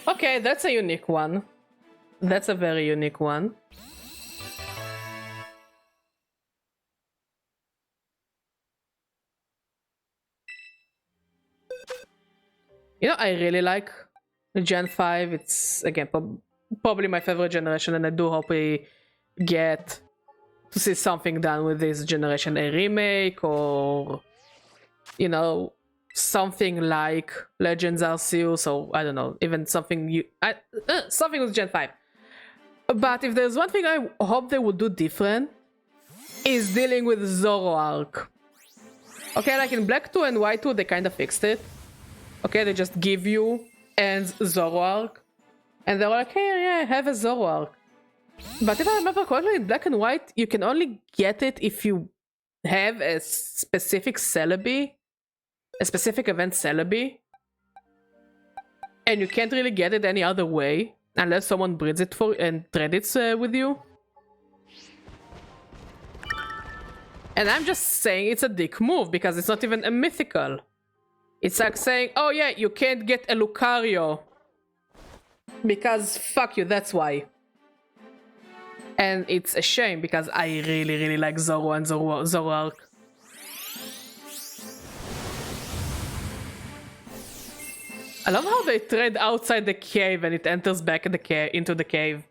Speaker 1: Okay, that's a unique one. That's a very unique one. You know, I really like Gen 5. It's, again, probably my favorite generation, and I do hope we get to see something done with this generation. A remake or, you know, something like Legends Arceus, or I don't know, even something something with Gen 5. But if there's one thing I hope they would do different, is dealing with Zoroark. Okay, like in Black 2 and White 2, they kind of fixed it. Okay, they just give you and Zoroark. And they're like, hey, yeah, have a Zoroark. But if I remember correctly, in Black and White, you can only get it if you have a specific Celebi. A specific event Celebi. And you can't really get it any other way. Unless someone breeds it for and trades it with you. And I'm just saying it's a dick move because it's not even a mythical. It's like saying, oh yeah, you can't get a Lucario. Because fuck you, that's why. And it's a shame because I really, really like Zoro and Zoroark. I love how they trade outside the cave and it enters back in the into the cave.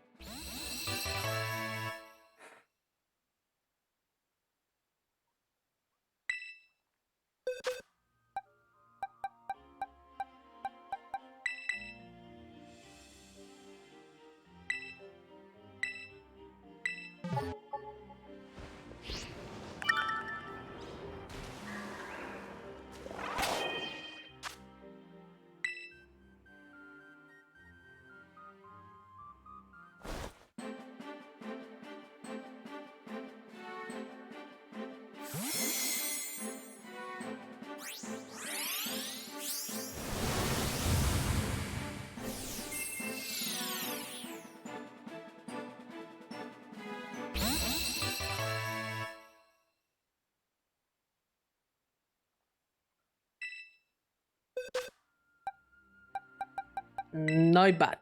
Speaker 1: Neubat.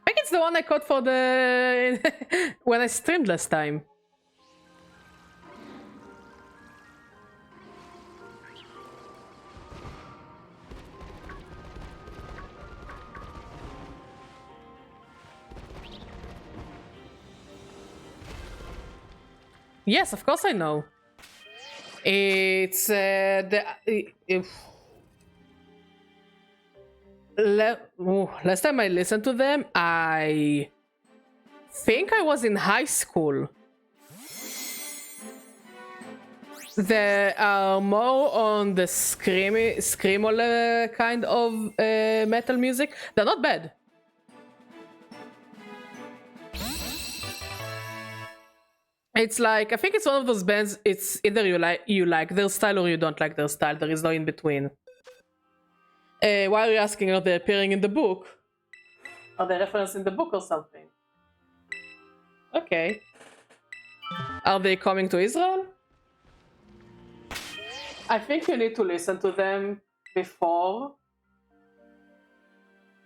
Speaker 1: I think it's the one I caught for the when I streamed last time. Yes, of course I know. It's last time I listened to them, I think I was in high school. They are more on the screamo kind of metal music. They're not bad. It's like, I think it's one of those bands, it's either you like their style or you don't like their style. There is no in between. Why are you asking, are they appearing in the book? Are they referenced in the book or something? Okay. Are they coming to Israel? I think you need to listen to them before.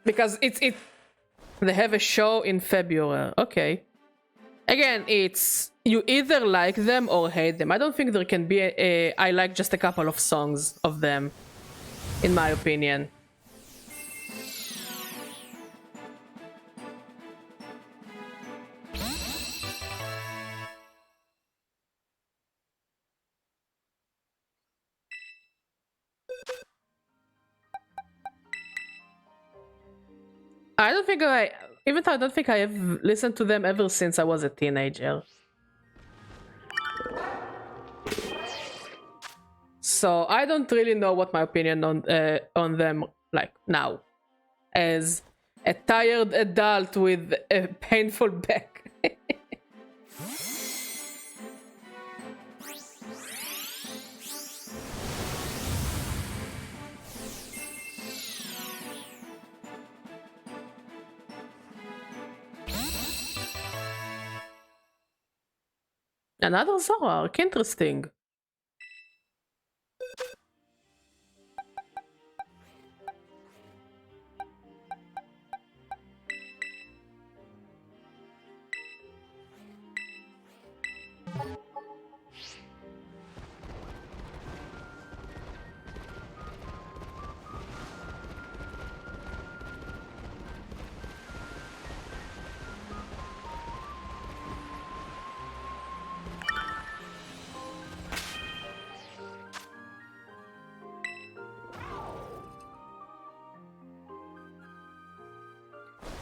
Speaker 1: Because they have a show in February. Okay. Again, it's you either like them or hate them. I don't think there can be I like just a couple of songs of them, in my opinion. I don't think even though I don't think I have listened to them ever since I was a teenager. So I don't really know what my opinion on them like now, as a tired adult with a painful back. Another Zoroark, interesting.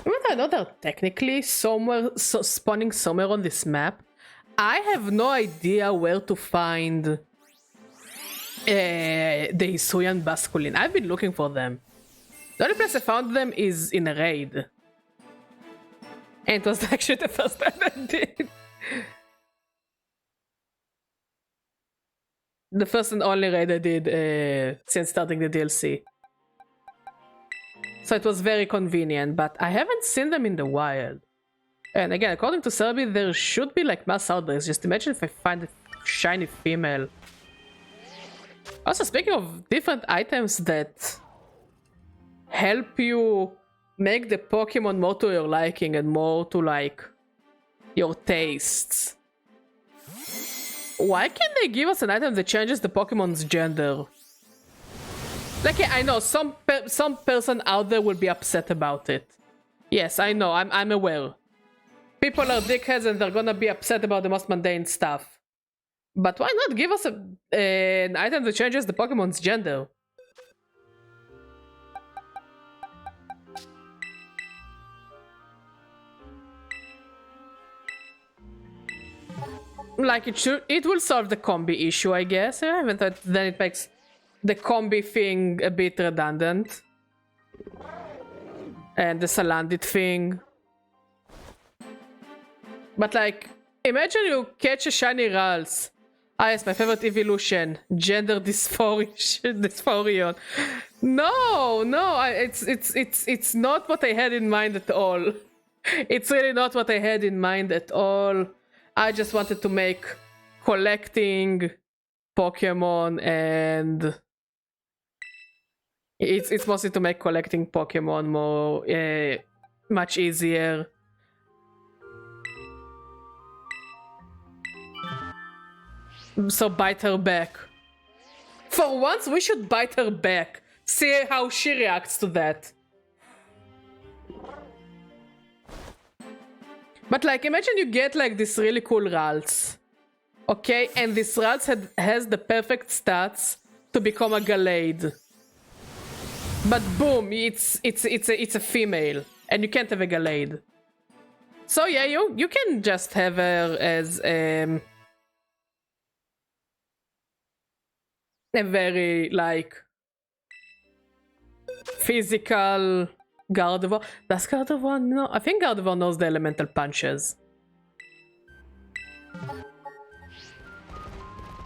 Speaker 1: Even though I know they're technically spawning somewhere on this map, I have no idea where to find the Hisuian Basculin. I've been looking for them. The only place I found them is in a raid. And it was actually the first time I did. The first and only raid I did since starting the DLC. So it was very convenient, but I haven't seen them in the wild. And again, according to Serbi, there should be like mass outbreaks. Just imagine if I find a shiny female. Also, speaking of different items that help you make the Pokemon more to your liking and more to like your tastes. Why can't they give us an item that changes the Pokemon's gender? Like, yeah, I know some person out there will be upset about it. Yes, I know. I'm aware. People are dickheads and they're gonna be upset about the most mundane stuff. But why not give us an item that changes the Pokemon's gender? Like it will solve the combi issue, I guess. Yeah, but then it makes the combi thing a bit redundant. And the Salandit thing. But like, imagine you catch a shiny Ralts. Ah yes, my favorite evolution. Gender dysphorion. No, it's not what I had in mind at all. It's really not what I had in mind at all. I just wanted to make collecting Pokemon and It's mostly to make collecting Pokemon more much easier. So bite her back. For once, we should bite her back. See how she reacts to that. But like, imagine you get like this really cool Ralts. Okay, and this Ralts has the perfect stats to become a Gallade. But boom, it's a female, and you can't have a Gallade. So yeah, you can just have her as a very like physical Gardevoir. Does Gardevoir know? I think Gardevoir knows the elemental punches.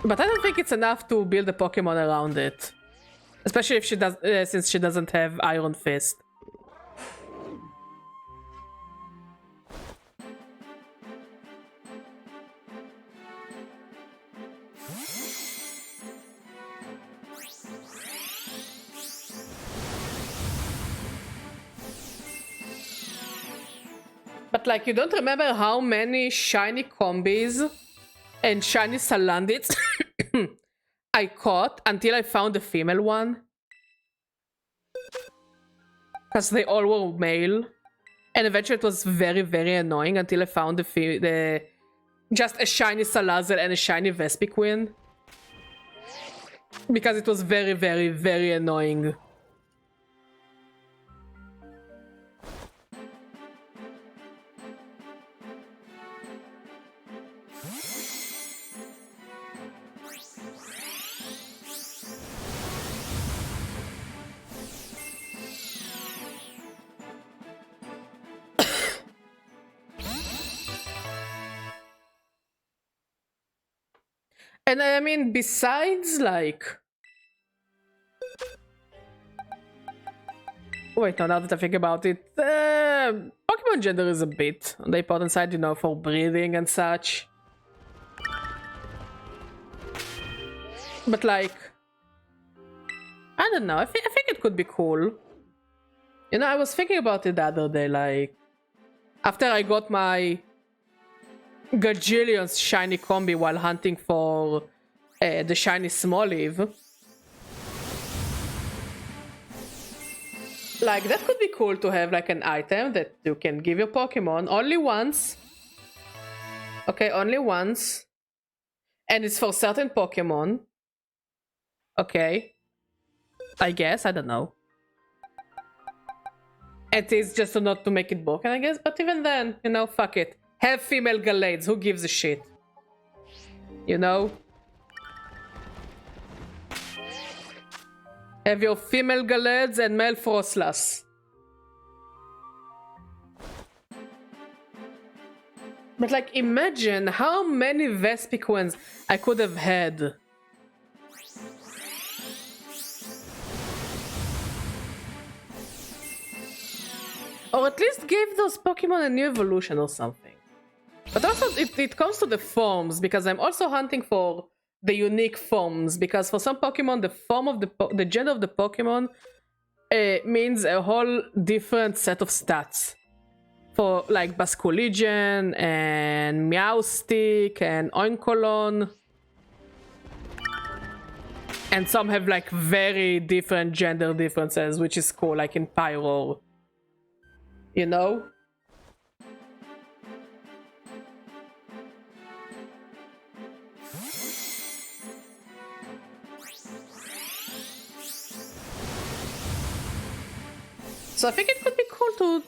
Speaker 1: But I don't think it's enough to build a Pokemon around it. Especially if she does, since she doesn't have Iron Fist. But like, you don't remember how many shiny combis and shiny Salandits I caught until I found the female one? Because they all were male. And eventually it was very, very annoying until I found the just a shiny Salazzle and a shiny Vespiquen. Because it was very, very, very annoying. And I mean, besides, like... Wait, no, now that I think about it, Pokemon gender is a bit on the important side, you know, for breeding and such. But like... I don't know, I think it could be cool. You know, I was thinking about it the other day, like... After I got my... Gajillions shiny combi while hunting for the shiny Smoliv. Like, that could be cool to have like an item that you can give your Pokemon only once. Okay, only once. And it's for certain Pokemon. Okay. I guess, I don't know. It is just not to make it broken, I guess, but even then, you know, fuck it. Have female Gallades, who gives a shit? You know? Have your female Gallades and male Frostlass. But like, imagine how many Vespiquens I could have had. Or at least give those Pokemon a new evolution or something. But also, it comes to the forms, because I'm also hunting for the unique forms, because for some Pokemon, the form of the gender of the Pokemon means a whole different set of stats. For like Basculegion and Meowstic and Oinkolon. And some have like very different gender differences, which is cool, like in Pyro. You know? So I think it could be cool to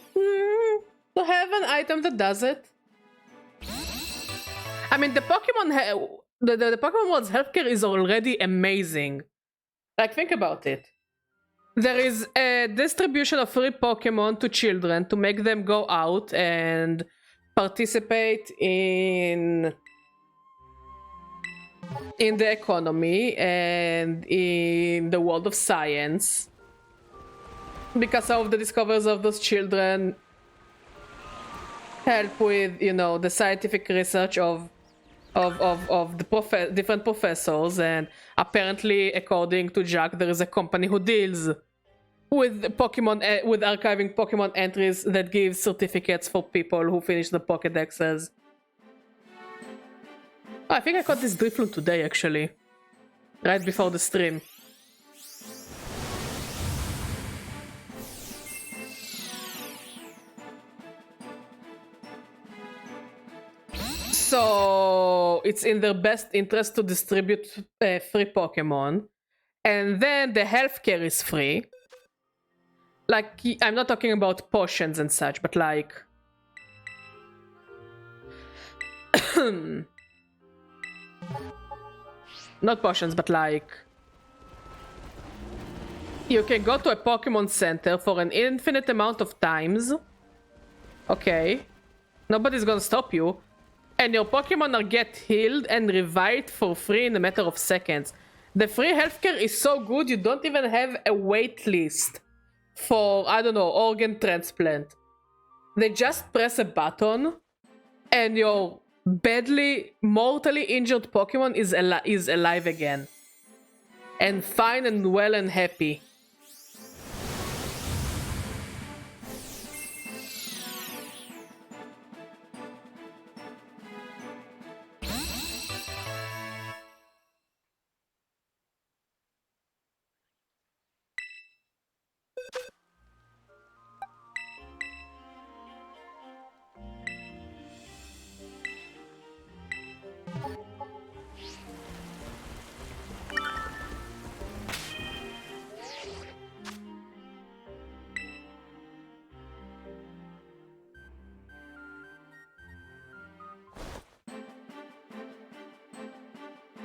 Speaker 1: have an item that does it. I mean, the Pokemon the Pokemon World's healthcare is already amazing. Like, think about it. There is a distribution of free Pokemon to children to make them go out and participate in the economy and in the world of science. Because some of the discoveries of those children help with, you know, the scientific research of the different professors, and apparently, according to Jack, there is a company who deals with Pokemon, with archiving Pokemon entries that gives certificates for people who finish the Pokédexes. Oh, I think I caught this Drifloon today, actually. Right before the stream. So it's in their best interest to distribute free Pokemon. And then the healthcare is free. Like, I'm not talking about potions and such, but like... not potions, but like... you can go to a Pokemon Center for an infinite amount of times. Okay. Nobody's gonna stop you. And your Pokemon are get healed and revived for free in a matter of seconds. The free healthcare is so good you don't even have a wait list for, I don't know, organ transplant. They just press a button and your badly, mortally injured Pokemon is alive again. And fine and well and happy.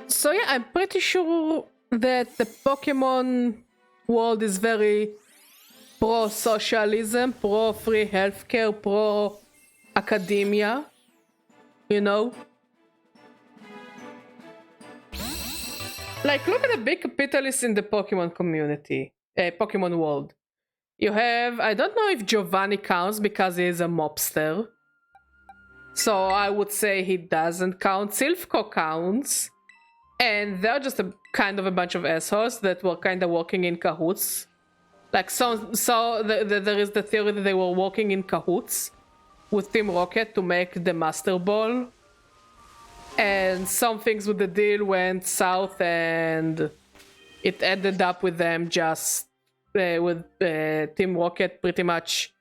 Speaker 1: So yeah, I'm pretty sure that the Pokemon world is very pro-socialism, pro-free healthcare, pro-academia, you know? Like, look at the big capitalists in the Pokemon community, Pokemon world. You have, I don't know if Giovanni counts because he is a mobster. So I would say he doesn't count. Silphco counts. And they're just a kind of a bunch of assholes that were kind of working in cahoots. Like, there is the theory that they were working in cahoots with Team Rocket to make the Master Ball. And some things with the deal went south and it ended up with them just with Team Rocket pretty much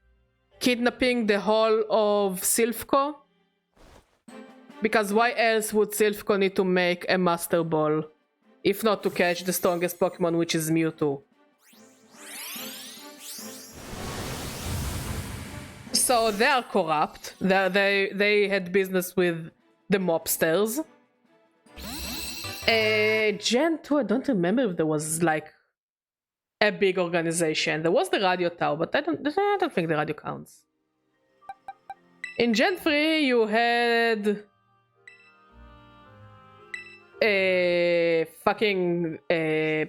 Speaker 1: kidnapping the whole of Silphco. Because why else would Silphco need to make a Master Ball? If not to catch the strongest Pokemon, which is Mewtwo. So they are corrupt. They had business with the mobsters. Gen 2, I don't remember if there was like a big organization. There was the Radio Tower, but I don't think the radio counts. In Gen 3 you had fucking the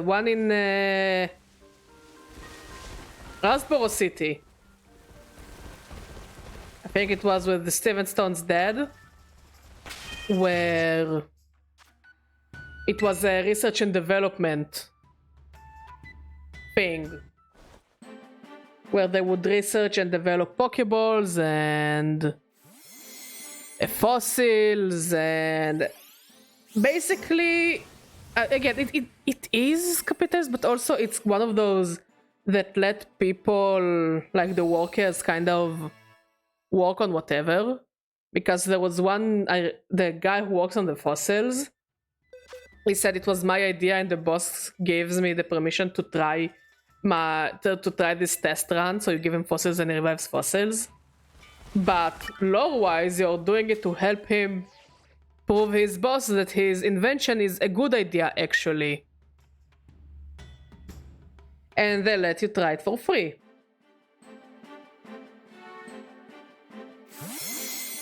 Speaker 1: one in Rasboro City. I think it was with the Steven Stone's dad, where it was a research and development thing, where they would research and develop Pokeballs and fossils, and basically, again, it is capitalist, but also it's one of those that let people, like the workers, kind of work on whatever. Because there was one, the guy who works on the fossils, he said it was my idea and the boss gives me the permission to try to try this test run, so you give him fossils and he revives fossils. But lore-wise, you're doing it to help him prove his boss that his invention is a good idea, actually. And they let you try it for free.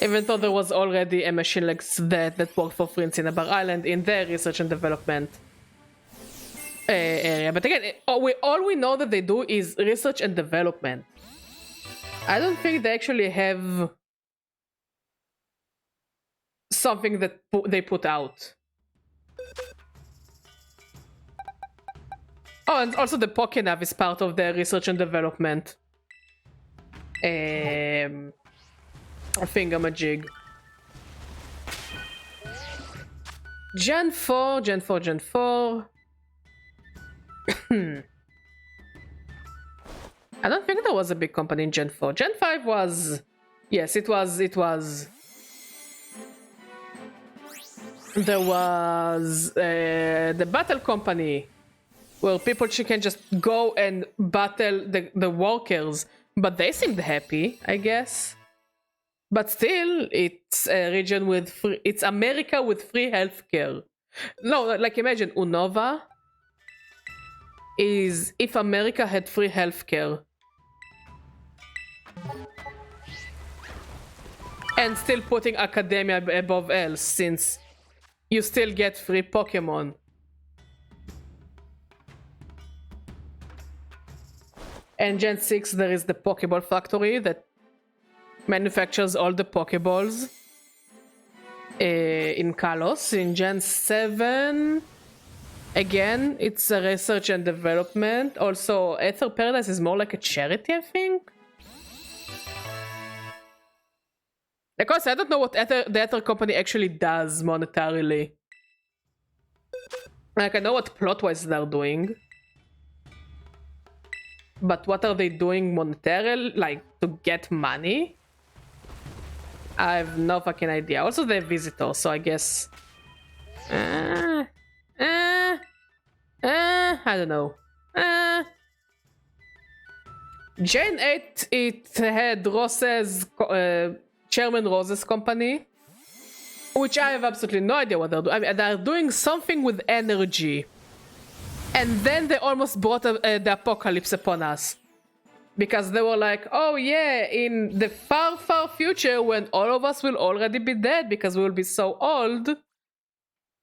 Speaker 1: Even though there was already a machine like that worked for free in Cinnabar Island in their research and development area. But again, all we know that they do is research and development. I don't think they actually have something that they put out. Oh, and also the Pokénav is part of the research and development. A thingamajig. Gen 4, Gen 4, Gen 4. I don't think there was a big company in Gen 4. Gen 5 was... Yes, it was. There was the battle company, where people can just go and battle the workers, but they seemed happy, I guess. But still, it's a region with free... It's America with free healthcare. No, like imagine Unova is if America had free healthcare. And still putting academia above else, since you still get free Pokemon. And Gen 6, there is the Pokeball factory that manufactures all the Pokeballs in Kalos. In Gen 7, again, it's a research and development. Also, Aether Paradise is more like a charity, I think. Because I don't know what the Aether company actually does monetarily. Like, I know what plot-wise they're doing. But what are they doing monetarily? Like, to get money? I have no fucking idea. Also, they're visitors, so I guess... I don't know. Gen 8, it had Rose's... Chairman Rose's company, which I have absolutely no idea what they're doing. I mean, they're doing something with energy, and then they almost brought the apocalypse upon us, because they were like, "Oh yeah, in the far, far future, when all of us will already be dead because we will be so old,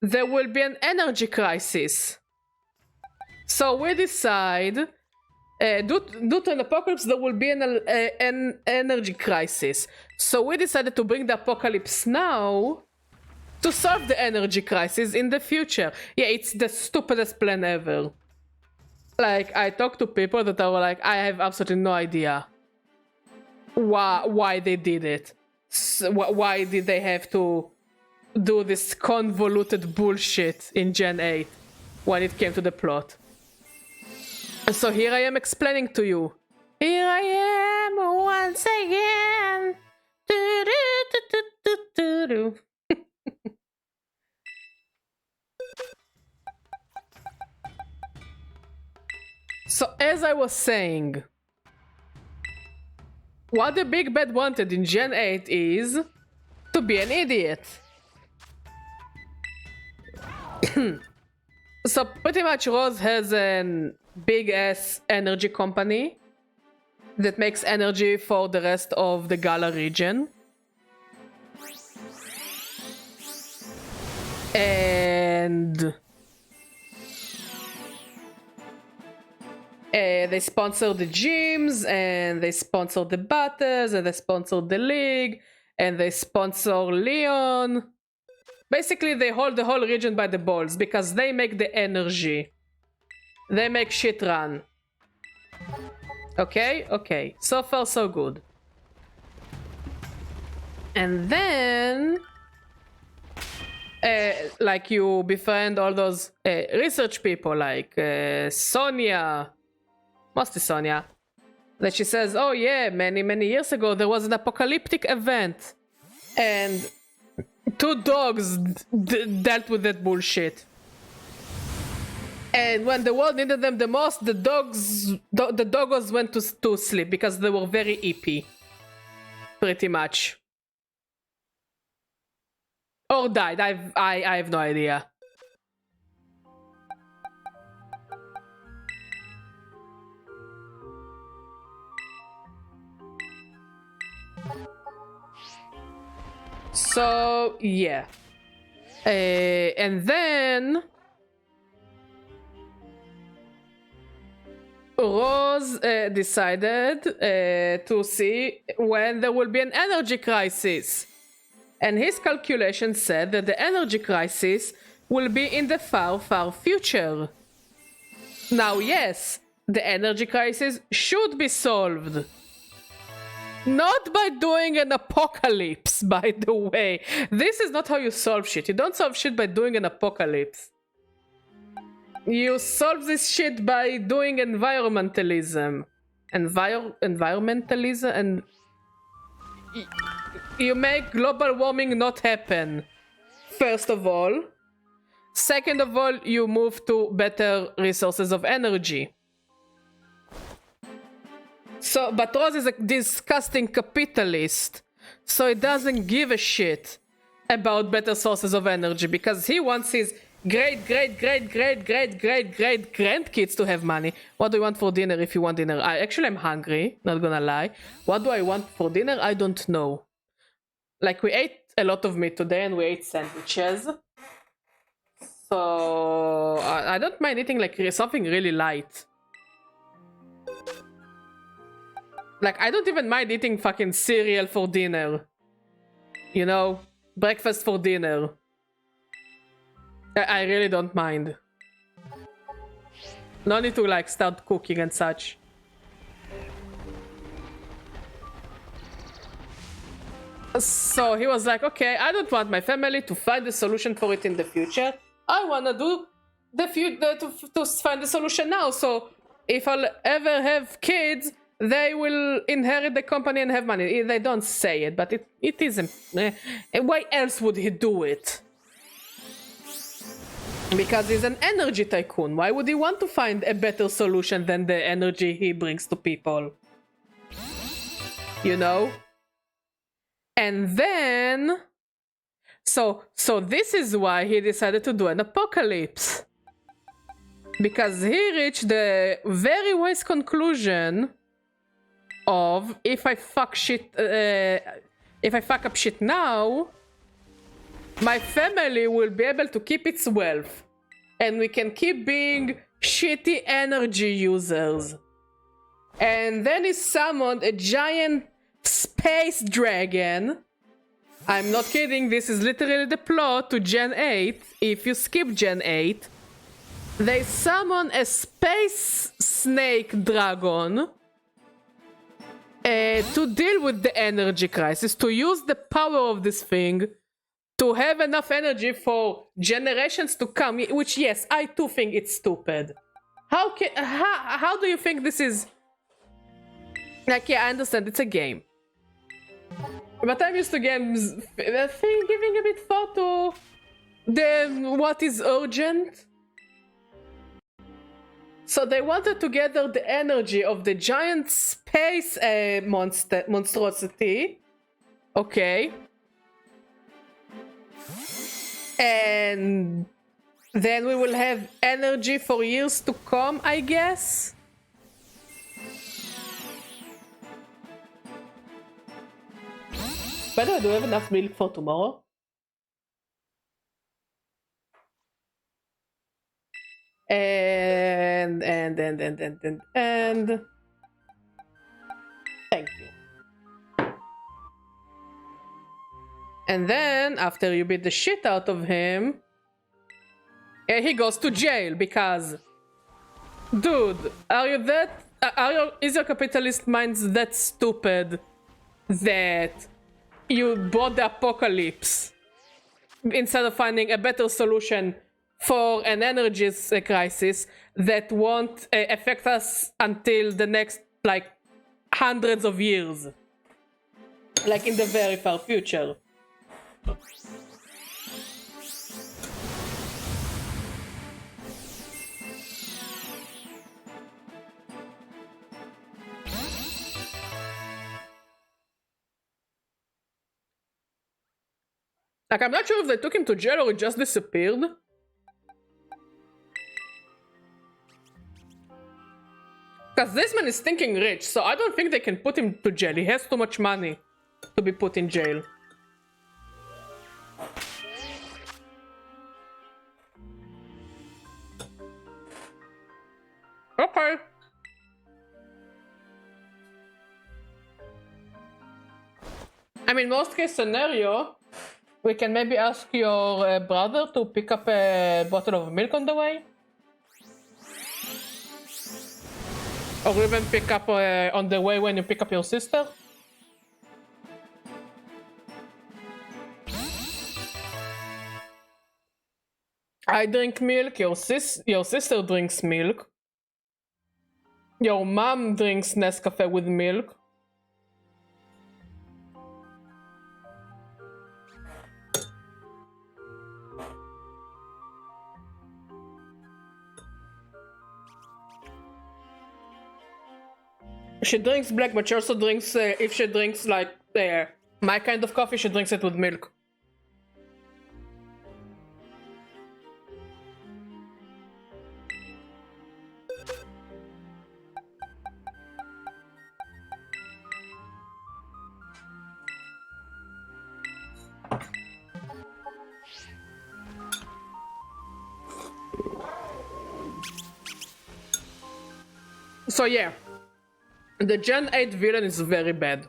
Speaker 1: there will be an energy crisis." So we decide. Due to an apocalypse, there will be an energy crisis. So we decided to bring the apocalypse now to solve the energy crisis in the future. Yeah, it's the stupidest plan ever. Like, I talked to people that are like, I have absolutely no idea why they did it. So, why did they have to do this convoluted bullshit in Gen 8 when it came to the plot? So here I am explaining to you. Here I am once again. So as I was saying, what the Big Bad wanted in Gen 8 is to be an idiot. So pretty much Rose has an big ass energy company that makes energy for the rest of the Gala region. And they sponsor the gyms, and they sponsor the battles, and they sponsor the league, and they sponsor Leon. Basically, they hold the whole region by the balls because they make the energy. They make shit run. Okay, okay. So far, so good. And then... like, you befriend all those research people, like Sonia. Mostly Sonia. That she says, oh yeah, many, many years ago, there was an apocalyptic event. And 2 dogs dealt with that bullshit. And when the world needed them the most, the doggos went to sleep because they were very EP. Pretty much. Or died. I have no idea. So, yeah. And then... Rose decided to see when there will be an energy crisis. And his calculation said that the energy crisis will be in the far, far future. Now, yes, the energy crisis should be solved. Not by doing an apocalypse, by the way. This is not how you solve shit. You don't solve shit by doing an apocalypse. You solve this shit by doing environmentalism. Environmentalism, and you make global warming not happen. First of all. Second of all, you move to better resources of energy. So, but Rose is a disgusting capitalist, so he doesn't give a shit about better sources of energy because he wants his great grandkids to have money. What do you want for dinner if you want dinner? I'm hungry, not gonna lie. What do I want for dinner? I don't know. Like, we ate a lot of meat today and we ate sandwiches. So I don't mind eating like something really light. Like, I don't even mind eating fucking cereal for dinner. You know? Breakfast for dinner. I really don't mind. No need to like start cooking and such. So he was like, okay, I don't want my family to find a solution for it in the future. I wanna do to find a solution now. So if I'll ever have kids, they will inherit the company and have money. They don't say it, but it isn't. Why else would he do it? Because he's an energy tycoon. Why would he want to find a better solution than the energy he brings to people? You know? And then... So this is why he decided to do an apocalypse. Because he reached the very wise conclusion of if I fuck up shit now, my family will be able to keep its wealth. And we can keep being shitty energy users. And then he summoned a giant space dragon. I'm not kidding, this is literally the plot to Gen 8. If you skip Gen 8, they summon a space snake dragon to deal with the energy crisis, to use the power of this thing to have enough energy for generations to come, which, yes, I too think it's stupid. How do you think this is... Like, yeah, I understand, it's a game. But I'm used to games giving a bit thought to what is urgent. So they wanted to gather the energy of the giant space monstrosity. Okay. And then we will have energy for years to come, I guess. By the way, do we have enough milk for tomorrow? And thank you. And then after you beat the shit out of him, he goes to jail because, dude, is your capitalist mind that stupid that you bought the apocalypse instead of finding a better solution for an energy crisis that won't affect us until the next, like, hundreds of years. Like, in the very far future. Like, I'm not sure if they took him to jail or he just disappeared. Because this man is stinking rich, so I don't think they can put him to jail. He has too much money to be put in jail. Okay. I mean, worst case scenario, we can maybe ask your brother to pick up a bottle of milk on the way. Or even pick up on the way when you pick up your sister? I drink milk, your sister drinks milk. Your mom drinks Nescafe with milk. She drinks black, but she also drinks, if she drinks like my kind of coffee, she drinks it with milk. So yeah, the Gen 8 villain is very bad.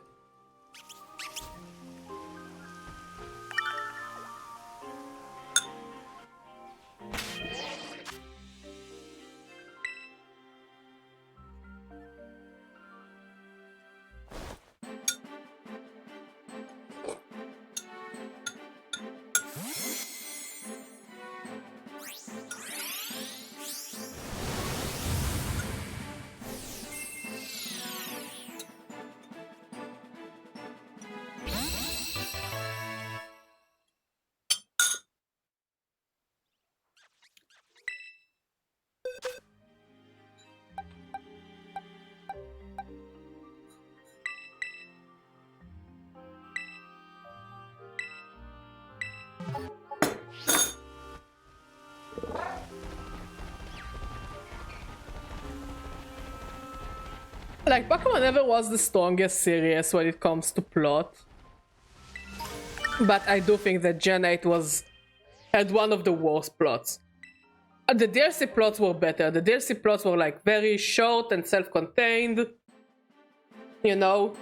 Speaker 1: Like, Pokemon never was the strongest series when it comes to plot. But I do think that Gen 8 had one of the worst plots. The DLC plots were better. The DLC plots were like very short and self-contained. You know?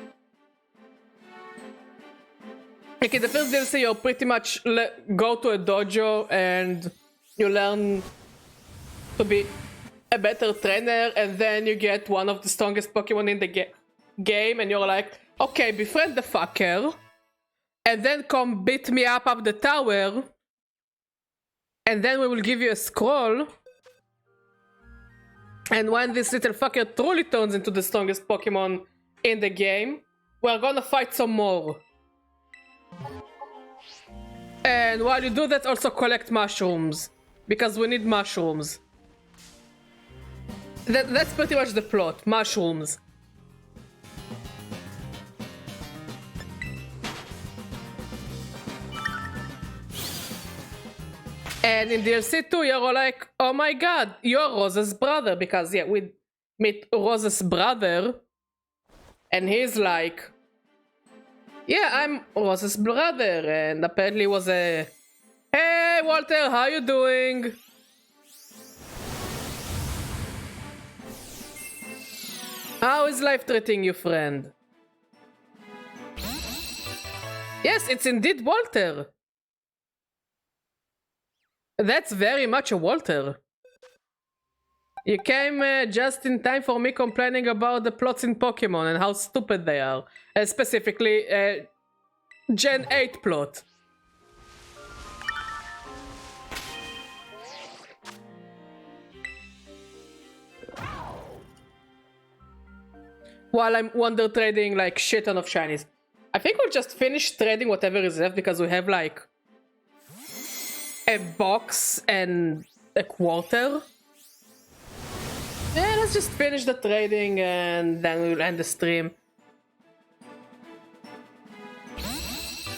Speaker 1: Like in the first DLC you pretty much go to a dojo and you learn to be a better trainer, and then you get one of the strongest Pokemon in the game, and you're like, okay, befriend the fucker, and then come beat me up the tower, and then we will give you a scroll, and when this little fucker truly turns into the strongest Pokemon in the game, we're gonna fight some more. And while you do that, also collect mushrooms, because we need mushrooms. That's pretty much the plot. Mushrooms. And in DLC 2, you're all like, oh my god, you're Rose's brother. Because, yeah, we meet Rose's brother. And he's like, yeah, I'm Rose's brother. And apparently was a, hey, Walter, how you doing? How is life treating you, friend? Yes, it's indeed Walter. That's very much a Walter. You came just in time for me complaining about the plots in Pokemon and how stupid they are. Specifically, Gen 8 plot. While I'm wonder trading like shit ton of shinies. I think we'll just finish trading whatever is left because we have like a box and a quarter. Yeah, let's just finish the trading and then we'll end the stream.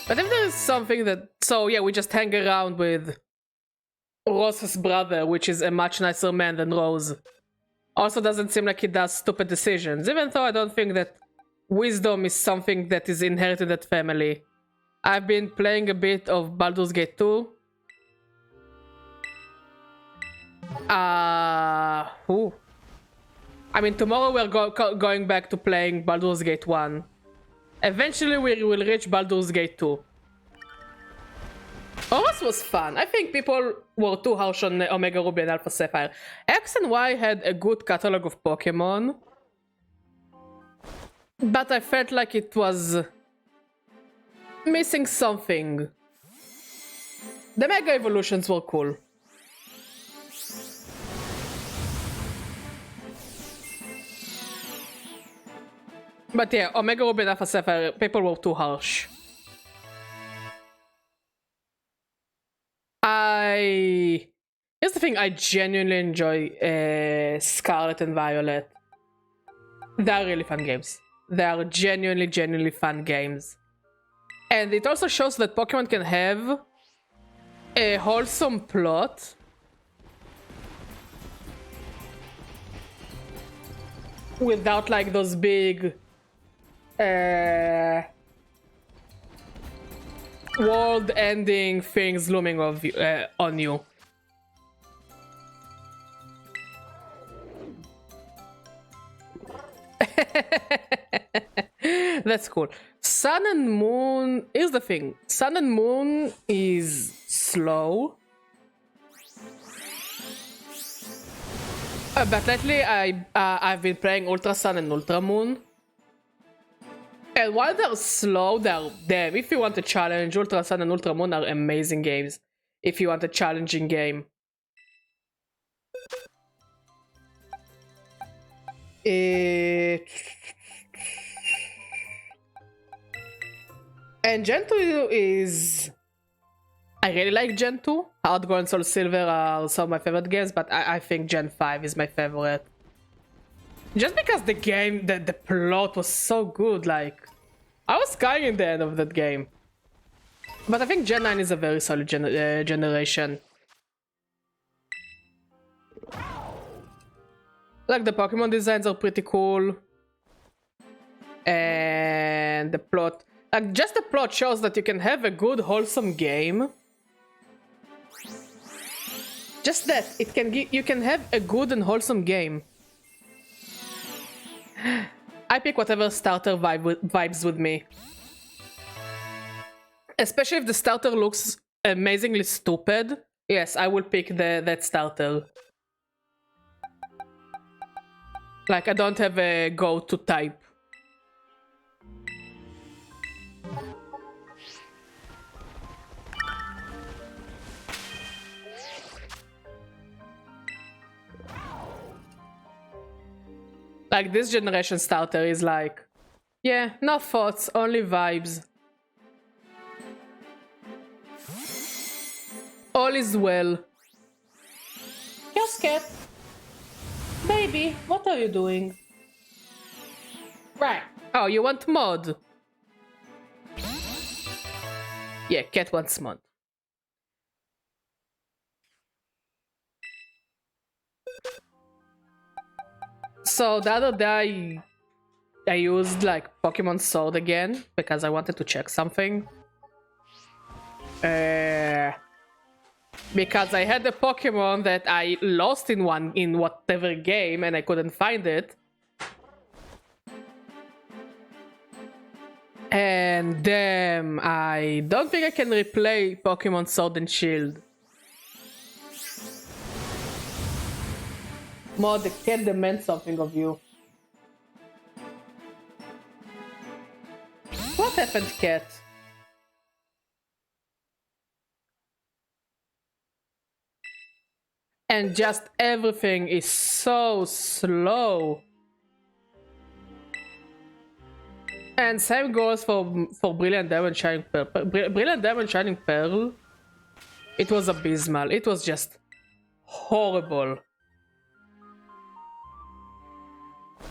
Speaker 1: But if there is something that... So yeah, we just hang around with Rose's brother, which is a much nicer man than Rose. Also doesn't seem like he does stupid decisions, even though I don't think that wisdom is something that is inherited in that family. I've been playing a bit of Baldur's Gate 2. I mean, tomorrow we're going back to playing Baldur's Gate 1. Eventually we will reach Baldur's Gate 2. Horus was fun. I think people were too harsh on Omega Ruby and Alpha Sapphire. X and Y had a good catalog of Pokemon, but I felt like it was missing something. The Mega Evolutions were cool. But yeah, Omega Ruby and Alpha Sapphire, people were too harsh. Here's the thing, I genuinely enjoy Scarlet and Violet. They are really fun games. They are genuinely fun games. And it also shows that Pokemon can have a wholesome plot without like those big world-ending things looming on you. That's cool. Sun and Moon, here's the thing. Sun and Moon is slow. But lately I've been playing Ultra Sun and Ultra Moon. And while they're slow, they're damn. If you want a challenge, Ultra Sun and Ultra Moon are amazing games. If you want a challenging game. And Gen 2 is... I really like Gen 2. Hard Gold and Soul Silver are some of my favorite games, but I think Gen 5 is my favorite. Just because the game, the plot was so good, like... I was crying in the end of that game. But I think Gen 9 is a very solid generation. Like, the Pokemon designs are pretty cool. And the plot... Like, just the plot shows that you can have a good, wholesome game. Just that, you can have a good and wholesome game. I pick whatever starter vibes with me. Especially if the starter looks amazingly stupid. Yes, I will pick that starter. Like, I don't have a go-to type. Like, this generation starter is like, yeah, no thoughts, only vibes. All is well. Yes, cat. Baby, what are you doing? Right. Oh, you want mod? Yeah, cat wants mod. So the other day I used like Pokemon Sword again because I wanted to check something. Because I had a Pokemon that I lost in whatever game and I couldn't find it. And damn, I don't think I can replay Pokemon Sword and Shield. Mod, the cat demands something of you. What happened, cat? And just everything is so slow. And same goes for Brilliant Diamond Shining Pearl. Brilliant Diamond Shining Pearl, it was abysmal. It was just horrible.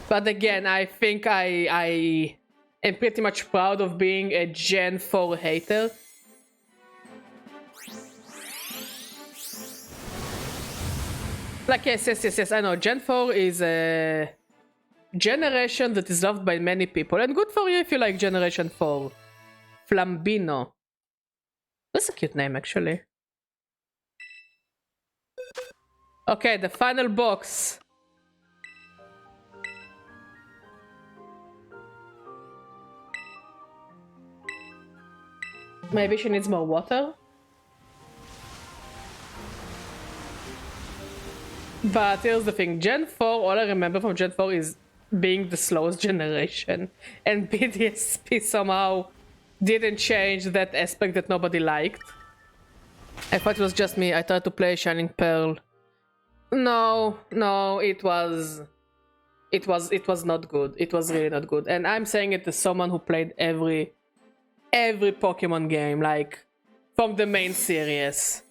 Speaker 1: But again, I think I am pretty much proud of being a Gen 4 hater. Like, yes, I know. Gen 4 is a generation that is loved by many people. And good for you if you like Generation 4. Flambino. That's a cute name, actually. Okay, the final box. Maybe she needs more water? But here's the thing, Gen 4, all I remember from Gen 4 is being the slowest generation. And BDSP somehow didn't change that aspect that nobody liked. I thought it was just me. I tried to play Shining Pearl. No, it was not good. It was really not good. And I'm saying it as someone who played every Pokemon game, like from the main series.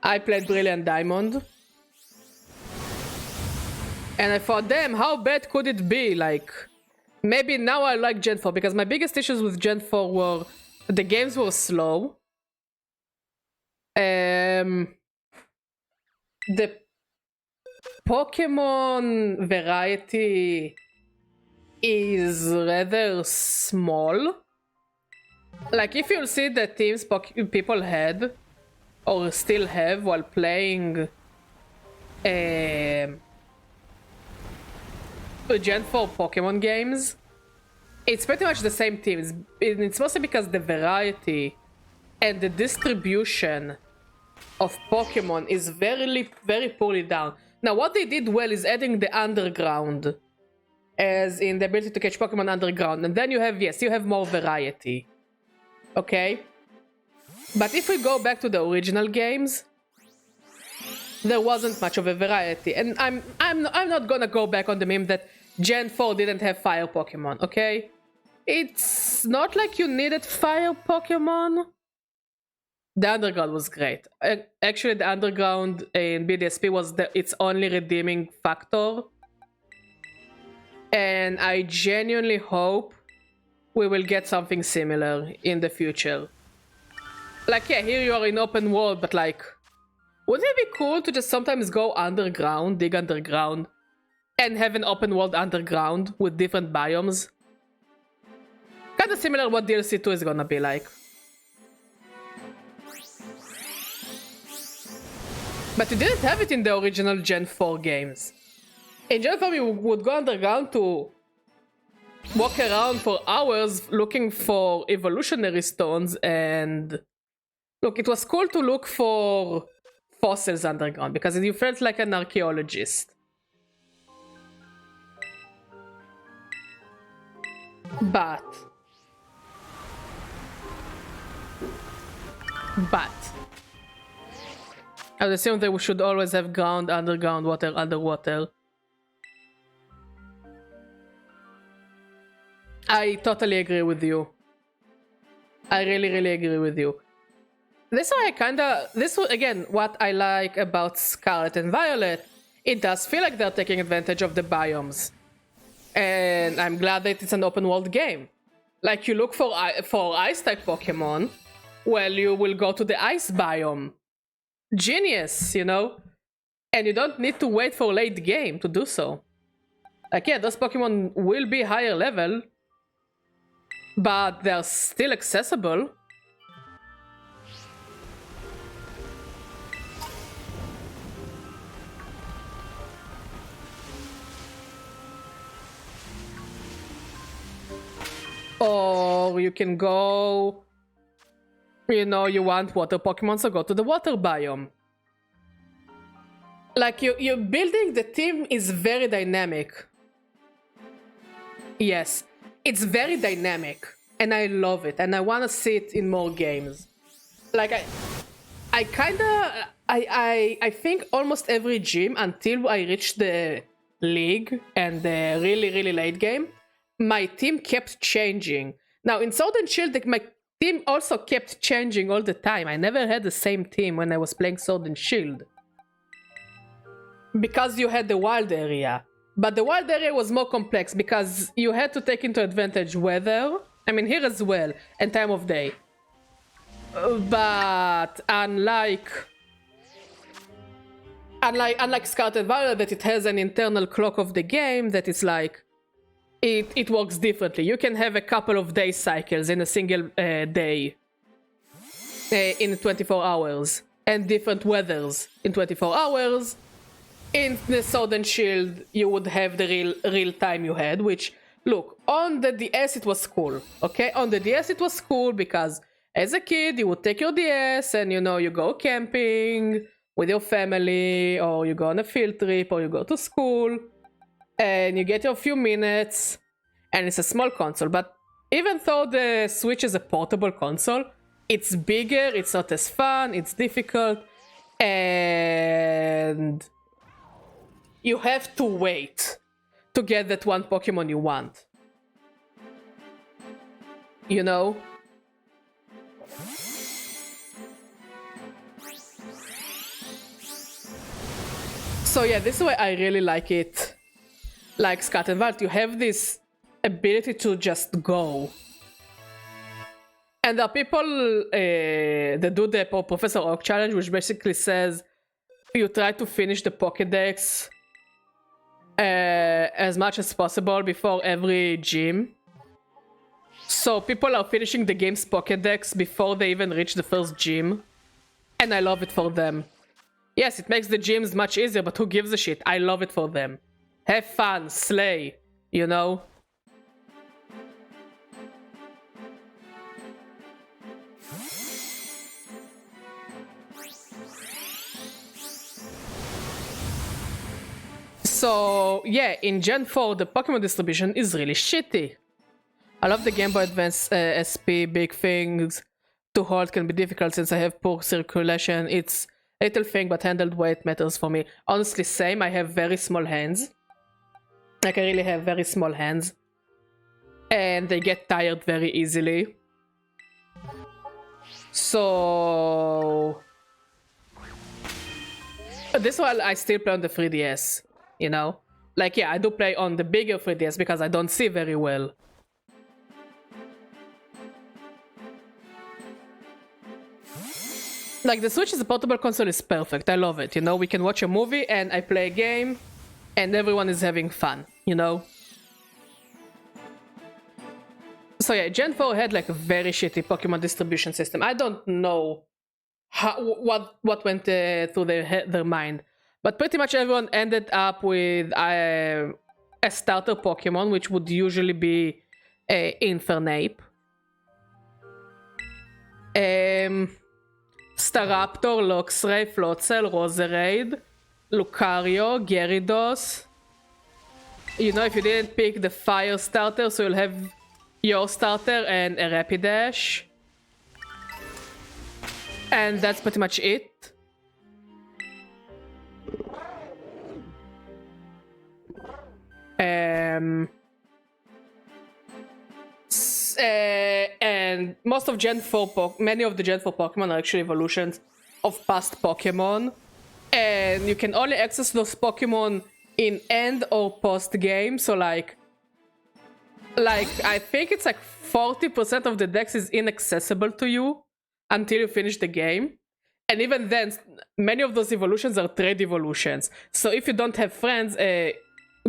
Speaker 1: I played Brilliant Diamond. And I thought, damn, how bad could it be? Like, maybe now I like Gen 4, because my biggest issues with Gen 4 were the games were slow. The Pokemon variety is rather small. Like, if you'll see the teams people had or still have while playing Gen 4 Pokemon games, it's pretty much the same teams. It's mostly because the variety and the distribution of Pokemon is very poorly done. Now, what they did well is adding the underground, as in the ability to catch Pokemon underground, and then you have more variety. Okay? But if we go back to the original games, there wasn't much of a variety, and I'm not gonna go back on the meme that Gen 4 didn't have fire Pokemon, okay? It's not like you needed fire Pokemon. The underground was great. Actually, the underground in BDSP was its only redeeming factor. And I genuinely hope we will get something similar in the future. Like, yeah, here you are in open world, but like, wouldn't it be cool to just sometimes go underground, dig underground, and have an open world underground with different biomes? Kinda similar what DLC 2 is gonna be like. But you didn't have it in the original Gen 4 games. In Gen 4 you would go underground to walk around for hours looking for evolutionary stones, and look, it was cool to look for fossils underground because you felt like an archaeologist. But I would assume that we should always have ground, underground, water, underwater. I totally agree with you. I really agree with you. This again, what I like about Scarlet and Violet, it does feel like they're taking advantage of the biomes. And I'm glad that it's an open world game. Like, you look for ice type Pokemon, well, you will go to the ice biome. Genius, you know? And you don't need to wait for late game to do so. Like, yeah, those Pokemon will be higher level, but they're still accessible. Or you can go, you know, you want water Pokemon, so go to the water biome. Like, you're building the team is very dynamic. Yes, it's very dynamic, and I love it, and I want to see it in more games. Like, I think almost every gym until I reached the league and the really late game, my team kept changing. Now, in Sword and Shield, my team also kept changing all the time. I never had the same team when I was playing Sword and Shield. Because you had the wild area. But the wild area was more complex because you had to take into advantage weather. I mean, here as well, and time of day. But unlike Scarlet and Violet, that it has an internal clock of the game that is like, it works differently. You can have a couple of day cycles in a single day in 24 hours, and different weathers in 24 hours. In the Sword and Shield, you would have the real time you had, which, look, on the DS it was cool, okay? On the DS it was cool because as a kid you would take your DS and, you know, you go camping with your family, or you go on a field trip, or you go to school, and you get your few minutes, and it's a small console. But even though the Switch is a portable console, it's bigger, it's not as fun, it's difficult, and you have to wait to get that one Pokemon you want. You know? So yeah, this is why I really like it. Like Scarlet and Violet, you have this ability to just go. And there are people that do the Professor Oak challenge, which basically says you try to finish the Pokédex as much as possible before every gym. So people are finishing the game's Pokédex before they even reach the first gym. And I love it for them. Yes, it makes the gyms much easier, but who gives a shit? I love it for them. Have fun, slay, you know? So, yeah, in Gen 4, the Pokemon distribution is really shitty. I love the Game Boy Advance SP, big things to hold can be difficult since I have poor circulation. It's a little thing, but handled weight matters for me. Honestly, same, I have very small hands. Like, I really have very small hands. And they get tired very easily. So... this one I still play on the 3DS, you know? Like, yeah, I do play on the bigger 3DS because I don't see very well. Like, the Switch as a portable console is perfect. I love it, you know? We can watch a movie and I play a game and everyone is having fun, you know? So yeah, Gen 4 had like a very shitty Pokemon distribution system. I don't know what went through their mind. But pretty much everyone ended up with a starter Pokemon, which would usually be Infernape. Staraptor, Luxray, Floatzel, Roserade, Lucario, Gyarados. You know, if you didn't pick the fire starter, so you'll have your starter and a Rapidash. And that's pretty much it. And most of Gen 4 many of the Gen 4 Pokemon are actually evolutions of past Pokemon. And you can only access those Pokemon in end or post game. So like I think it's like 40% of the dex is inaccessible to you until you finish the game. And even then, many of those evolutions are trade evolutions. So if you don't have friends,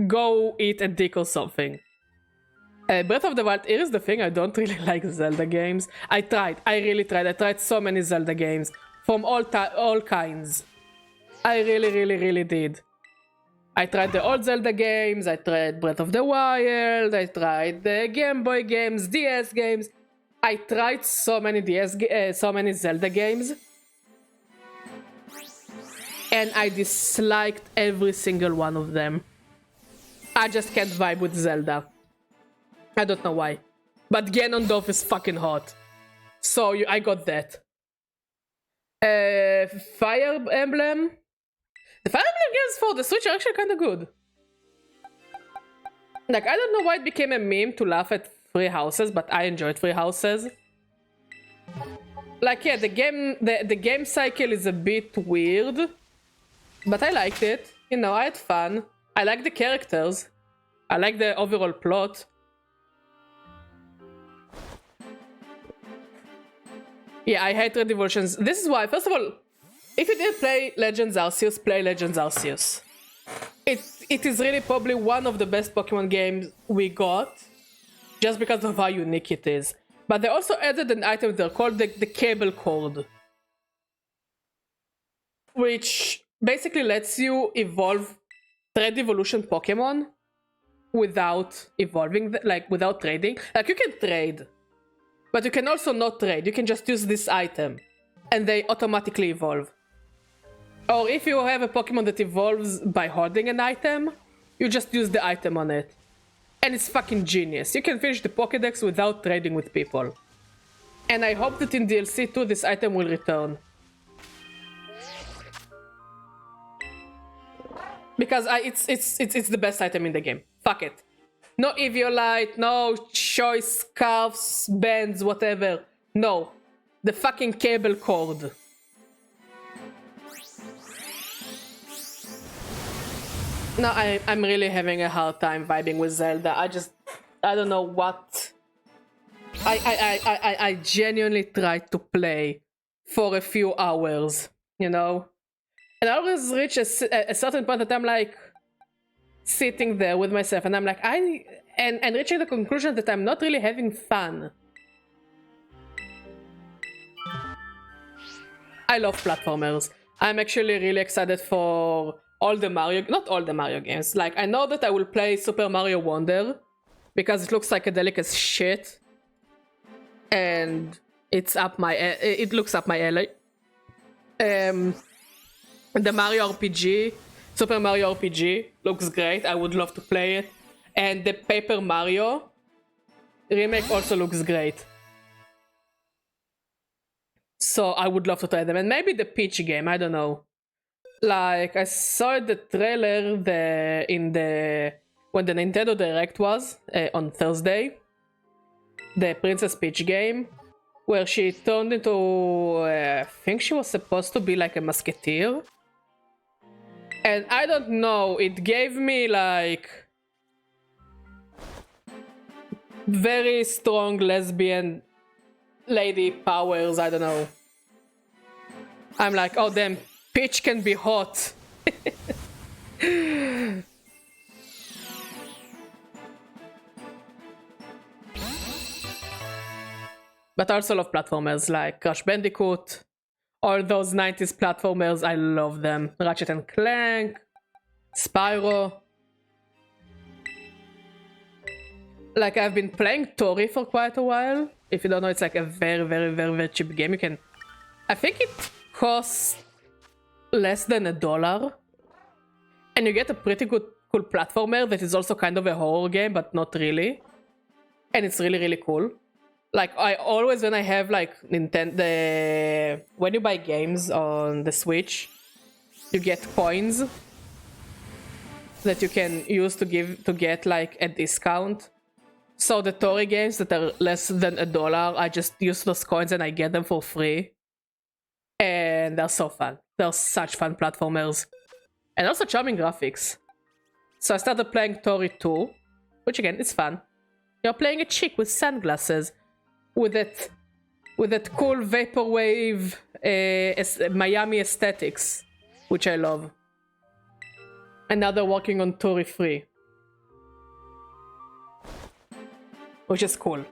Speaker 1: go eat a dick or something. Breath of the Wild, here is the thing, I don't really like Zelda games. I really tried. I tried so many Zelda games from all kinds. I really did. I tried the old Zelda games, I tried Breath of the Wild, I tried the Game Boy games, DS games. I tried so many so many Zelda games. And I disliked every single one of them. I just can't vibe with Zelda. I don't know why. But Ganondorf is fucking hot. So I got that. Fire Emblem. The Fire Emblem games for the Switch are actually kind of good. Like, I don't know why it became a meme to laugh at Free Houses, but I enjoyed Free Houses. Like, yeah, the game cycle is a bit weird, but I liked it. You know, I had fun. I like the characters. I like the overall plot. Yeah, I hate Red Evolutions. This is why, first of all, if you didn't play Legends Arceus, play Legends Arceus. It is really probably one of the best Pokemon games we got, just because of how unique it is. But they also added an item there called the Cable Cord, which basically lets you evolve Trade Evolution Pokemon without evolving, without trading. Like, you can trade, but you can also not trade. You can just use this item, and they automatically evolve. Or if you have a Pokemon that evolves by holding an item, you just use the item on it. And it's fucking genius. You can finish the Pokédex without trading with people. And I hope that in DLC 2 this item will return. Because it's the best item in the game. Fuck it. No Eviolite, no choice scarves, bands, whatever. No. The fucking cable cord. No, I'm really having a hard time vibing with Zelda. I don't know what. I genuinely tried to play for a few hours, you know? And I always reach a certain point that I'm like sitting there with myself and I'm like, and reaching the conclusion that I'm not really having fun. I love platformers. I'm actually really excited for all the Mario, not all the Mario games. Like, I know that I will play Super Mario Wonder because it looks psychedelic as shit. And it looks up my alley. The Mario RPG, Super Mario RPG, looks great. I would love to play it. And the Paper Mario remake also looks great. So I would love to try them. And maybe the Peach game, I don't know. Like, I saw the trailer when the Nintendo Direct was on Thursday. The Princess Peach game, where she turned into, I think she was supposed to be like a musketeer. And I don't know, it gave me like very strong lesbian lady powers, I don't know. I'm like, oh damn, Peach can be hot. But I also love platformers like Crash Bandicoot, all those 90s platformers, I love them. Ratchet and Clank, Spyro. Like, I've been playing Tori for quite a while. If you don't know, it's like a very, very, very, very cheap game. You can... I think it costs less than $1. And you get a pretty cool platformer that is also kind of a horror game, but not really. And it's really, really cool. Like, I always, when I have like Nintendo, when you buy games on the Switch, you get coins that you can use to get like a discount. So the Tori games that are less than $1, I just use those coins and I get them for free. And they're so fun. They're such fun platformers. And also charming graphics. So I started playing Tori 2, which again, is fun. You're playing a chick with sunglasses. With that cool vaporwave Miami aesthetics, which I love. And now they're working on Tori 3, which is cool.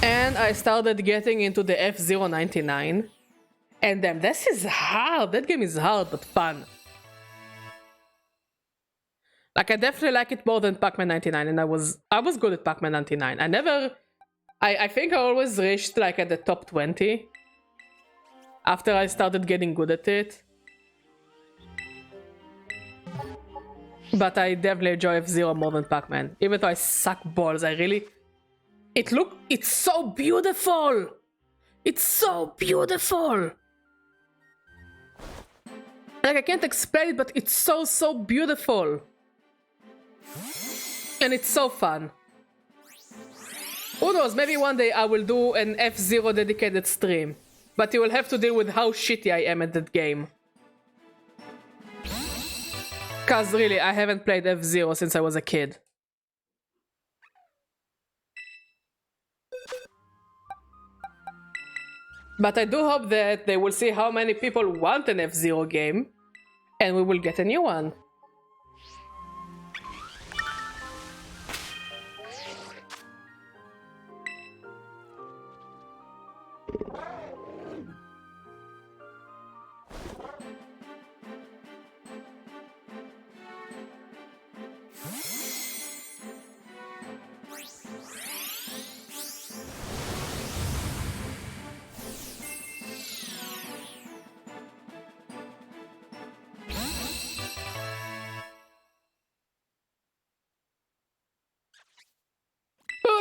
Speaker 1: And I started getting into the F-Zero 99. And damn, this is hard. That game is hard, but fun. Like, I definitely like it more than Pac-Man 99, and I was good at Pac-Man 99. I think I always reached like at the top 20 after I started getting good at it. But I definitely enjoy F-Zero more than Pac-Man. Even though I suck balls, it's so beautiful! It's so beautiful! Like, I can't explain it, but it's so beautiful. And it's so fun. Who knows, maybe one day I will do an F-Zero dedicated stream. But you will have to deal with how shitty I am at that game. Cause really, I haven't played F-Zero since I was a kid. But I do hope that they will see how many people want an F-Zero game. And we will get a new one.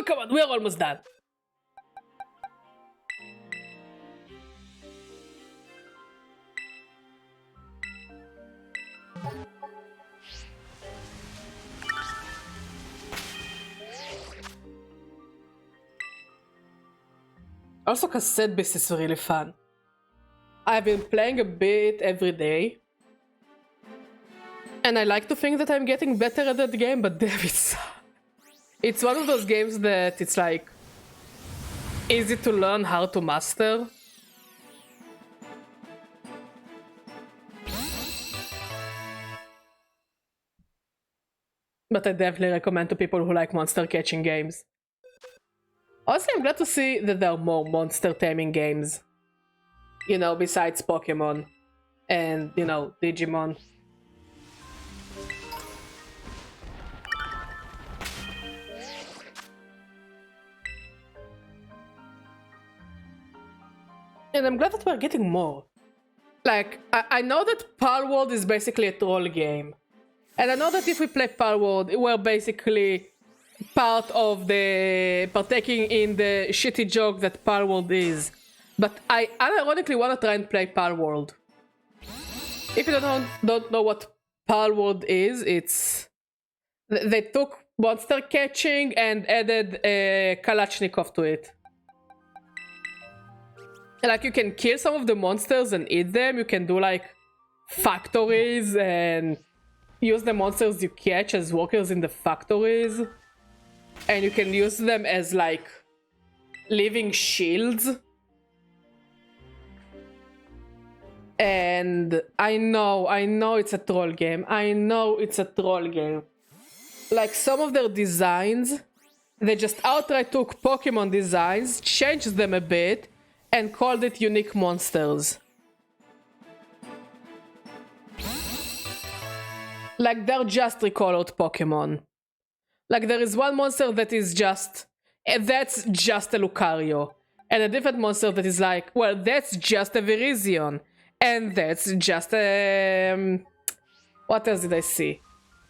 Speaker 1: come on, we're almost done. Also, cassette base is really fun. I've been playing a bit every day. And I like to think that I'm getting better at that game, but damn, it's one of those games that it's like easy to learn how to master. But I definitely recommend to people who like monster catching games. Also, I'm glad to see that there are more monster taming games. You know, besides Pokemon and, you know, Digimon. And I'm glad that we're getting more. Like, I know that Palworld is basically a troll game. And I know that if we play Palworld, we're basically part of the partaking in the shitty joke that Palworld is. But I unironically want to try and play Palworld. If you don't know what Palworld is, it's... They took monster catching and added a Kalashnikov to it. Like, you can kill some of the monsters and eat them. You can do, like, factories and use the monsters you catch as workers in the factories. And you can use them as, like, living shields. And I know it's a troll game. I know it's a troll game. Like, some of their designs, they just outright took Pokemon designs, changed them a bit, and called it unique monsters. Like, they're just recolored Pokemon. Like, there is one monster that is just... that's just a Lucario. And a different monster that is like, well, that's just a Virizion. And that's just a... what else did I see?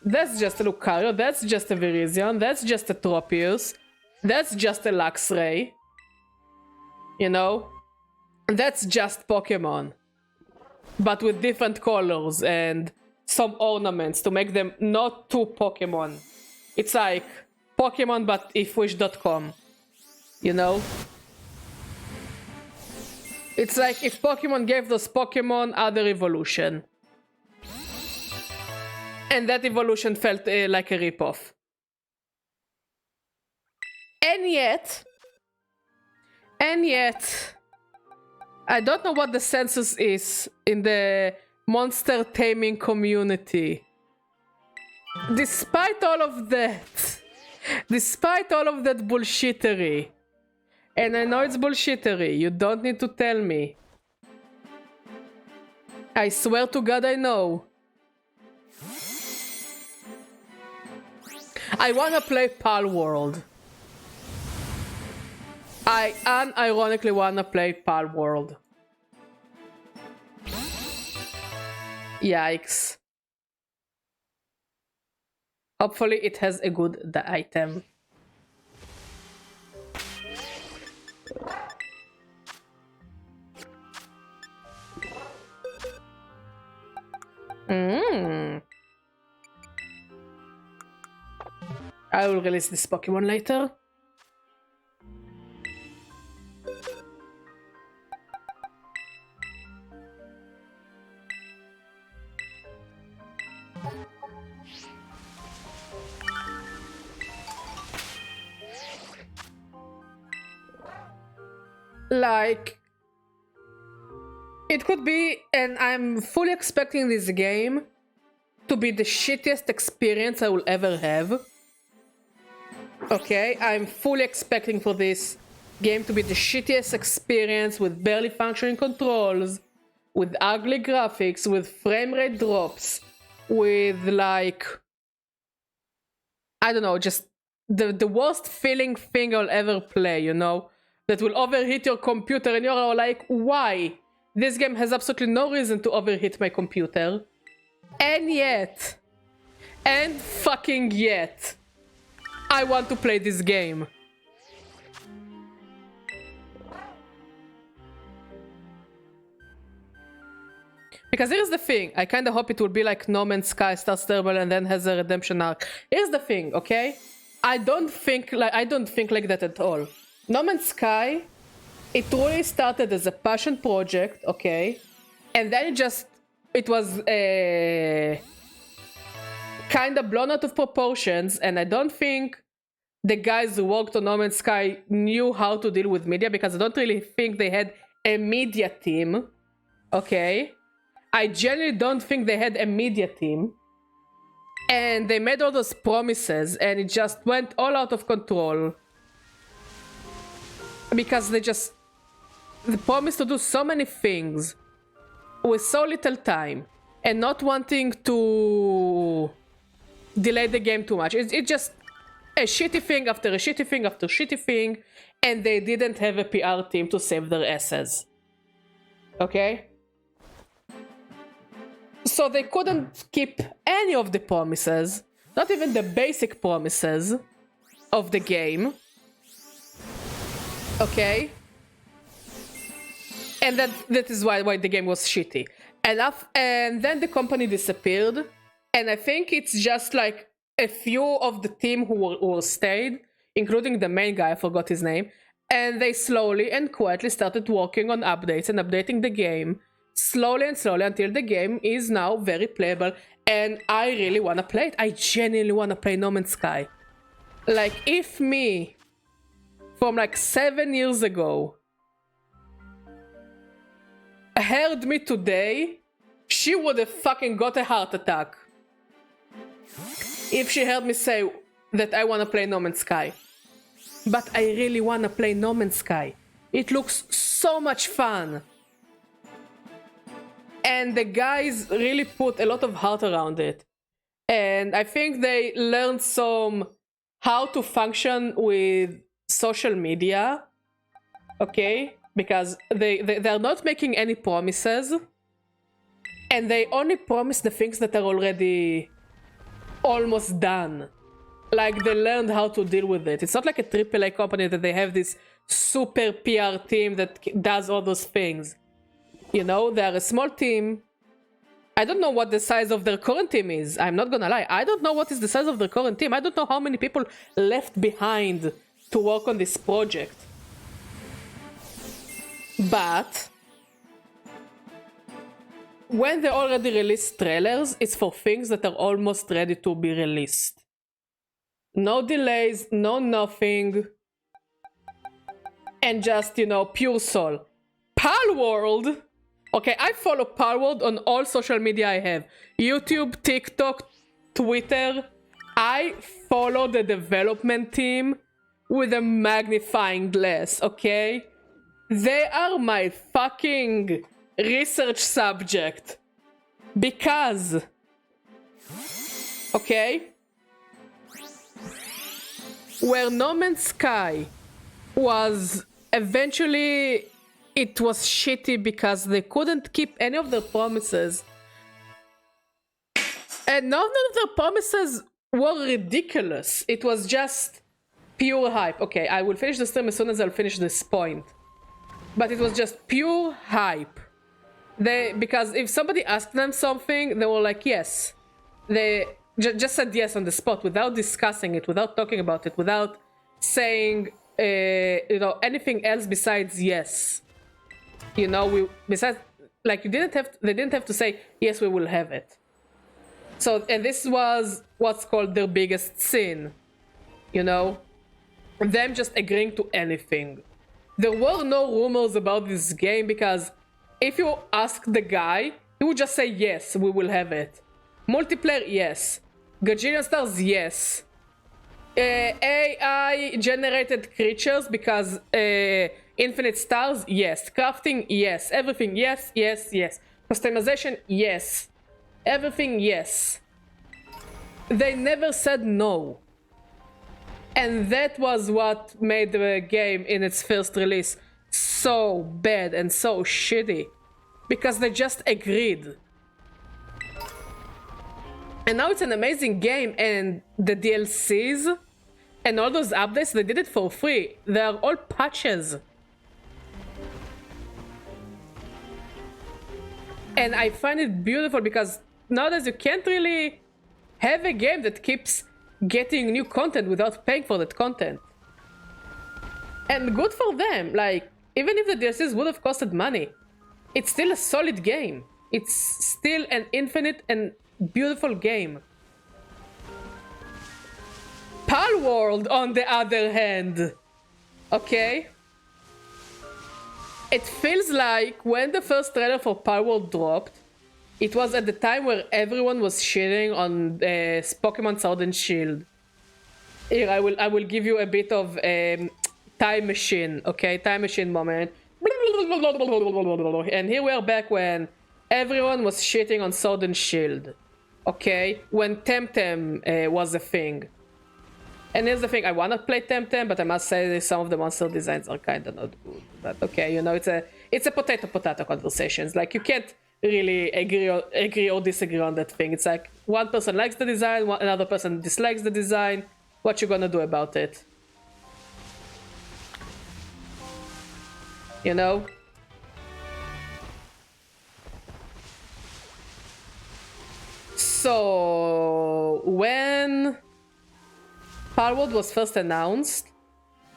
Speaker 1: That's just a Lucario, that's just a Virizion, that's just a Tropius. That's just a Luxray. You know? That's just Pokemon. But with different colors and some ornaments to make them not too Pokemon. It's like Pokemon but if Wish.com. You know? It's like if Pokemon gave those Pokemon other evolution. And that evolution felt like a ripoff. And yet, I don't know what the census is in the monster taming community. Despite all of that bullshittery, and I know it's bullshittery, you don't need to tell me. I swear to God I know. I wanna play Palworld. I unironically wanna play Palworld. Yikes. Hopefully it has a good item. I will release this Pokemon later. Like, it could be, and I'm fully expecting this game to be the shittiest experience I will ever have. Okay, I'm fully expecting for this game to be the shittiest experience with barely functioning controls, with ugly graphics, with frame rate drops, with like, I don't know, just the worst feeling thing I'll ever play, you know? That will overheat your computer and you're like, why? This game has absolutely no reason to overheat my computer. And yet, and fucking yet, I want to play this game. Because here's the thing, I kind of hope it will be like No Man's Sky starts terrible and then has a redemption arc. Here's the thing, okay? I don't think like that at all. No Man's Sky, it really started as a passion project, okay? And then it was kind of blown out of proportions, and I don't think the guys who worked on No Man's Sky knew how to deal with media, because I don't really think they had a media team, okay? I genuinely don't think they had a media team. And they made all those promises, and it just went all out of control. Because they promised to do so many things with so little time, and not wanting to delay the game too much. It's just a shitty thing after a shitty thing after shitty thing, and they didn't have a PR team to save their asses. Okay? So they couldn't keep any of the promises, not even the basic promises of the game. Okay? And that is why the game was shitty. And then the company disappeared, and I think it's just like a few of the team who stayed, including the main guy, I forgot his name, and they slowly and quietly started working on updates and updating the game. Slowly and slowly until the game is now very playable, and I really want to play it. I genuinely want to play No Man's Sky. Like, if me, from like 7 years ago, heard me today, she would have fucking got a heart attack. If she heard me say that I want to play No Man's Sky. But I really want to play No Man's Sky. It looks so much fun. And the guys really put a lot of heart around it. And I think they learned how to function with social media. Okay? Because they're not making any promises. And they only promise the things that are already almost done. Like, they learned how to deal with it. It's not like a AAA company that they have this super PR team that does all those things. You know, they're a small team. I don't know what the size of their current team is. I'm not gonna lie. I don't know what is the size of their current team. I don't know how many people left behind to work on this project. But when they already release trailers, it's for things that are almost ready to be released. No delays, no nothing. And just, you know, pure soul. Palworld! Okay, I follow Palworld on all social media I have. YouTube, TikTok, Twitter. I follow the development team with a magnifying glass, okay? They are my fucking research subject. Because... Okay? Where No Man's Sky was eventually... It was shitty because they couldn't keep any of their promises. And none of their promises were ridiculous. It was just pure hype. Okay, I will finish the stream as soon as I'll finish this point. But it was just pure hype. Because if somebody asked them something, they were like, yes. They just said yes on the spot without discussing it, without talking about it, without saying you know, anything else besides yes. You know, besides, like, they didn't have to say, yes, we will have it. So, and this was what's called their biggest sin. You know? Them just agreeing to anything. There were no rumors about this game because if you ask the guy, he would just say, yes, we will have it. Multiplayer, yes. Gajillion stars, yes. AI generated creatures because infinite stars, yes. Crafting, yes. Everything, yes, yes, yes. Customization, yes. Everything, yes. They never said no. And that was what made the game in its first release so bad and so shitty. Because they just agreed. And now it's an amazing game, and the DLCs and all those updates, they did it for free. They are all patches. And I find it beautiful because nowadays you can't really have a game that keeps getting new content without paying for that content. And good for them. Like, even if the DLCs would have costed money, it's still a solid game. It's still an infinite and beautiful game. Palworld, on the other hand, okay? It feels like when the first trailer for Palworld dropped, it was at the time where everyone was shitting on Pokemon Sword and Shield. Here, I will give you a bit of time machine, okay? Time machine moment. And here we are back when everyone was shitting on Sword and Shield, okay? When Temtem was a thing. And here's the thing, I wanna play Temtem, but I must say some of the monster designs are kinda not good. But okay, you know, it's a potato-potato conversations. Like, you can't really agree or disagree on that thing. It's like, one person likes the design, another person dislikes the design. What you gonna do about it? You know? So, when Palworld was first announced,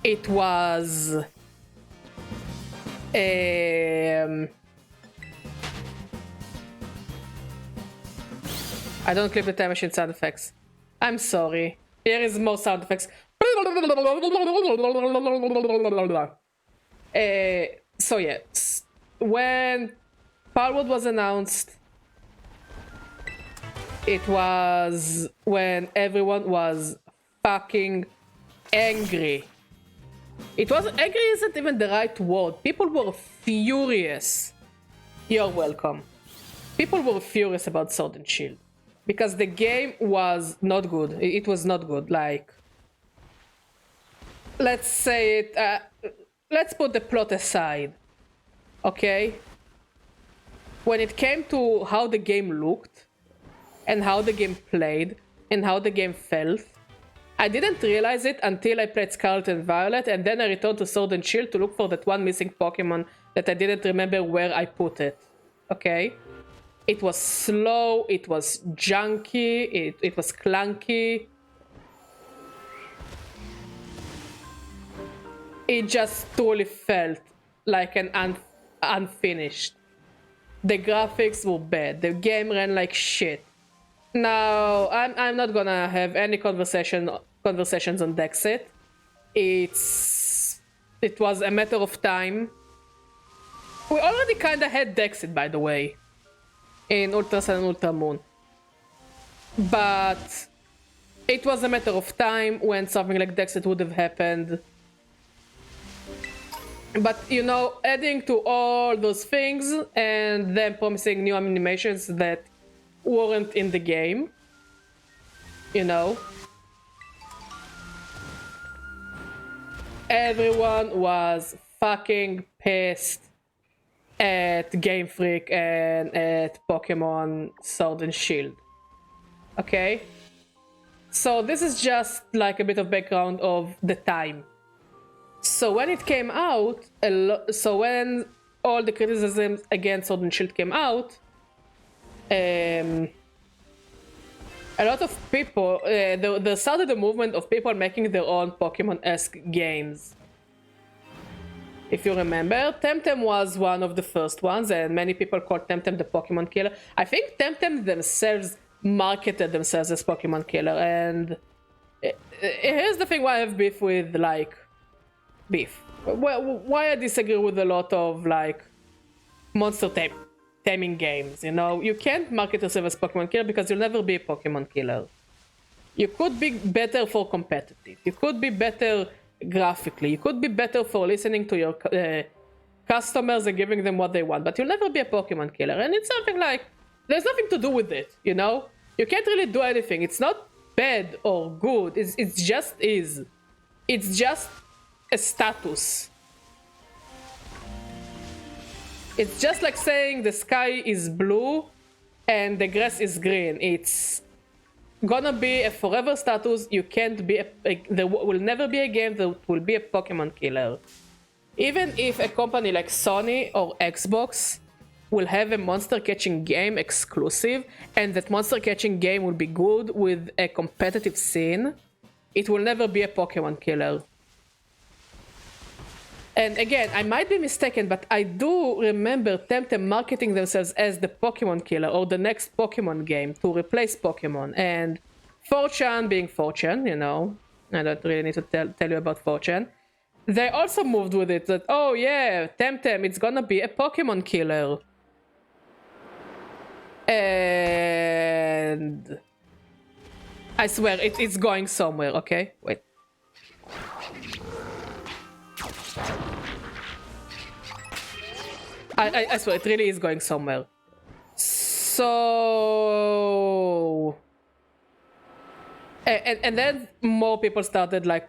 Speaker 1: it was I don't clip the time machine sound effects. I'm sorry. Here is more sound effects. So yeah, when Palworld was announced, it was when everyone was fucking angry. It was angry isn't even the right word. People were furious. You're welcome. People were furious about Sword and Shield because the game was not good. It was not good. Like, let's say it. Let's put the plot aside. Okay. When it came to how the game looked, and how the game played, and how the game felt, I didn't realize it until I played Scarlet and Violet, and then I returned to Sword and Shield to look for that one missing Pokemon that I didn't remember where I put it. Okay? It was slow, it was junky, it was clunky. It just truly felt like an unfinished. The graphics were bad, the game ran like shit. Now, I'm not gonna have any conversations on Dexit. It was a matter of time. We already kinda had Dexit, by the way, in Ultra Sun and Ultra Moon. But it was a matter of time when something like Dexit would have happened. But, you know, adding to all those things and then promising new animations that weren't in the game, you know, everyone was fucking pissed at Game Freak and at Pokemon Sword and Shield. Okay? So this is just like a bit of background of the time. So when it came out, so when all the criticisms against Sword and Shield came out, a lot of people, there started a movement of people making their own Pokemon-esque games. If you remember, Temtem was one of the first ones, and many people called Temtem the Pokemon killer. I think Temtem themselves marketed themselves as Pokemon killer, and here's the thing why I have beef with, like, why I disagree with a lot of, like, monster taming games, you know? You can't market yourself as Pokemon killer because you'll never be a Pokemon killer. You could be better for competitive. You could be better graphically. You could be better for listening to your customers and giving them what they want, but you'll never be a Pokemon killer. And it's something like, there's nothing to do with it, you know? You can't really do anything. It's not bad or good. It just is. It's just a status. It's just like saying the sky is blue and the grass is green. It's gonna be a forever status. You can't be there will never be a game that will be a Pokemon killer. Even if a company like Sony or Xbox will have a monster catching game exclusive, and that monster catching game will be good with a competitive scene. It will never be a Pokemon killer. And again, I might be mistaken, but I do remember Temtem marketing themselves as the Pokemon killer or the next Pokemon game to replace Pokemon. And 4chan being 4chan, you know, I don't really need to tell you about 4chan. They also moved with it that, oh yeah, Temtem, it's gonna be a Pokemon killer. And I swear, it's going somewhere, okay? Wait. I swear, it really is going somewhere. So... And then more people started, like,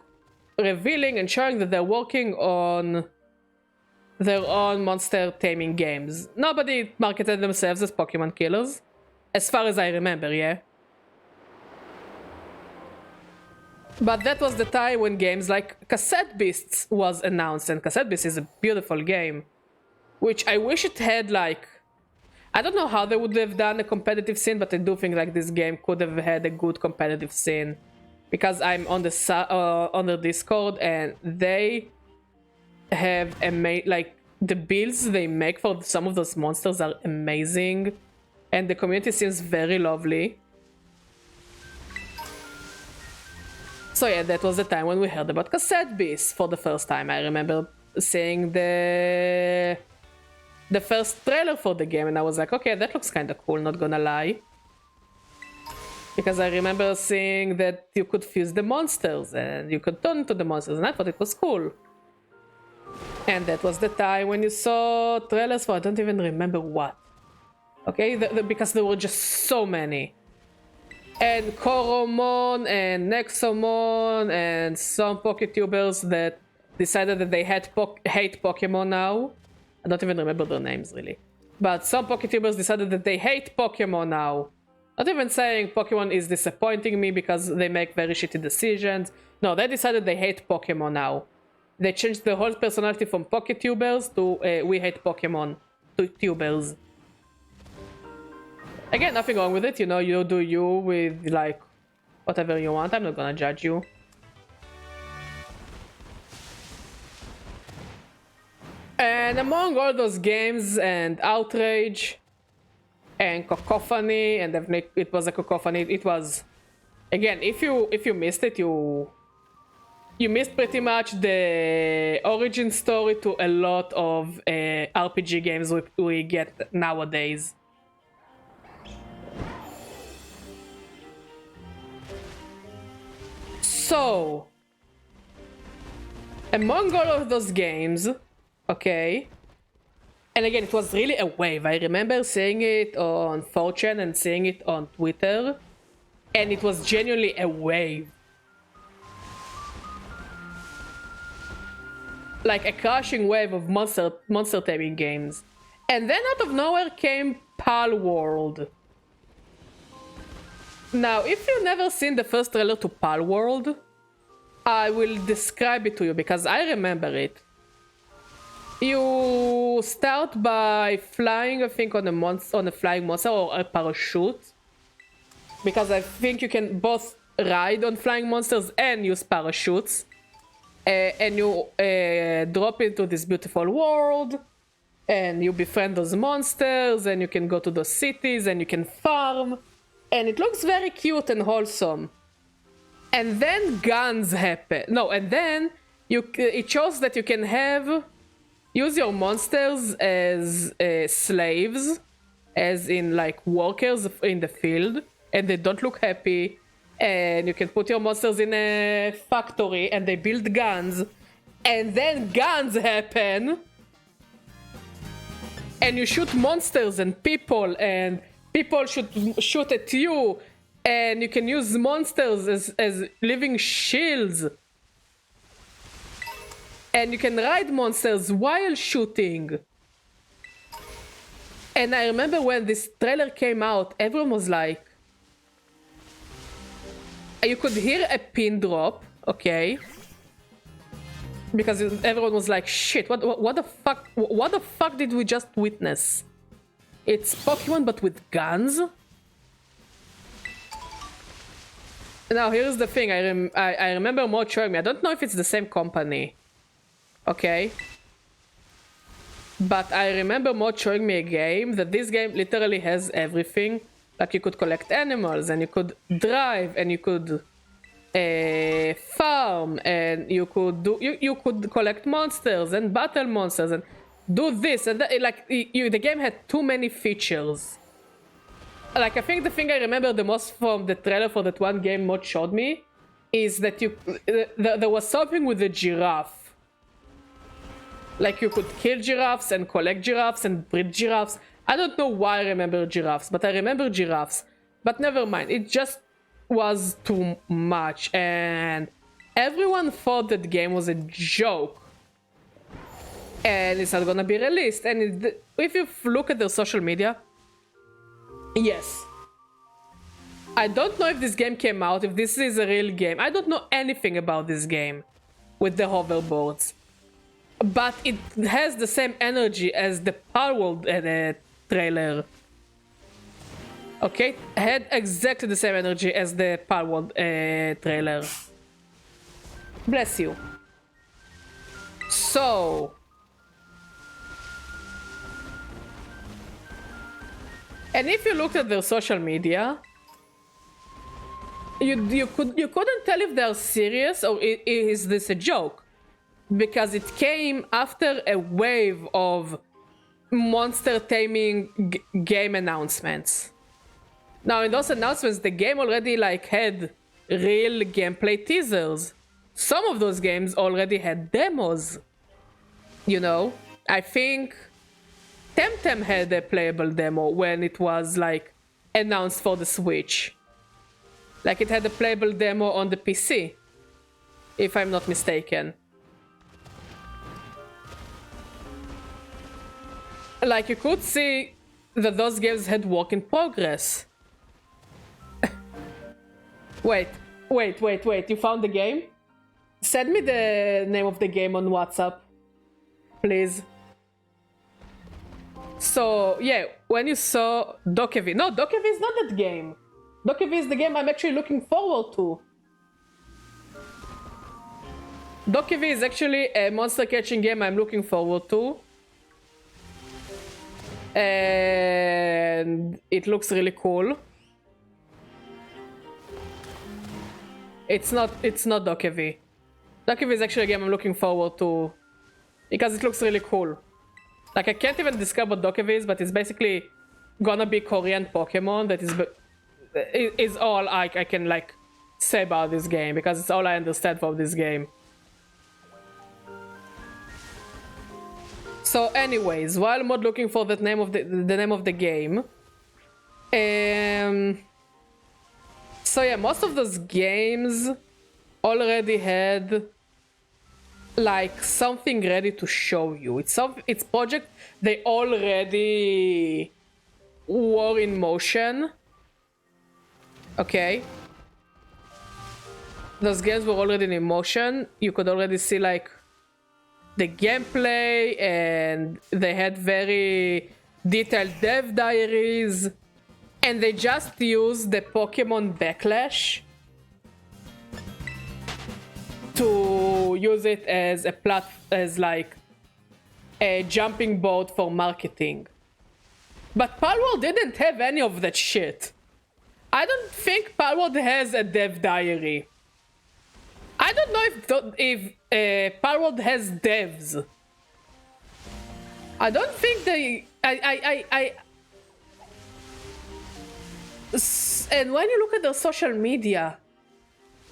Speaker 1: revealing and showing that they're working on their own monster taming games. Nobody marketed themselves as Pokemon killers, as far as I remember, yeah? But that was the time when games like Cassette Beasts was announced, and Cassette Beasts is a beautiful game, which I wish it had, like... I don't know how they would have done a competitive scene, but I do think like this game could have had a good competitive scene. Because I'm on the Discord, and they have like the builds they make for some of those monsters are amazing, and the community seems very lovely. So yeah, that was the time when we heard about Cassette Beasts for the first time. I remember seeing the first trailer for the game, and I was like, okay, that looks kind of cool, not gonna lie. Because I remember seeing that you could fuse the monsters and you could turn into the monsters, and I thought it was cool. And that was the time when you saw trailers for I don't even remember what. Okay, because there were just so many. And Koromon and Nexomon and some PokeTubers that decided that they hate Pokemon now. I don't even remember their names really. But some PokeTubers decided that they hate Pokemon now. Not even saying Pokemon is disappointing me because they make very shitty decisions. No, they decided they hate Pokemon now. They changed the whole personality from PokeTubers to we hate Pokemon to Tubers. Again, nothing wrong with it, you know, you do you with like whatever you want. I'm not gonna judge you. And among all those games and outrage and cacophony, and definitely it was a cacophony, it was, again, if you missed it, you missed pretty much the origin story to a lot of RPG games we get nowadays. So, among all of those games, okay, and again, it was really a wave. I remember seeing it on 4chan and seeing it on Twitter, and it was genuinely a wave. Like a crashing wave of monster taming games. And then out of nowhere came Pal World. Now, if you've never seen the first trailer to Pal World, I will describe it to you because I remember it. You start by flying, I think, on a flying monster or a parachute. Because I think you can both ride on flying monsters and use parachutes. And you drop into this beautiful world. And you befriend those monsters. And you can go to those cities and you can farm. And it looks very cute and wholesome. And then guns happen. No, and then it shows that you can use your monsters as slaves, as in like workers in the field, and they don't look happy. And you can put your monsters in a factory and they build guns, and then guns happen. And you shoot monsters and people shoot at you, and you can use monsters as living shields. And you can ride monsters while shooting. And I remember when this trailer came out, everyone was like... You could hear a pin drop, okay? Because everyone was like, shit, what the fuck did we just witness? It's Pokemon but with guns. Now here's the thing, I remember Mod showing me, I don't know if it's the same company. Okay. But I remember Mod showing me a game that this game literally has everything. Like you could collect animals and you could drive and you could farm and you could collect monsters and battle monsters and do this and that. Like the game had too many features. Like I think the thing I remember the most from the trailer for that one game Mod showed me is that there was something with the giraffe. Like you could kill giraffes and collect giraffes and breed giraffes. I don't know why I remember giraffes, but I remember giraffes. But never mind, it just was too much and everyone thought that game was a joke. And it's not gonna be released. And if you look at their social media, yes. I don't know if this game came out, if this is a real game. I don't know anything about this game with the hoverboards. But it has the same energy as the Palworld trailer. Okay? It had exactly the same energy as the Palworld trailer. Bless you. So... And if you looked at their social media, you couldn't tell if they're serious or is this a joke. Because it came after a wave of monster taming game announcements. Now in those announcements, the game already like had real gameplay teasers. Some of those games already had demos. You know, I think Temtem had a playable demo when it was like announced for the Switch. Like it had a playable demo on the PC, if I'm not mistaken. Like you could see that those games had work in progress. Wait, you found the game? Send me the name of the game on WhatsApp, please. So, yeah, when you saw Dokevi... No, Dokevi is not that game. Dokevi is the game I'm actually looking forward to. Dokevi is actually a monster catching game I'm looking forward to. And it looks really cool. It's not Dokevi. Dokevi is actually a game I'm looking forward to because it looks really cool. Like I can't even describe what Dokevi is, but it's basically gonna be Korean Pokemon. That is all I can like say about this game because it's all I understand from this game. So anyways, while Mod looking for the name of the game, so yeah, most of those games already had like something ready to show you. It's project they already were in motion. Okay. Those games were already in motion. You could already see like the gameplay, and they had very detailed dev diaries, and they just used the Pokemon Backlash to use it as like a jumping board for marketing. But Palworld didn't have any of that shit. I don't think Palworld has a dev diary. I don't know if Palworld has devs. I don't think they... And when you look at their social media,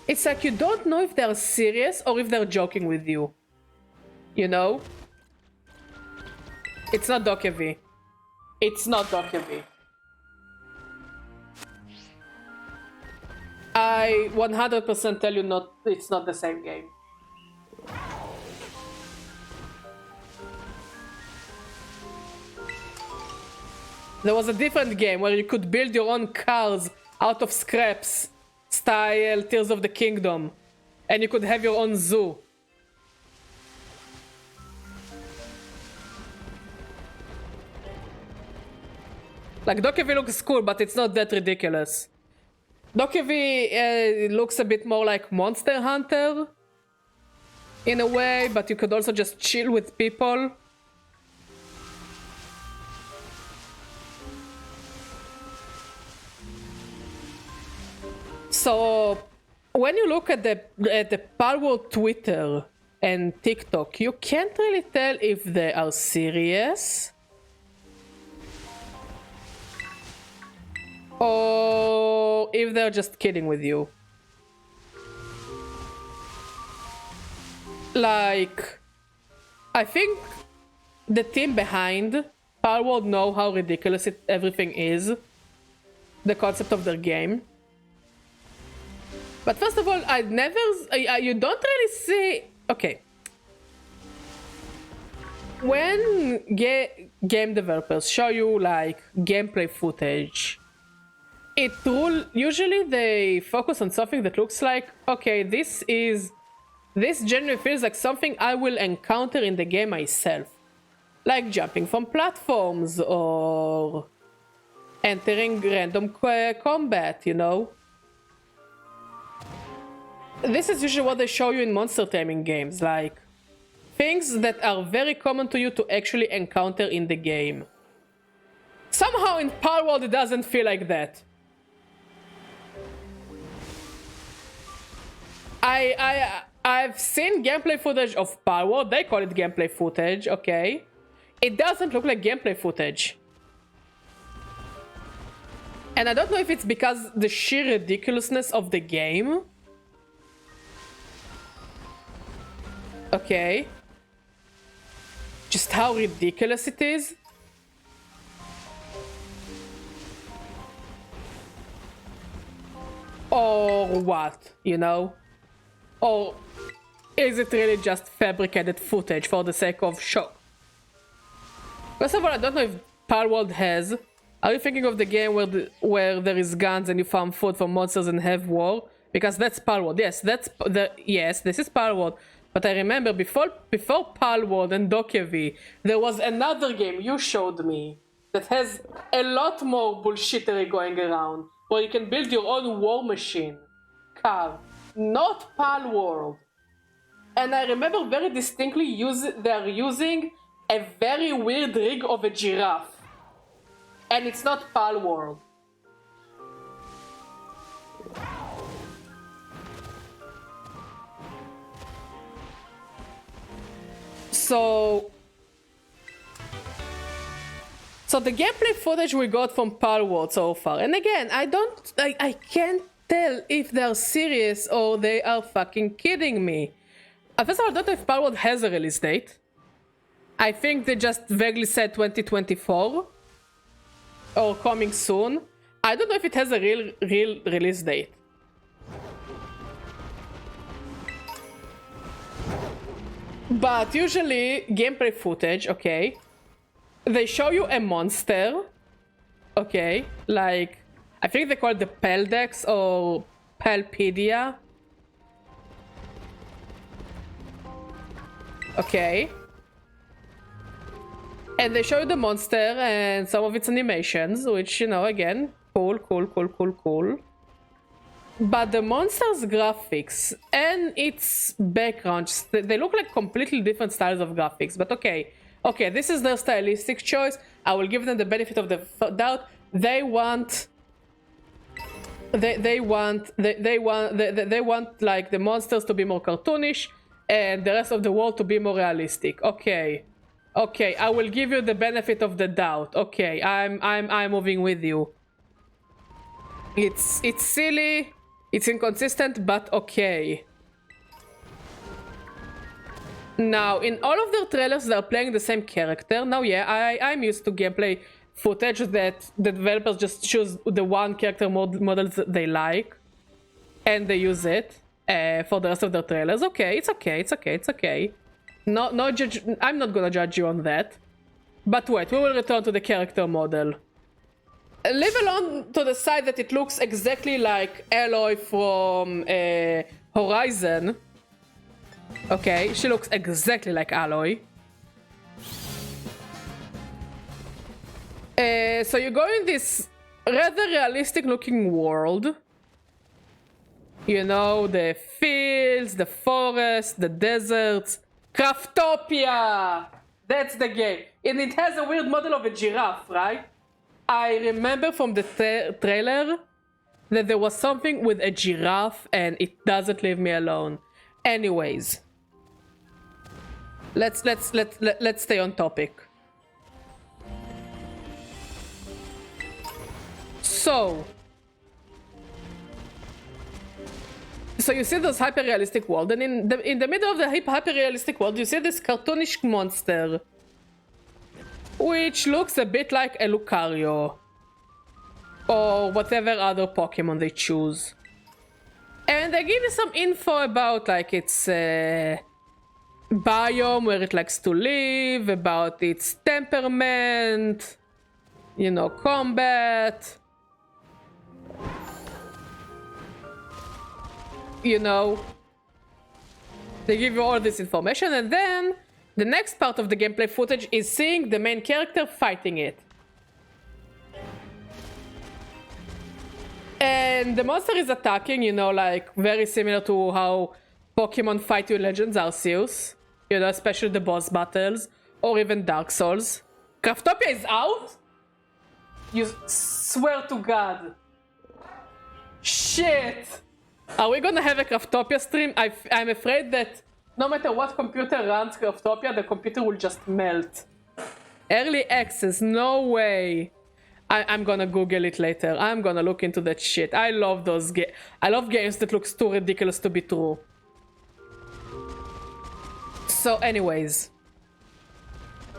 Speaker 1: it's like you don't know if they're serious or if they're joking with you. You know? It's not Dokevi. It's not Dokevi. I 100% tell you it's not the same game. There was a different game where you could build your own cars out of scraps, style Tears of the Kingdom, and you could have your own zoo. Like, Dokevi looks cool, but it's not that ridiculous. Dokevi looks a bit more like Monster Hunter in a way, but you could also just chill with people. So when you look at the Palworld Twitter and TikTok, you can't really tell if they are serious or if they're just kidding with you. Like, I think the team behind Palworld know how ridiculous everything is, the concept of their game. But first of all, you don't really see... Okay. When game developers show you, like, gameplay footage, usually they focus on something that looks like, okay, this genuinely feels like something I will encounter in the game myself. Like jumping from platforms or entering random combat, you know? This is usually what they show you in monster taming games, like things that are very common to you to actually encounter in the game. Somehow in Palworld it doesn't feel like that. I've seen gameplay footage of Palworld, they call it gameplay footage, okay? It doesn't look like gameplay footage. And I don't know if it's because the sheer ridiculousness of the game. Okay. Just how ridiculous it is. Or what, you know? Or is it really just fabricated footage for the sake of show? First of all, I don't know if Palworld has. Are you thinking of the game where there is guns and you farm food for monsters and have war? Because that's Palworld. Yes, this is Palworld. But I remember before Palworld and Dokevi, there was another game you showed me that has a lot more bullshittery going around, where you can build your own war machine car, not Palworld. And I remember very distinctly they are using a very weird rig of a giraffe, and it's not Palworld. So the gameplay footage we got from Palworld so far, and again, I can't tell if they're serious or they are fucking kidding me. First of all, I don't know if Palworld has a release date. I think they just vaguely said 2024 or coming soon. I don't know if it has a real release date. But usually, gameplay footage, okay, they show you a monster, okay, like, I think they call it the Peldex or Palpedia. Okay. And they show you the monster and some of its animations, which, you know, again, cool. But the monster's graphics and its background, they look like completely different styles of graphics. But okay, this is their stylistic choice. I will give them the benefit of the doubt. They want like the monsters to be more cartoonish and the rest of the world to be more realistic. Okay, I will give you the benefit of the doubt. Okay, I'm moving with you. It's silly. It's inconsistent, but okay. Now, in all of their trailers, they're playing the same character. Now, yeah, I'm used to gameplay footage that the developers just choose the one character models that they like, and they use it for the rest of their trailers. Okay, it's okay. No judge. I'm not gonna judge you on that. But wait, we will return to the character model. Leave alone to the side that it looks exactly like Aloy from Horizon. Okay, she looks exactly like Aloy. So you go in this rather realistic looking world. You know, the fields, the forest, the deserts. Craftopia! That's the game. And it has a weird model of a giraffe, right? I remember from the trailer that there was something with a giraffe and it doesn't leave me alone. Anyways. Let's stay on topic. So you see this hyper-realistic world, and in the middle of the hyper-realistic world, you see this cartoonish monster, which looks a bit like a Lucario, or whatever other Pokemon they choose. And they give you some info about, like, its biome, where it likes to live, about its temperament, you know, combat. You know, they give you all this information, and then the next part of the gameplay footage is seeing the main character fighting it. And the monster is attacking, you know, like very similar to how Pokemon fight you in Legends Arceus. You know, especially the boss battles, or even Dark Souls. Craftopia is out? You swear to God. Shit! Are we gonna have a Craftopia stream? I'm afraid that no matter what computer runs Craftopia, the computer will just melt. Early access, no way. I'm gonna Google it later. I'm gonna look into that shit. I love those games. I love games that looks too ridiculous to be true. So anyways.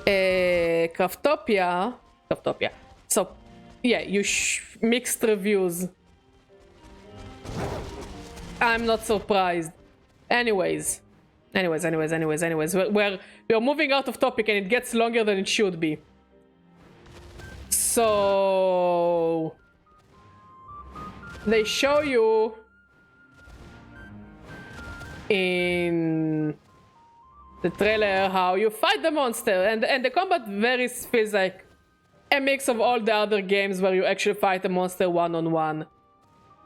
Speaker 1: Craftopia. So, yeah, mixed reviews. I'm not surprised. Anyways, we're moving out of topic and it gets longer than it should be. So they show you in the trailer how you fight the monster, and the combat feels like a mix of all the other games where you actually fight a monster one-on-one.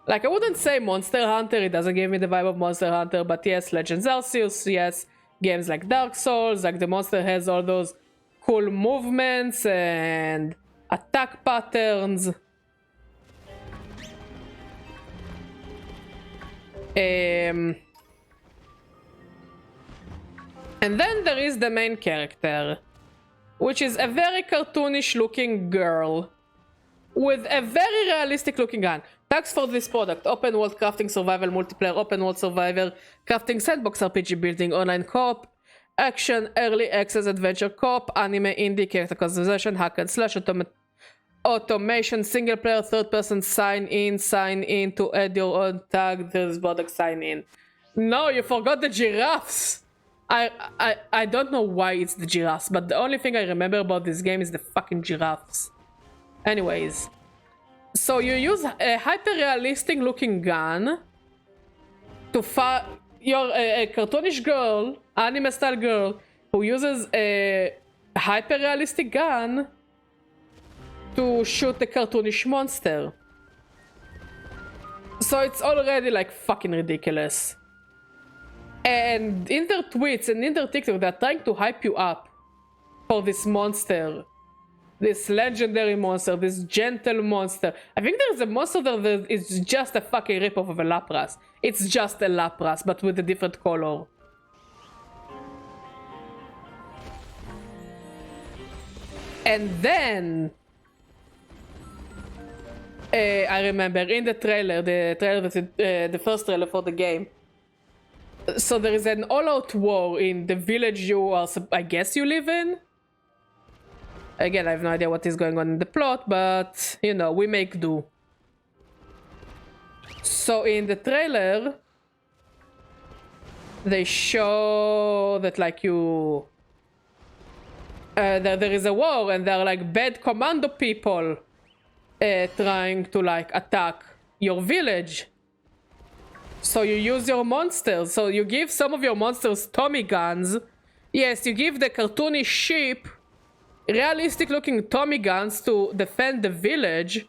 Speaker 1: Like, I wouldn't say Monster Hunter, it doesn't give me the vibe of Monster Hunter, but yes, Legends Arceus, yes, games like Dark Souls, like the monster has all those cool movements and attack patterns. And then there is the main character, which is a very cartoonish looking girl with a very realistic looking gun. Tags for this product: open world crafting survival multiplayer, open world survivor crafting sandbox RPG building, online co-op, action, early access adventure co-op, anime, indie, character customization, hack and slash, automation, single player, third person, sign in to add your own tag. There's product sign in. No, you forgot the giraffes. I don't know why it's the giraffes, but the only thing I remember about this game is the fucking giraffes. Anyways, so you use a hyper-realistic looking gun to fight. You're a cartoonish girl, anime-style girl, who uses a hyper-realistic gun to shoot the cartoonish monster. So it's already like fucking ridiculous. And in their tweets and in their TikTok, they're trying to hype you up for this monster. This legendary monster, this gentle monster. I think there's a monster that is just a fucking ripoff of a Lapras. It's just a Lapras, but with a different color. And then I remember in the trailer, the first trailer for the game. So there is an all-out war in the village you are, I guess you live in. Again, I have no idea what is going on in the plot, but, you know, we make do. So in the trailer, they show that, like, there is a war, and there are, like, bad commando people trying to, like, attack your village. So you use your monsters. So you give some of your monsters Tommy guns. Yes, you give the cartoonish sheep realistic looking Tommy guns to defend the village,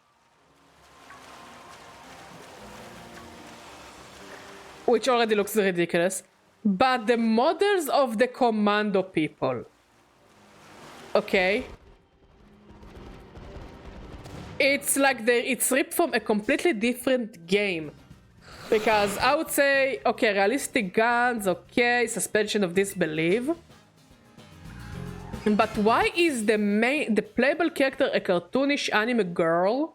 Speaker 1: which already looks ridiculous, but the models of the commando people, okay, it's like it's ripped from a completely different game. Because I would say, okay, realistic guns, okay, suspension of disbelief. But why is the playable character a cartoonish anime girl?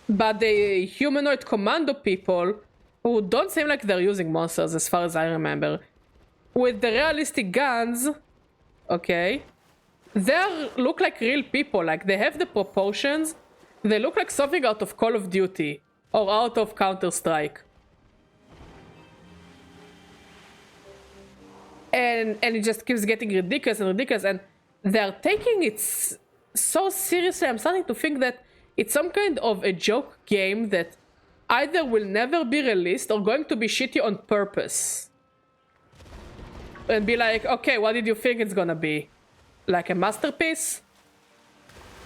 Speaker 1: But the humanoid commando people, who don't seem like they're using monsters as far as I remember, with the realistic guns, okay, they look like real people, like they have the proportions, they look like something out of Call of Duty. Or out of Counter-Strike. And it just keeps getting ridiculous and ridiculous, and they're taking it so seriously. I'm starting to think that it's some kind of a joke game that either will never be released or going to be shitty on purpose. And be like, okay, what did you think it's gonna be? Like a masterpiece?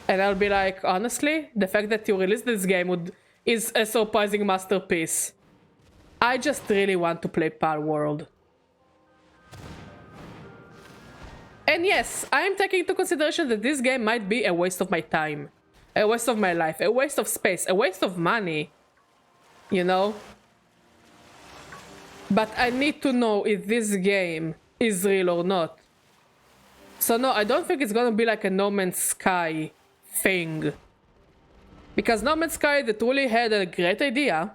Speaker 1: And I'll be like, honestly, the fact that you released this game is a surprising masterpiece. I just really want to play Palworld. And yes, I am taking into consideration that this game might be a waste of my time. A waste of my life, a waste of space, a waste of money. You know? But I need to know if this game is real or not. So no, I don't think it's gonna be like a No Man's Sky thing. Because No Man's Sky, they truly had a great idea.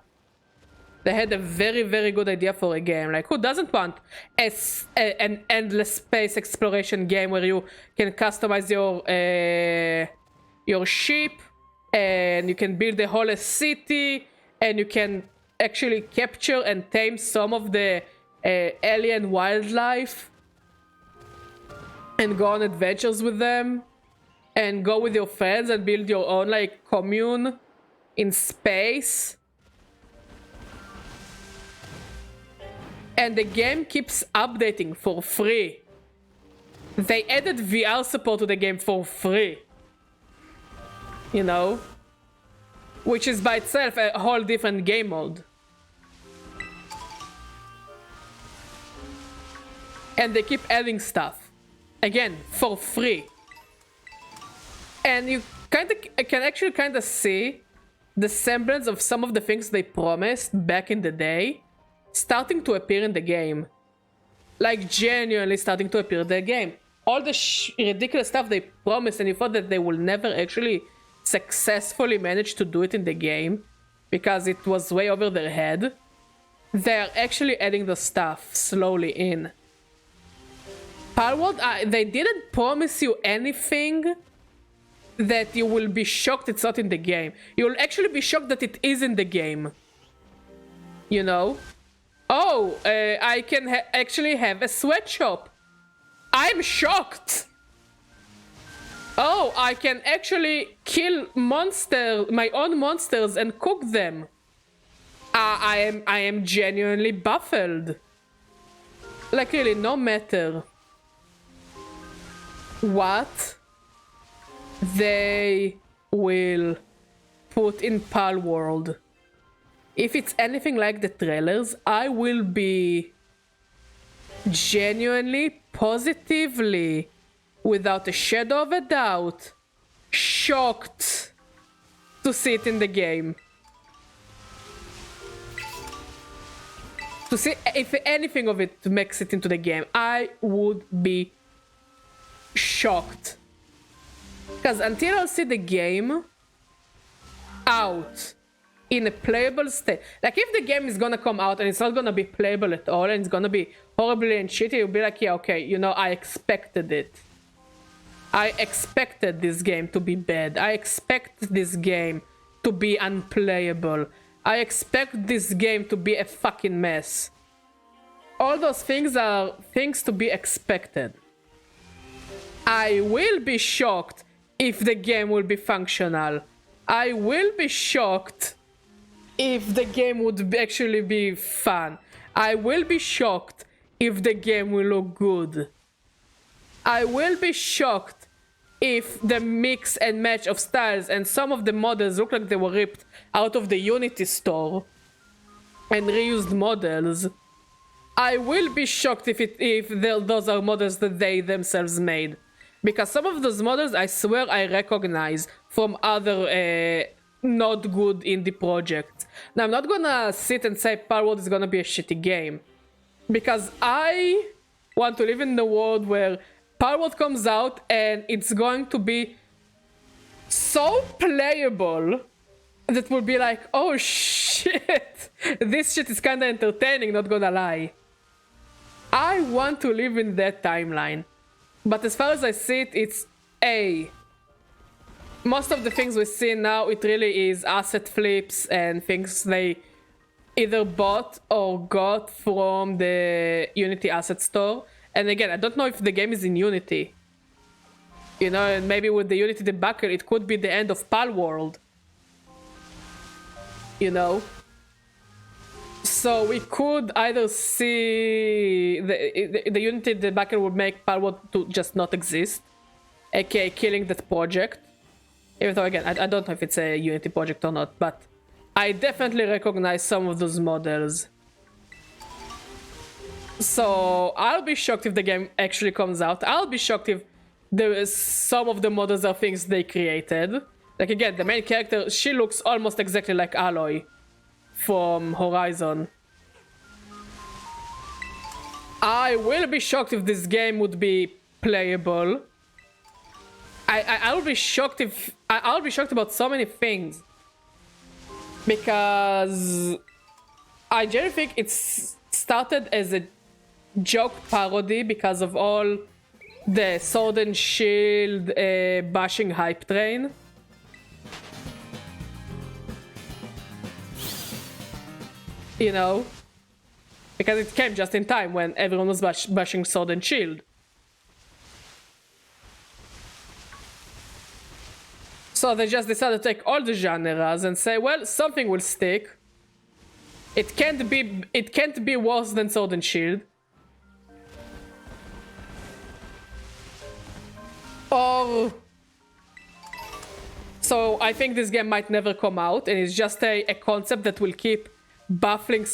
Speaker 1: They had a very, very good idea for a game. Like, who doesn't want an endless space exploration game where you can customize your ship, and you can build a whole city, and you can actually capture and tame some of the alien wildlife, and go on adventures with them. And go with your friends and build your own, like, commune in space. And the game keeps updating for free. They added VR support to the game for free. You know? Which is by itself a whole different game mode. And they keep adding stuff. Again, for free. And you can actually kind of see the semblance of some of the things they promised back in the day starting to appear in the game. Like, genuinely starting to appear in the game. All the ridiculous stuff they promised, and you thought that they will never actually successfully manage to do it in the game because it was way over their head. They're actually adding the stuff slowly in. Palworld, they didn't promise you anything that you will be shocked it's not in the game. You will actually be shocked that it is in the game. You know? Oh, I can actually have a sweatshop. I'm shocked. Oh, I can actually kill my own monsters and cook them. I am genuinely baffled. Like, really, no matter what they will put in Palworld, if it's anything like the trailers, I will be genuinely, positively, without a shadow of a doubt, shocked to see it in the game. To see if anything of it makes it into the game, I would be shocked. Because until I see the game out in a playable state, like if the game is gonna come out and it's not gonna be playable at all and it's gonna be horribly and shitty, you'll be like, yeah, okay, you know, I expected it. I expected this game to be bad. I expect this game to be unplayable. I expect this game to be a fucking mess. All those things are things to be expected. I will be shocked if the game will be functional. I will be shocked if the game would actually be fun. I will be shocked if the game will look good. I will be shocked if the mix and match of styles and some of the models look like they were ripped out of the Unity store and reused models. I will be shocked if those are models that they themselves made. Because some of those models, I swear I recognize from other not good indie projects. Now, I'm not gonna sit and say Palworld is gonna be a shitty game. Because I want to live in the world where Palworld comes out and it's going to be so playable that will be like, oh shit, this shit is kinda entertaining, not gonna lie. I want to live in that timeline. But as far as I see it, it's most of the things we see now, it really is asset flips and things they either bought or got from the Unity asset store. And again, I don't know if the game is in Unity. You know, and maybe with the Unity debacle, it could be the end of Palworld. You know? So we could either see the Unity debacle would make Palworld to just not exist, aka killing that project. Even though again, I don't know if it's a Unity project or not, but I definitely recognize some of those models. So I'll be shocked if the game actually comes out. I'll be shocked if some of the models are things they created. Like again, the main character, she looks almost exactly like Aloy from Horizon. I will be shocked if this game would be playable. I'll be shocked if I'll be shocked about so many things, because I generally think it's started as a joke parody because of all the Sword and Shield bashing hype train. You know, because it came just in time when everyone was bashing Sword and Shield. So they just decided to take all the genres and say, well, something will stick. It can't be worse than Sword and Shield. Or so I think this game might never come out, and it's just a concept that will keep baffling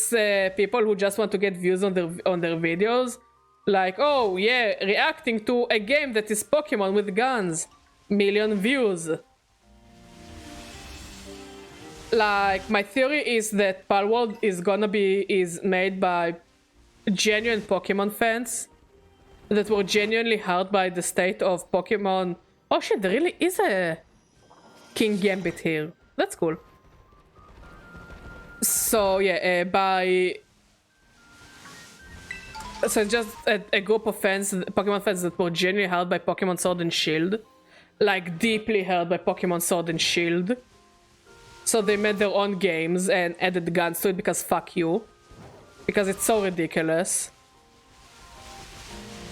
Speaker 1: people who just want to get views on their videos. Like, oh yeah, reacting to a game that is Pokemon with guns. Million views. Like, my theory is that Palworld is made by genuine Pokemon fans that were genuinely hurt by the state of Pokemon. Oh shit, there really is a King Gambit here. That's cool. So yeah, so just a group of fans, Pokemon fans that were genuinely hurt by Pokemon Sword and Shield. Like, deeply hurt by Pokemon Sword and Shield. So they made their own games and added guns to it because fuck you. Because it's so ridiculous.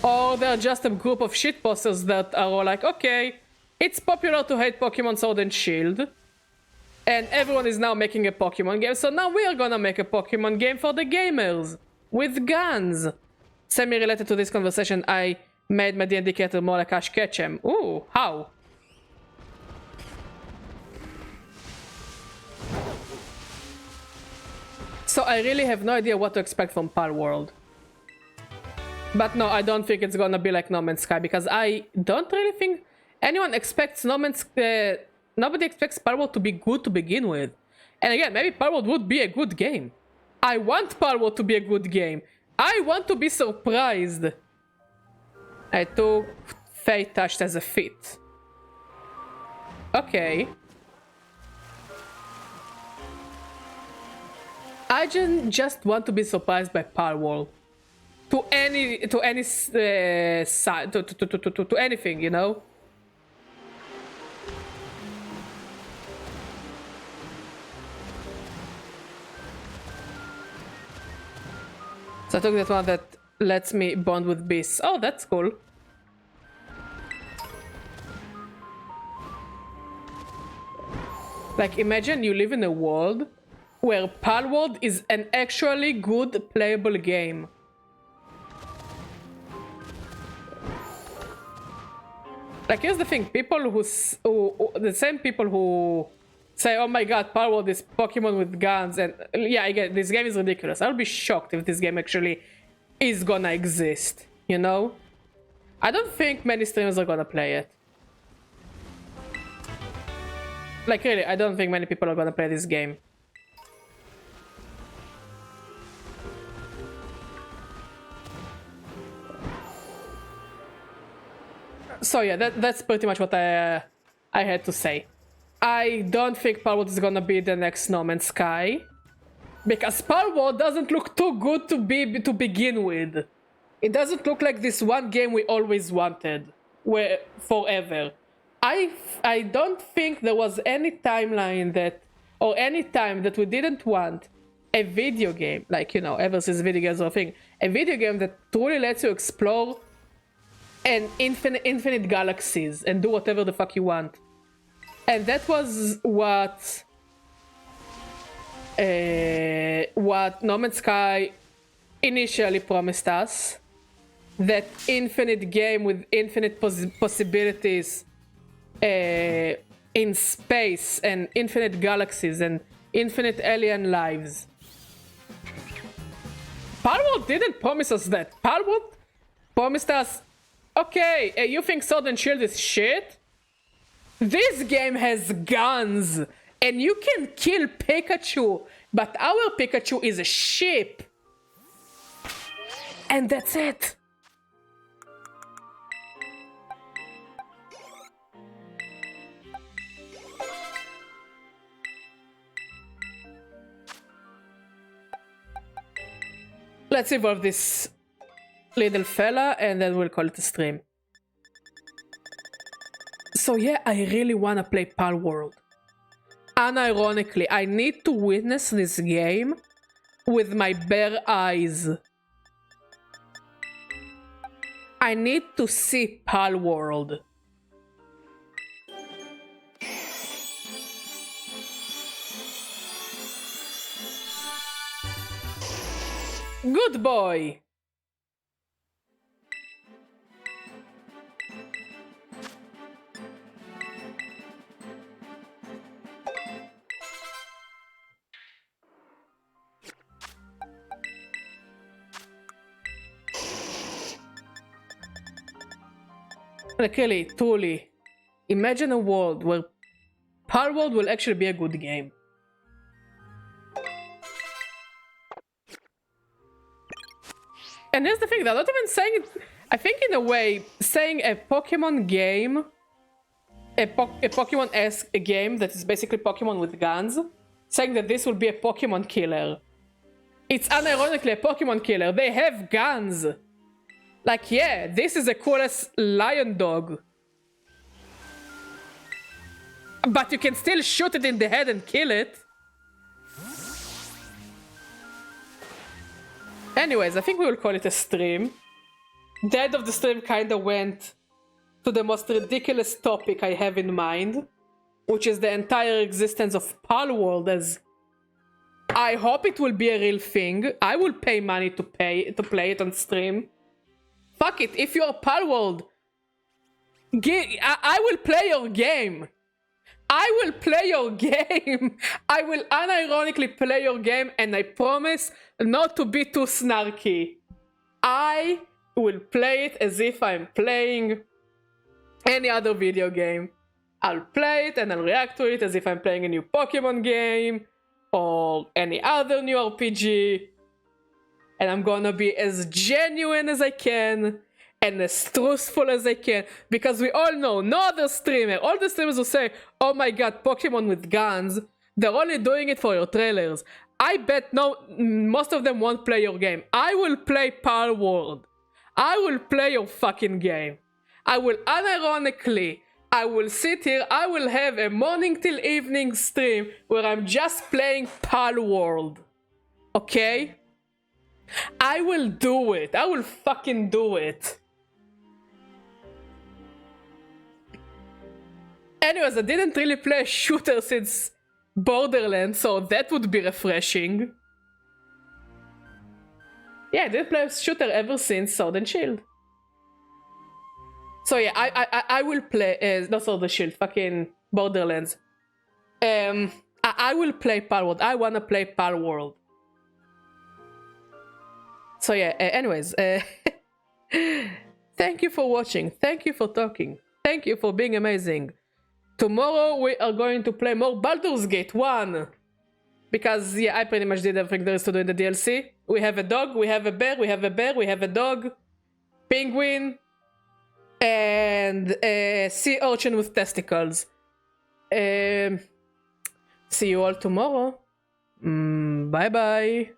Speaker 1: Or they're just a group of shitposters that are all like, okay, it's popular to hate Pokemon Sword and Shield. And everyone is now making a Pokemon game, so now we are gonna make a Pokemon game for the gamers. With guns. Semi-related to this conversation, I made my D&D character more like Ash Ketchum. Ooh, how? So I really have no idea what to expect from Palworld. But no, I don't think it's gonna be like No Man's Sky, because I don't really think anyone expects nobody expects Palworld to be good to begin with. And again, maybe Palworld would be a good game. I want Palworld to be a good game. I want to be surprised. I took Fate Touched as a fit. Okay. I just want to be surprised by Palworld. To any side, to anything, you know? So I took that one that lets me bond with beasts. Oh, that's cool. Like, imagine you live in a world where Palworld is an actually good playable game. Like, here's the thing, people the same people who say, oh my god, Palworld is Pokemon with guns, and yeah, I get this game is ridiculous. I'll be shocked if this game actually is gonna exist, you know? I don't think many streamers are gonna play it. Like, really, I don't think many people are gonna play this game. So yeah, that's pretty much what I had to say. I don't think Palworld is gonna be the next No Man's Sky, because Palworld doesn't look too good to begin with. It doesn't look like this one game we always wanted, where forever. I don't think there was any timeline that, or any time that we didn't want a video game, like, you know, ever since video games are a thing, a video game that truly lets you explore and infinite galaxies and do whatever the fuck you want. And that was what No Man's Sky initially promised us. That infinite game with infinite possibilities in space and infinite galaxies and infinite alien lives. Palworld didn't promise us that. Palworld promised us, okay, you think Sword and Shield is shit? This game has guns, and you can kill Pikachu, but our Pikachu is a ship. And that's it. Let's evolve this little fella, and then we'll call it a stream. So yeah, I really wanna play Palworld. Unironically, I need to witness this game with my bare eyes. I need to see Palworld. Good boy! Like, really, truly, imagine a world where Palworld will actually be a good game. And here's the thing, they're not even saying it. I think in a way, saying a Pokemon game, a Pokemon-esque game that is basically Pokemon with guns, saying that this will be a Pokemon killer. It's unironically a Pokemon killer. They have guns. Like, yeah, this is the coolest lion dog. But you can still shoot it in the head and kill it. Anyways, I think we will call it a stream. The end of the stream kinda went to the most ridiculous topic I have in mind, which is the entire existence of Palworld. As I hope it will be a real thing. I will pay money to play it on stream. Fuck it, if you're Palworld, I will play your game. I will play your game. I will unironically play your game, and I promise not to be too snarky. I will play it as if I'm playing any other video game. I'll play it and I'll react to it as if I'm playing a new Pokemon game or any other new RPG. And I'm gonna be as genuine as I can and as truthful as I can, because we all know, no other streamer, all the streamers will say, oh my god, Pokemon with guns, they're only doing it for your trailers. I bet most of them won't play your game. I will play Palworld. I will play your fucking game. I will unironically, I will sit here, I will have a morning till evening stream where I'm just playing Palworld. Okay? I will do it. I will fucking do it. Anyways, I didn't really play a shooter since Borderlands, so that would be refreshing. Yeah, I didn't play a shooter ever since Sword and Shield. So yeah, I will play not Sword of the Shield, fucking Borderlands. I will play Palworld. I wanna play Palworld. So yeah, anyways, thank you for watching. Thank you for talking. Thank you for being amazing. Tomorrow we are going to play more Baldur's Gate 1. Because yeah, I pretty much did everything there is to do in the DLC. We have a dog, we have a bear, we have a bear, we have a dog, penguin, and a sea urchin with testicles. See you all tomorrow. Bye bye.